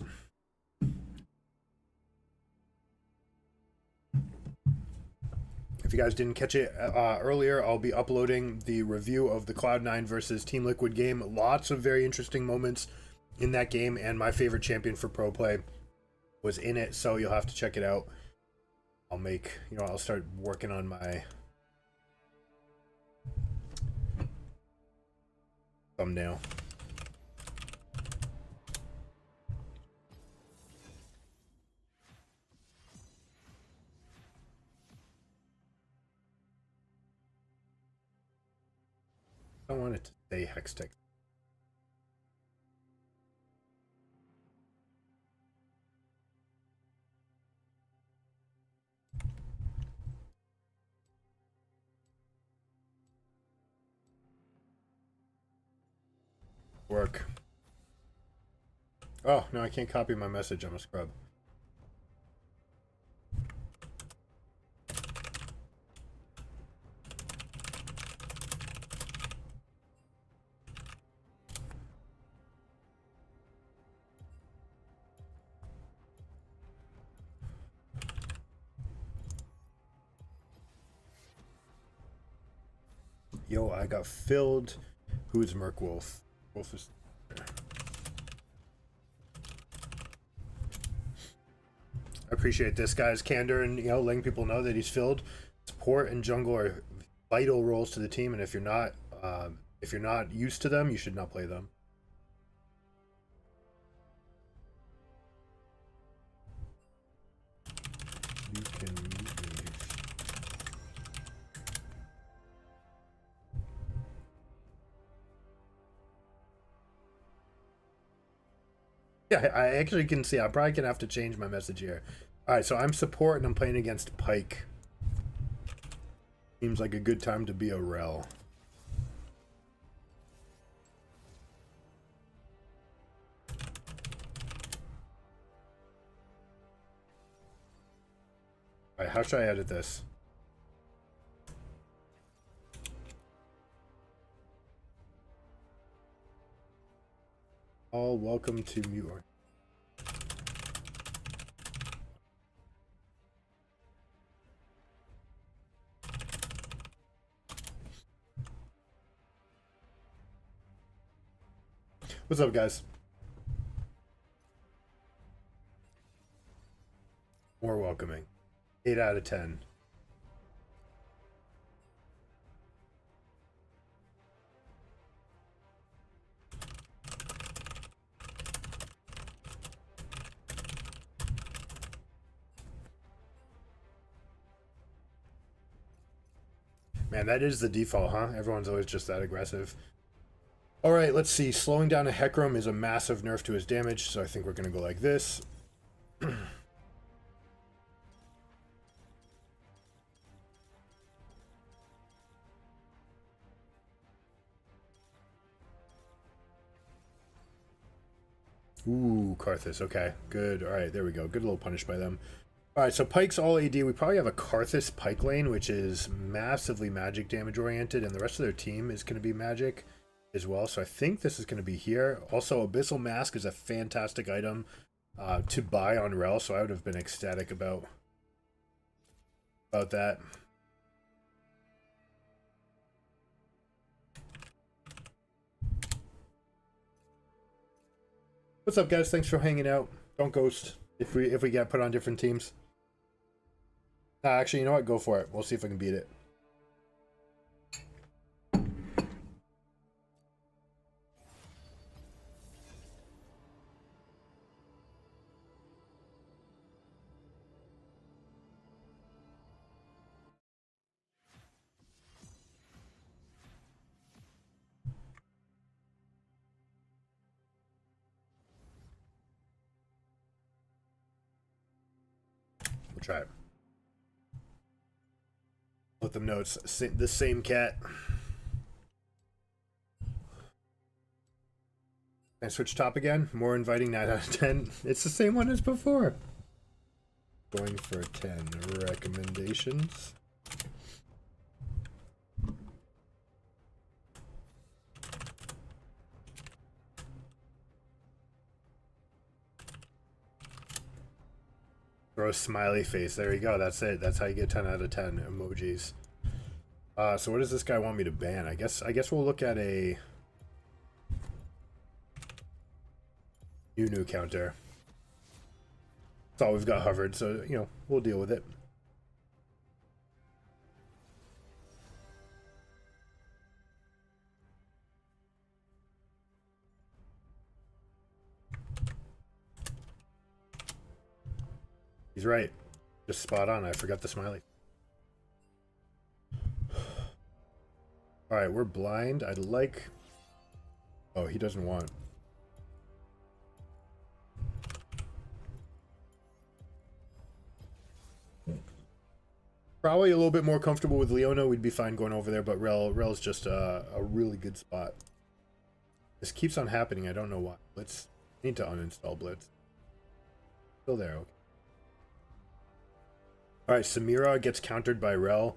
If you guys didn't catch it earlier, I'll be uploading the review of the Cloud9 versus Team Liquid game. Lots of very interesting moments in that game, and my favorite champion for pro play was in it, so you'll have to check it out. I'll start working on my thumbnail. I want it to say Hextech. Work. Oh, no, I can't copy my message. I'm a scrub. Yo, I got filled. Who's Merkwolf? Wolf is there. appreciate this guy's candor and, you know, letting people know that he's filled. Support and jungle are vital roles to the team, and if you're not used to them, you should not play them. You can mute me. Yeah, I actually can see. I'm probably gonna have to change my message here. All right, so I'm support and I'm playing against Pike. Seems like a good time to be a rel. All right, how should I edit this? All welcome to mute. What's up, guys? More welcoming. 8 out of 10. Man, that is the default, huh? Everyone's always just that aggressive. Alright, let's see. Slowing down a Hecarim is a massive nerf to his damage, so I think we're going to go like this. Ooh, Karthus. Okay, good. Alright, there we go. Good little punish by them. Alright, so Pike's all AD. We probably have a Karthus Pike lane, which is massively magic damage oriented, and the rest of their team is going to be magic as well. So I think this is going to be here. Also, Abyssal Mask is a fantastic item to buy on Rel, so I would have been ecstatic about that. What's up, guys? Thanks for hanging out. Don't ghost if we get put on different teams. Actually, you know what? Go for it. We'll see if I can beat it. We'll try it. Let them know it's the same cat. Can I switch top again? More inviting, 9 out of 10. It's the same one as before. Going for 10 recommendations. Throw a smiley face. There you go. That's it. That's how you get 10 out of 10 emojis. So what does this guy want me to ban? I guess we'll look at a new counter. That's all we've got hovered, so you know, we'll deal with it. He's right. Just spot on. I forgot the smiley. Alright, we're blind. I'd like... Oh, he doesn't want... Probably a little bit more comfortable with Leona. We'd be fine going over there, but Rel's just a really good spot. This keeps on happening. I don't know why. Let's need to uninstall Blitz. Still there. Okay. Alright, Samira gets countered by Rel.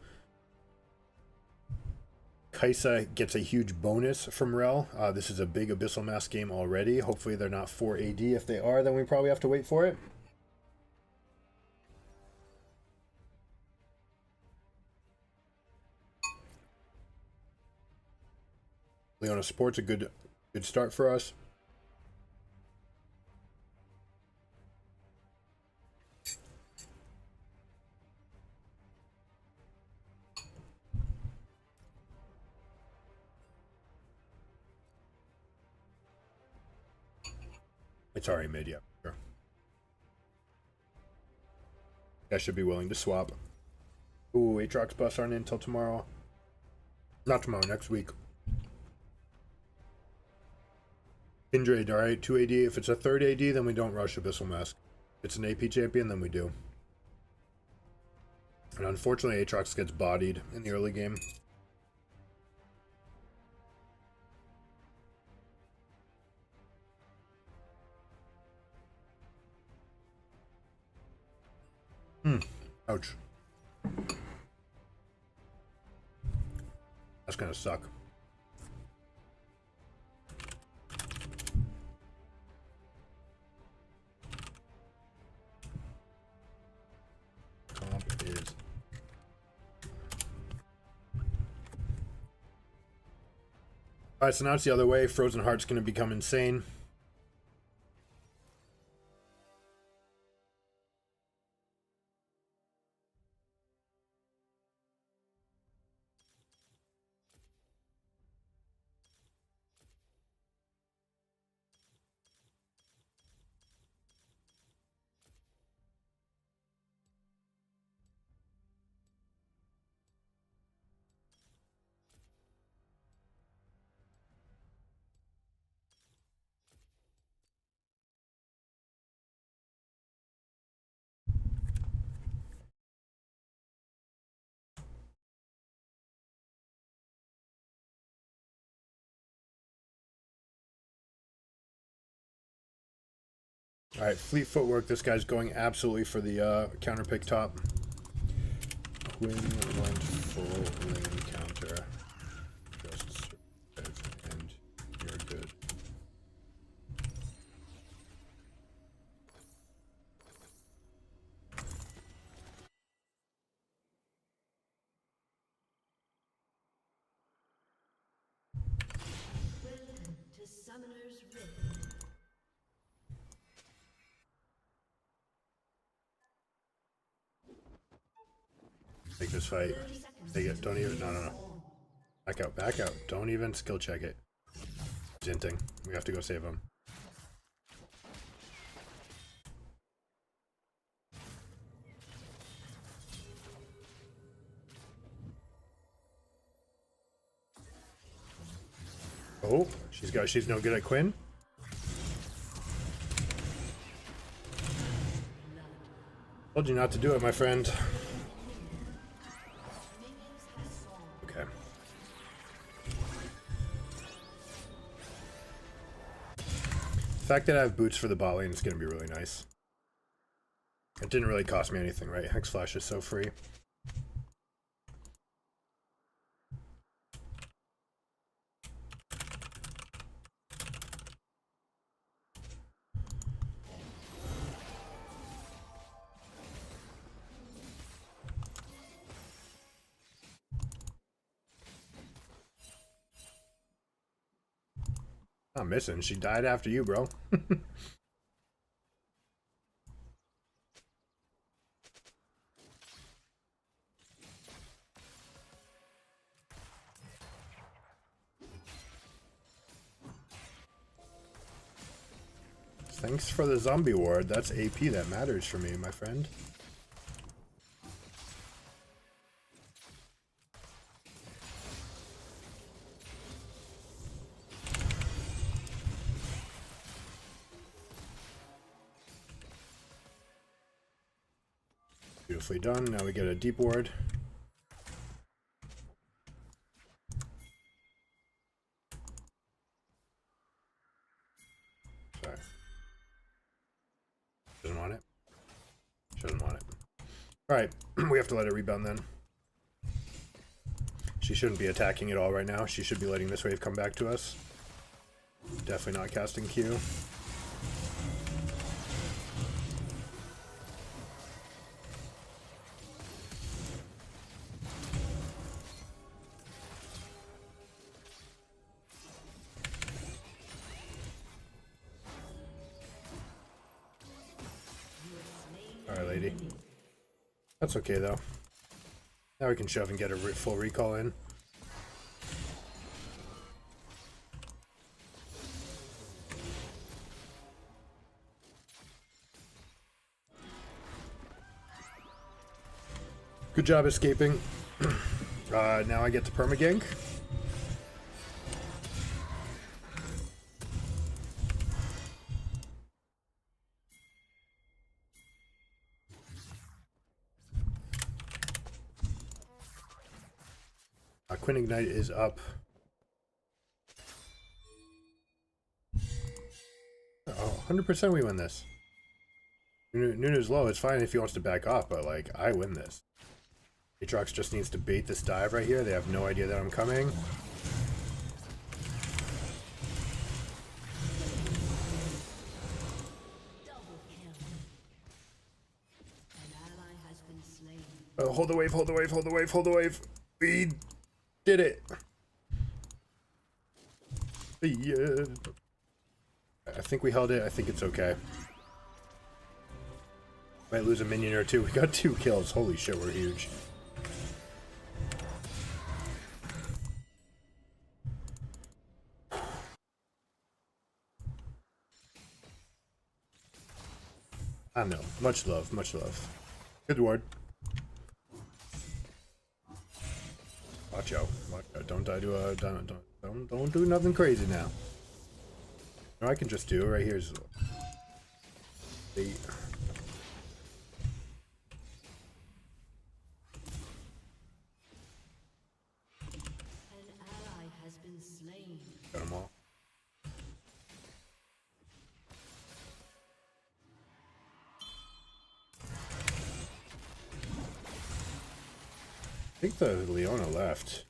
Kaisa gets a huge bonus from Rel. This is a big Abyssal Mask game already. Hopefully they're not 4 AD. If they are, then we probably have to wait for it. Leona support's a good start for us. It's already mid, yeah. Sure. I should be willing to swap. Ooh, Aatrox buffs aren't in until tomorrow. Not tomorrow, next week. Kindred, alright, 2 AD. If it's a third AD, then we don't rush Abyssal Mask. If it's an AP champion, then we do. And unfortunately, Aatrox gets bodied in the early game. Ouch. That's gonna suck. Comp is... Alright, so now it's the other way. Frozen Heart's gonna become insane. Alright, fleet footwork. This guy's going absolutely for the counter pick top. Quinn went full lane counter. Just survive and you're good. Welcome to Summoner's Rift. Take this fight. Take it. Don't even. No. Back out. Back out. Don't even skill check it. Jinting. We have to go save him. Oh, she's no good at Quinn. Told you not to do it, my friend. Okay. The fact that I have boots for the bot lane is going to be really nice. It didn't really cost me anything, right? Hex Flash is so free. I'm missing. She died after you, bro. Thanks for the zombie ward. That's AP that matters for me, my friend. Beautifully done. Now we get a deep ward. Sorry. Doesn't want it. She doesn't want it. Alright, we have to let it rebound then. She shouldn't be attacking at all right now. She should be letting this wave come back to us. Definitely not casting Q. Alright, lady. That's okay, though. Now we can shove and get a full recall in. Good job escaping. Now I get to permagank. Quinn Ignite is up. Oh, 100% we win this. Nunu's low. It's fine if he wants to back off, but like, I win this. Aatrox just needs to bait this dive right here. They have no idea that I'm coming. Oh, hold the wave, hold the wave, hold the wave, hold the wave. We did it. Yeah. I think we held it. I think it's okay. Might lose a minion or two. We got 2 kills. Holy shit, we're huge. I know. Much love, much love. Good ward. Watch out. Watch out. Don't die to a don't do nothing crazy now. No, I can just do right here is the got them all. I think the Leona left.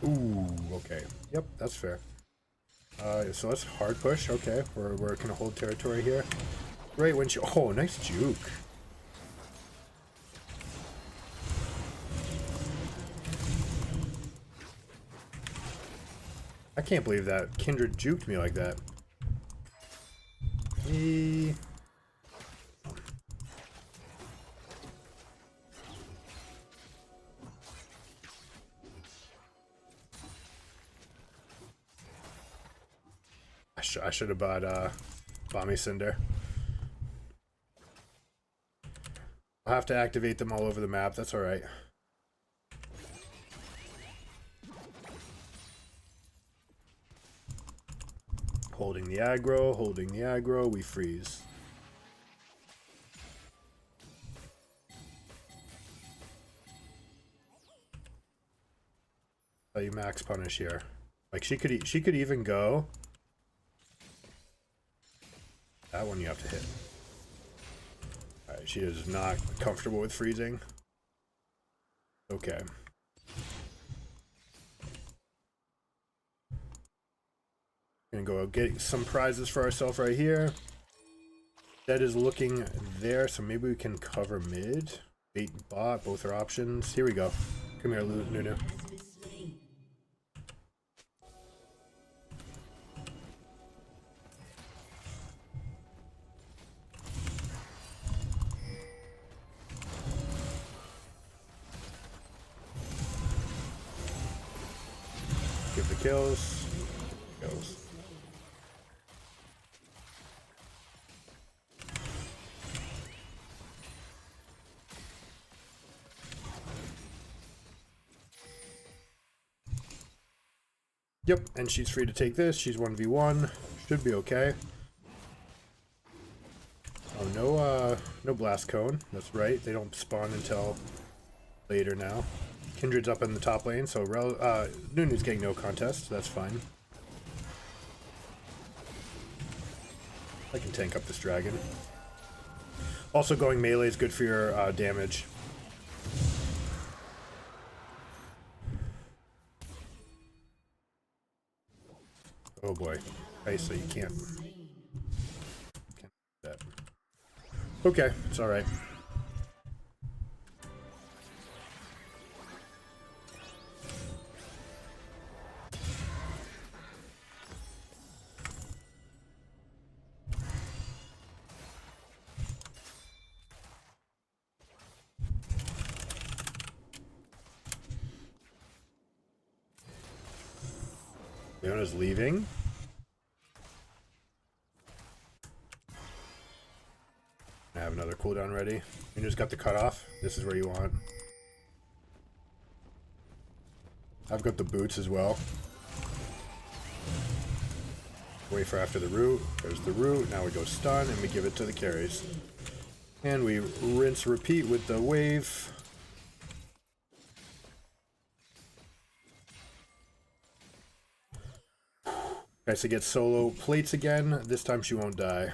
Ooh, okay. Yep, that's fair. So let's hard push. Okay, we're gonna hold territory here. Great when she. Oh, nice juke. I can't believe that Kindred juked me like that. I should have bought Bomby Cinder. I'll have to activate them all over the map. That's alright. Holding the aggro, we freeze. Tell you max punish here. Like she could even go. That one you have to hit. Alright, she is not comfortable with freezing. Okay. Gonna go get some prizes for ourselves right here. That is looking there, so maybe we can cover mid. Bait bot, both are options. Here we go. Come here, Nunu. Give the kills. Kills. Yep, and she's free to take this. She's 1v1. Should be okay. Oh, no blast cone. That's right. They don't spawn until later now. Kindred's up in the top lane, so Nunu's getting no contest. That's fine. I can tank up this dragon. Also, going melee is good for your damage. Oh boy. Okay, so you can't do that. Okay, it's alright. Leona's leaving. I have another cooldown ready. You just got the cutoff. This is where you want. I've got the boots as well. Wait for after the root. There's the root. Now we go stun and we give it to the carries. And we rinse repeat with the wave. Kai'Sa gets solo plates again. This time she won't die.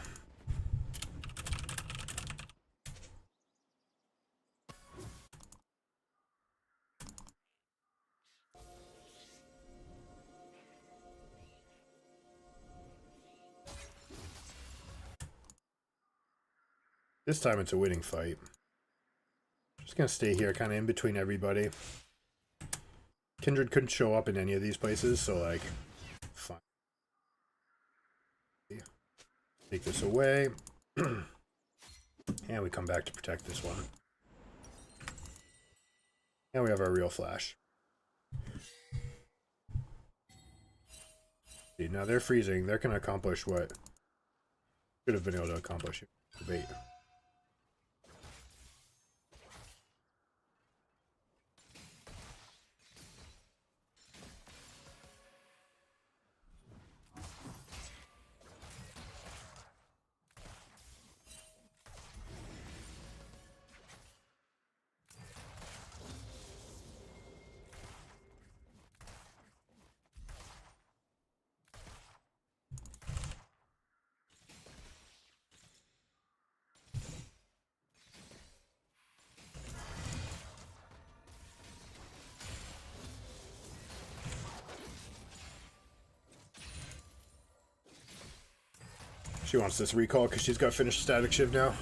This time it's a winning fight. Just gonna stay here, kind of in between everybody. Kindred couldn't show up in any of these places, so like, fine. Take this away. And we come back to protect this one. And we have our real flash. See, now they're freezing. They're gonna accomplish what should have been able to accomplish. Debate. She wants this recall because she's got finished static shiv now.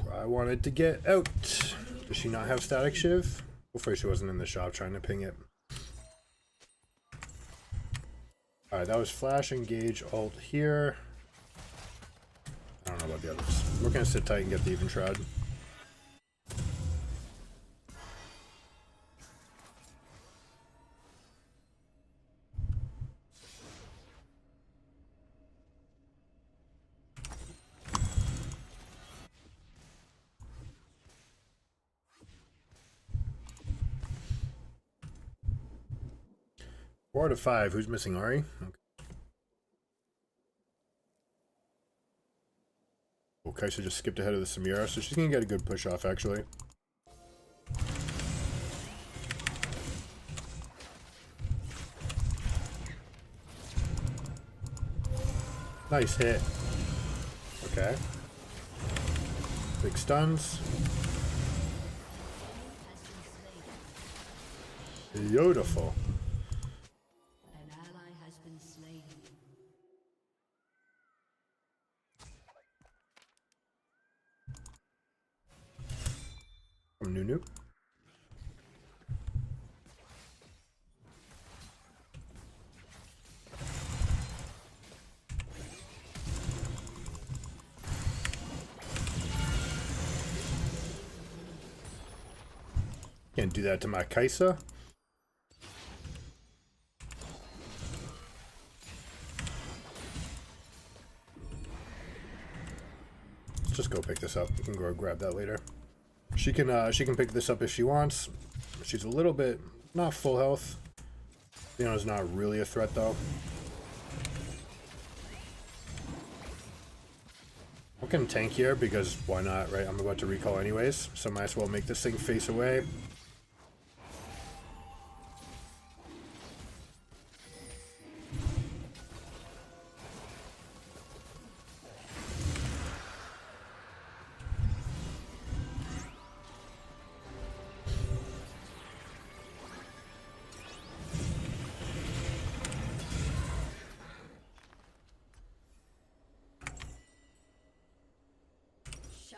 I wanted to get out. Does she not have static shiv? Hopefully she wasn't in the shop trying to ping it. Alright, that was flash, engage, ult here. I don't know about the others. We're gonna sit tight and get the even shroud. Four out of 5. Who's missing Ari? Okay. Oh, Kai'Sa just skipped ahead of the Samira, so she's gonna get a good push off actually. Nice hit. Okay. Big stuns. Beautiful. An ally has been slain. From Nunu. Can't do that to my Kai'Sa. Let's just go pick this up. We can go grab that later. She can pick this up if she wants. She's a little bit not full health. Leona's not really a threat though. I can tank here because why not, right? I'm about to recall anyways, so might as well make this thing face away.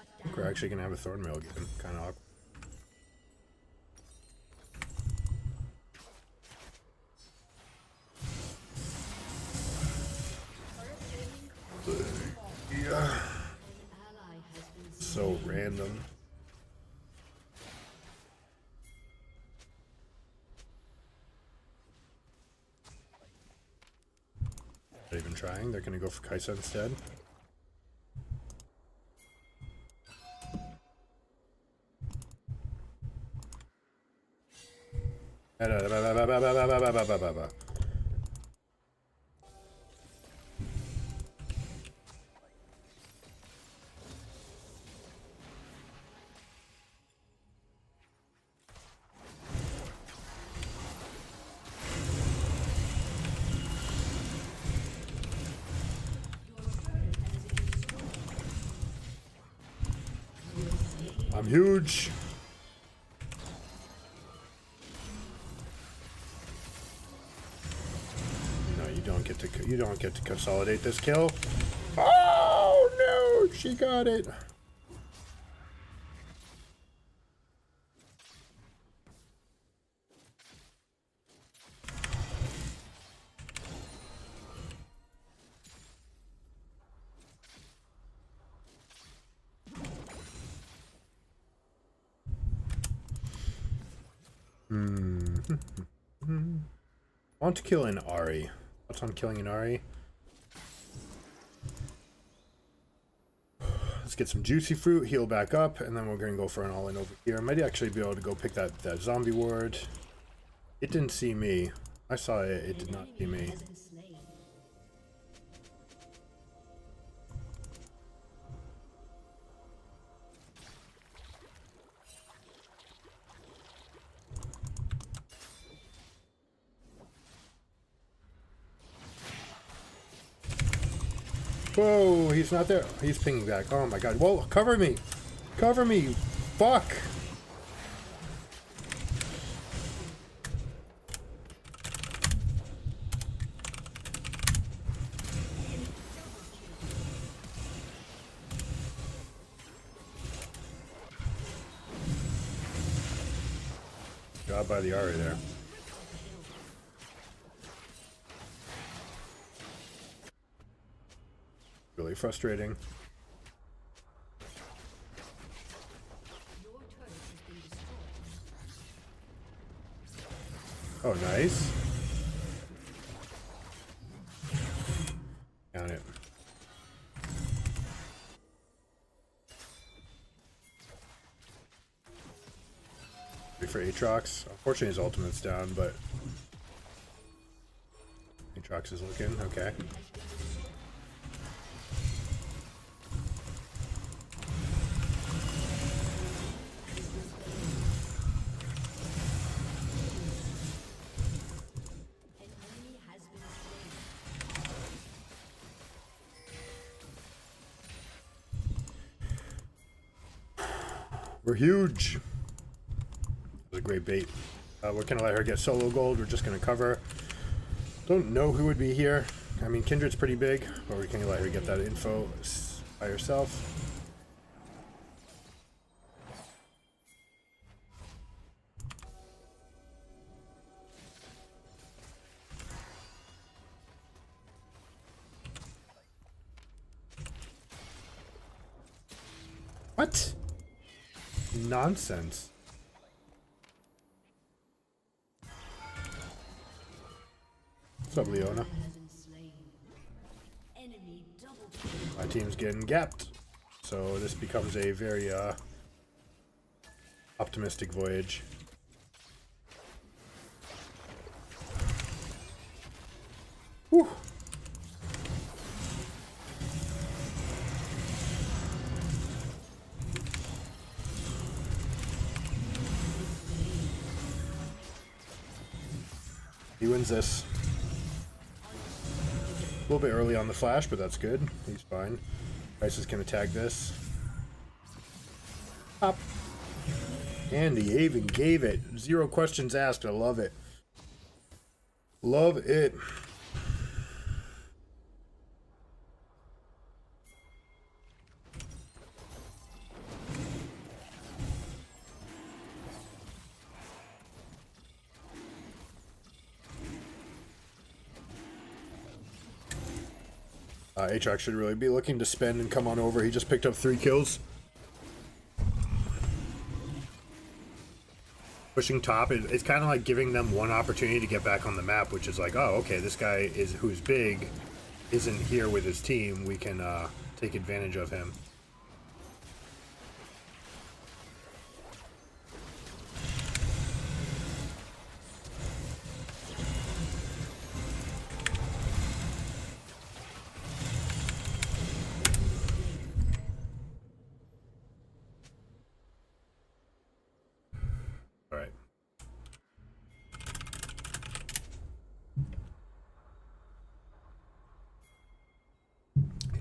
I think we're actually gonna have a Thornmail again. Kind of awkward. Yeah. So random. Not even trying. They're gonna go for Kaisa instead. I'm huge. No, you don't get to consolidate this kill. Oh no, she got it. I want to kill an Ari. What's on killing an Ari? Let's get some juicy fruit, heal back up, and then we're going to go for an all-in over here. I might actually be able to go pick that zombie ward. It didn't see me. I saw it. It did not see me. Whoa, he's not there. He's pinging back. Oh my god. Whoa, cover me. Cover me. Fuck. Job by the Ari there. Really frustrating. Oh, nice. Got it. Ready for Aatrox. Unfortunately, his ultimate's down, but Aatrox is looking okay. We're huge. That was a great bait. We're gonna let her get solo gold. We're just gonna cover. Don't know who would be here. I mean, Kindred's pretty big, but we can let her get that info by herself. What? Nonsense. What's up, Leona? My team's getting gapped, so this becomes a very optimistic voyage. Whew. He wins this. A little bit early on the flash, but that's good. He's fine. Isis can tag this. Up. And he even gave it. 0 questions asked. I love it. Love it. Aatrox should really be looking to spend and come on over. He just picked up 3 kills. Pushing top, it's kind of like giving them one opportunity to get back on the map, which is like, oh, okay, this guy who's big isn't here with his team. We can take advantage of him. All right.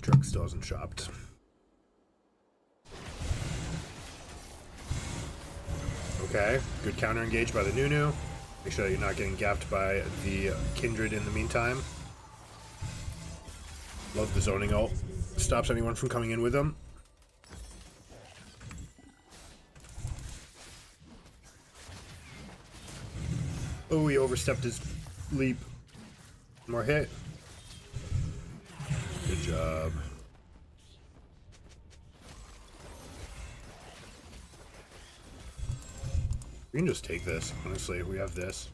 Truck still hasn't shopped. Okay, good counter engage by the Nunu. Make sure that you're not getting gapped by the Kindred in the meantime. Love the zoning ult. Stops anyone from coming in with them. Oh, he overstepped his leap. More hit. Good job. We can just take this, honestly. We have this.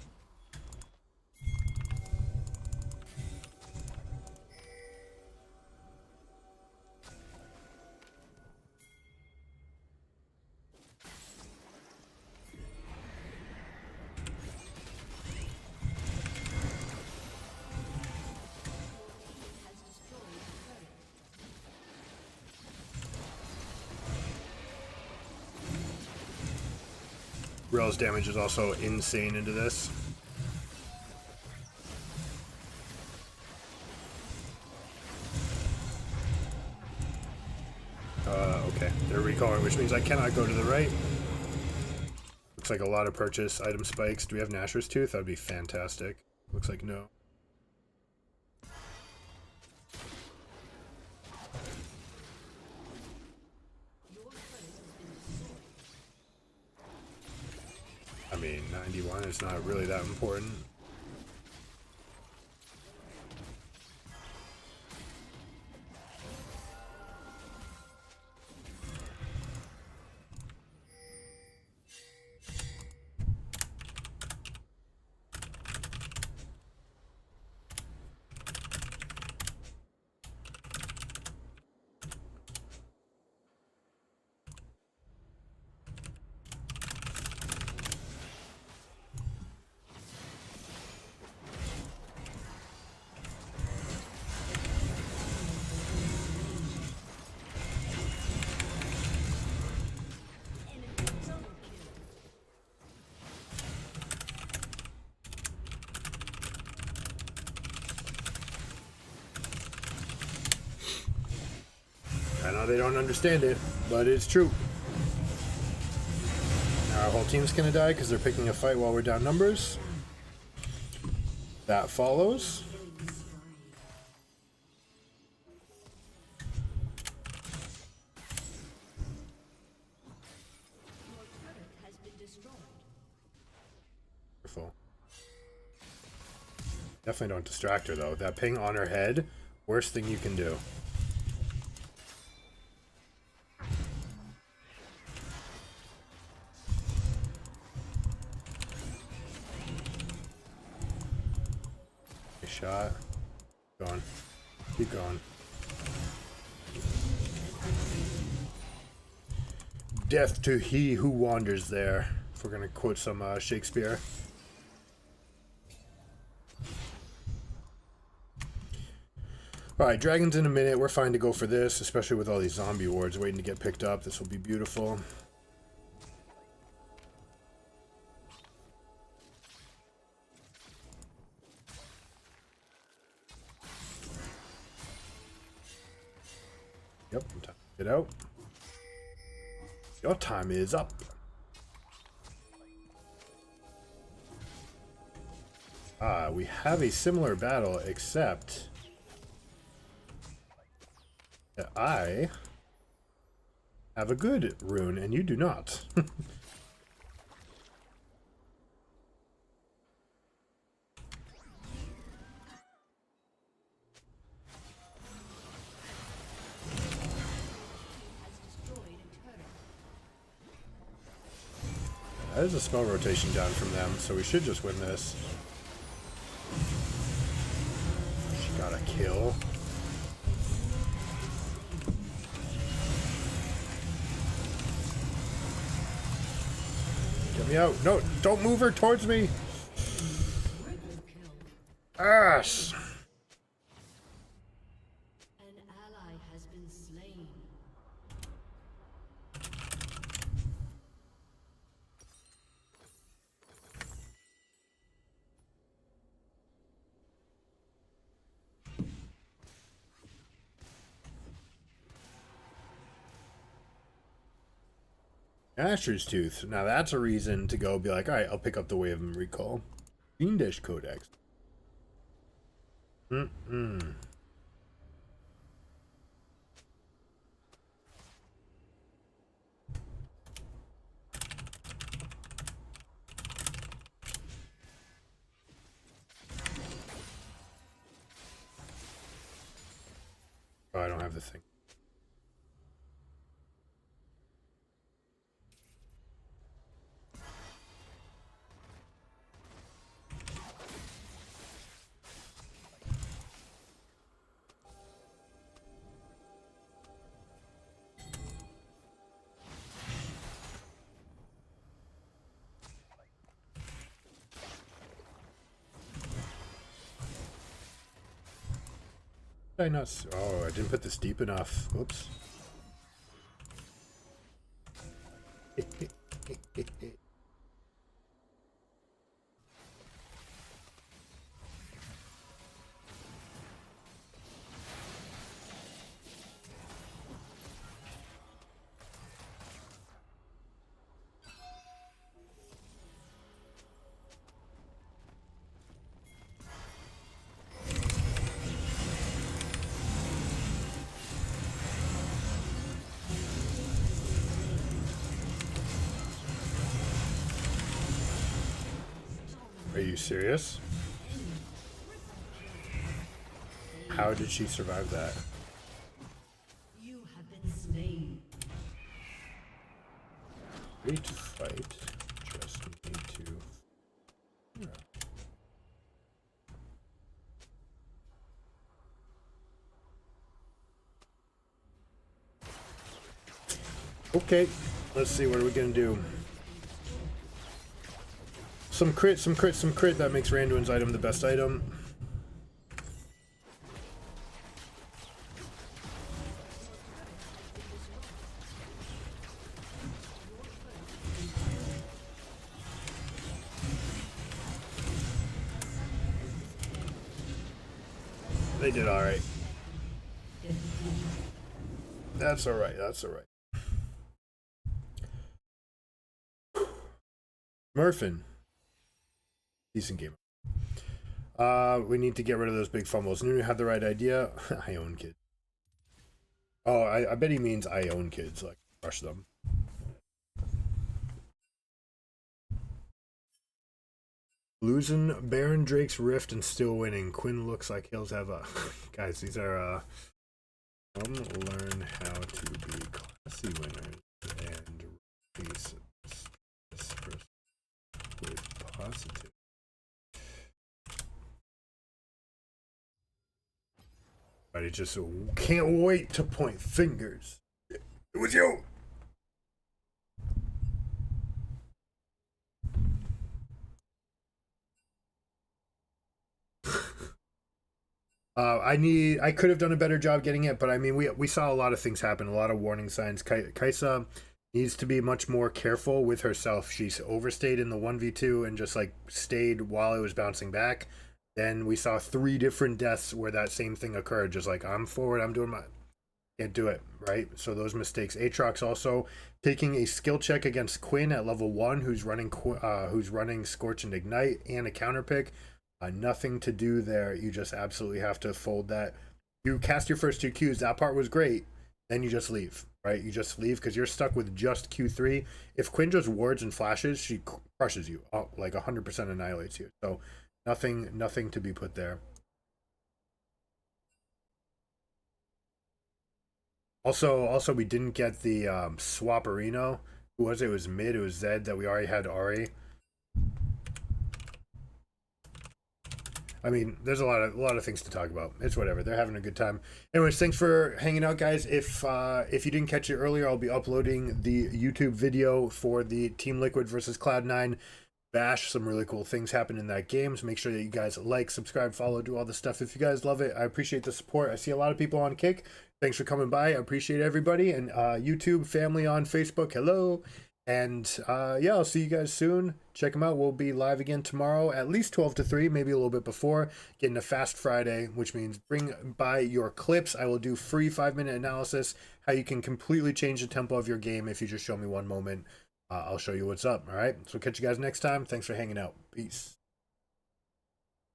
Rel's damage is also insane into this. Okay, they're recalling, which means I cannot go to the right. Looks like a lot of purchase item spikes. Do we have Nashor's Tooth? That would be fantastic. Looks like no. I mean, 91 is not really that important. I know they don't understand it, but it's true. Now our whole team's gonna die because they're picking a fight while we're down numbers. That follows. Careful. Definitely don't distract her though. That ping on her head, worst thing you can do. Shot. Going. Keep going. Death to he who wanders there. If we're gonna quote some Shakespeare. Alright, dragons in a minute. We're fine to go for this, especially with all these zombie wards waiting to get picked up. This will be beautiful. Yep, time to get out. Your time is up. We have a similar battle, except that I have a good rune and you do not. That is a spell rotation down from them, so we should just win this. She got a kill. Get me out. No, don't move her towards me. Ass. An ally has been slain. Asher's Tooth. Now that's a reason to go be like, alright, I'll pick up the Wave and Recall. Fiendish Codex. Oh, I don't have the thing. Did I not? Oh, I didn't put this deep enough. Oops. Are you serious? How did she survive that? You have been slain. Great fight. Just need to. Yeah. Okay, let's see. What are we gonna do? Some crit, some crit, some crit. That makes Randuin's item the best item. They did all right. That's all right. That's all right. Murphin. Decent game. We need to get rid of those big fumbles. Knew you had the right idea. I own kids. Oh, I bet he means I own kids. Like, crush them. Losing Baron Drake's Rift and still winning. Quinn looks like he'll have a... Guys, these are, learn how to be classy winners and release this with positive. But he just can't wait to point fingers. It was you! I could have done a better job getting it, but I mean, we saw a lot of things happen, a lot of warning signs. Kaisa needs to be much more careful with herself. She's overstayed in the 1v2 and just like stayed while it was bouncing back. Then we saw 3 different deaths where that same thing occurred. Just like, I'm forward, I'm doing my... Can't do it, right? So those mistakes. Aatrox also taking a skill check against Quinn at level 1, who's running Scorch and Ignite and a counter pick. Nothing to do there. You just absolutely have to fold that. You cast your first 2 Qs. That part was great. Then you just leave, right? You just leave because you're stuck with just Q3. If Quinn just wards and flashes, she crushes you, like 100% annihilates you. So nothing to be put there. Also, we didn't get the Swapperino. Who was it? It was mid. It was Zed that we already had Ari. I mean, there's a lot of things to talk about. It's whatever. They're having a good time. Anyways, thanks for hanging out, guys. If you didn't catch it earlier, I'll be uploading the YouTube video for the Team Liquid versus Cloud9 Bash. Some really cool things happen in that game. So make sure that you guys like, subscribe, follow, do all the stuff. If you guys love it, I appreciate the support. I see a lot of people on Kick. Thanks for coming by. I appreciate everybody. And YouTube family on Facebook, hello. And yeah, I'll see you guys soon. Check them out. We'll be live again tomorrow, at least 12 to 3, maybe a little bit before. Getting a Fast Friday, which means bring by your clips. I will do free 5-minute analysis, how you can completely change the tempo of your game if you just show me one moment. I'll show you what's up. All right. So catch you guys next time. Thanks for hanging out. Peace.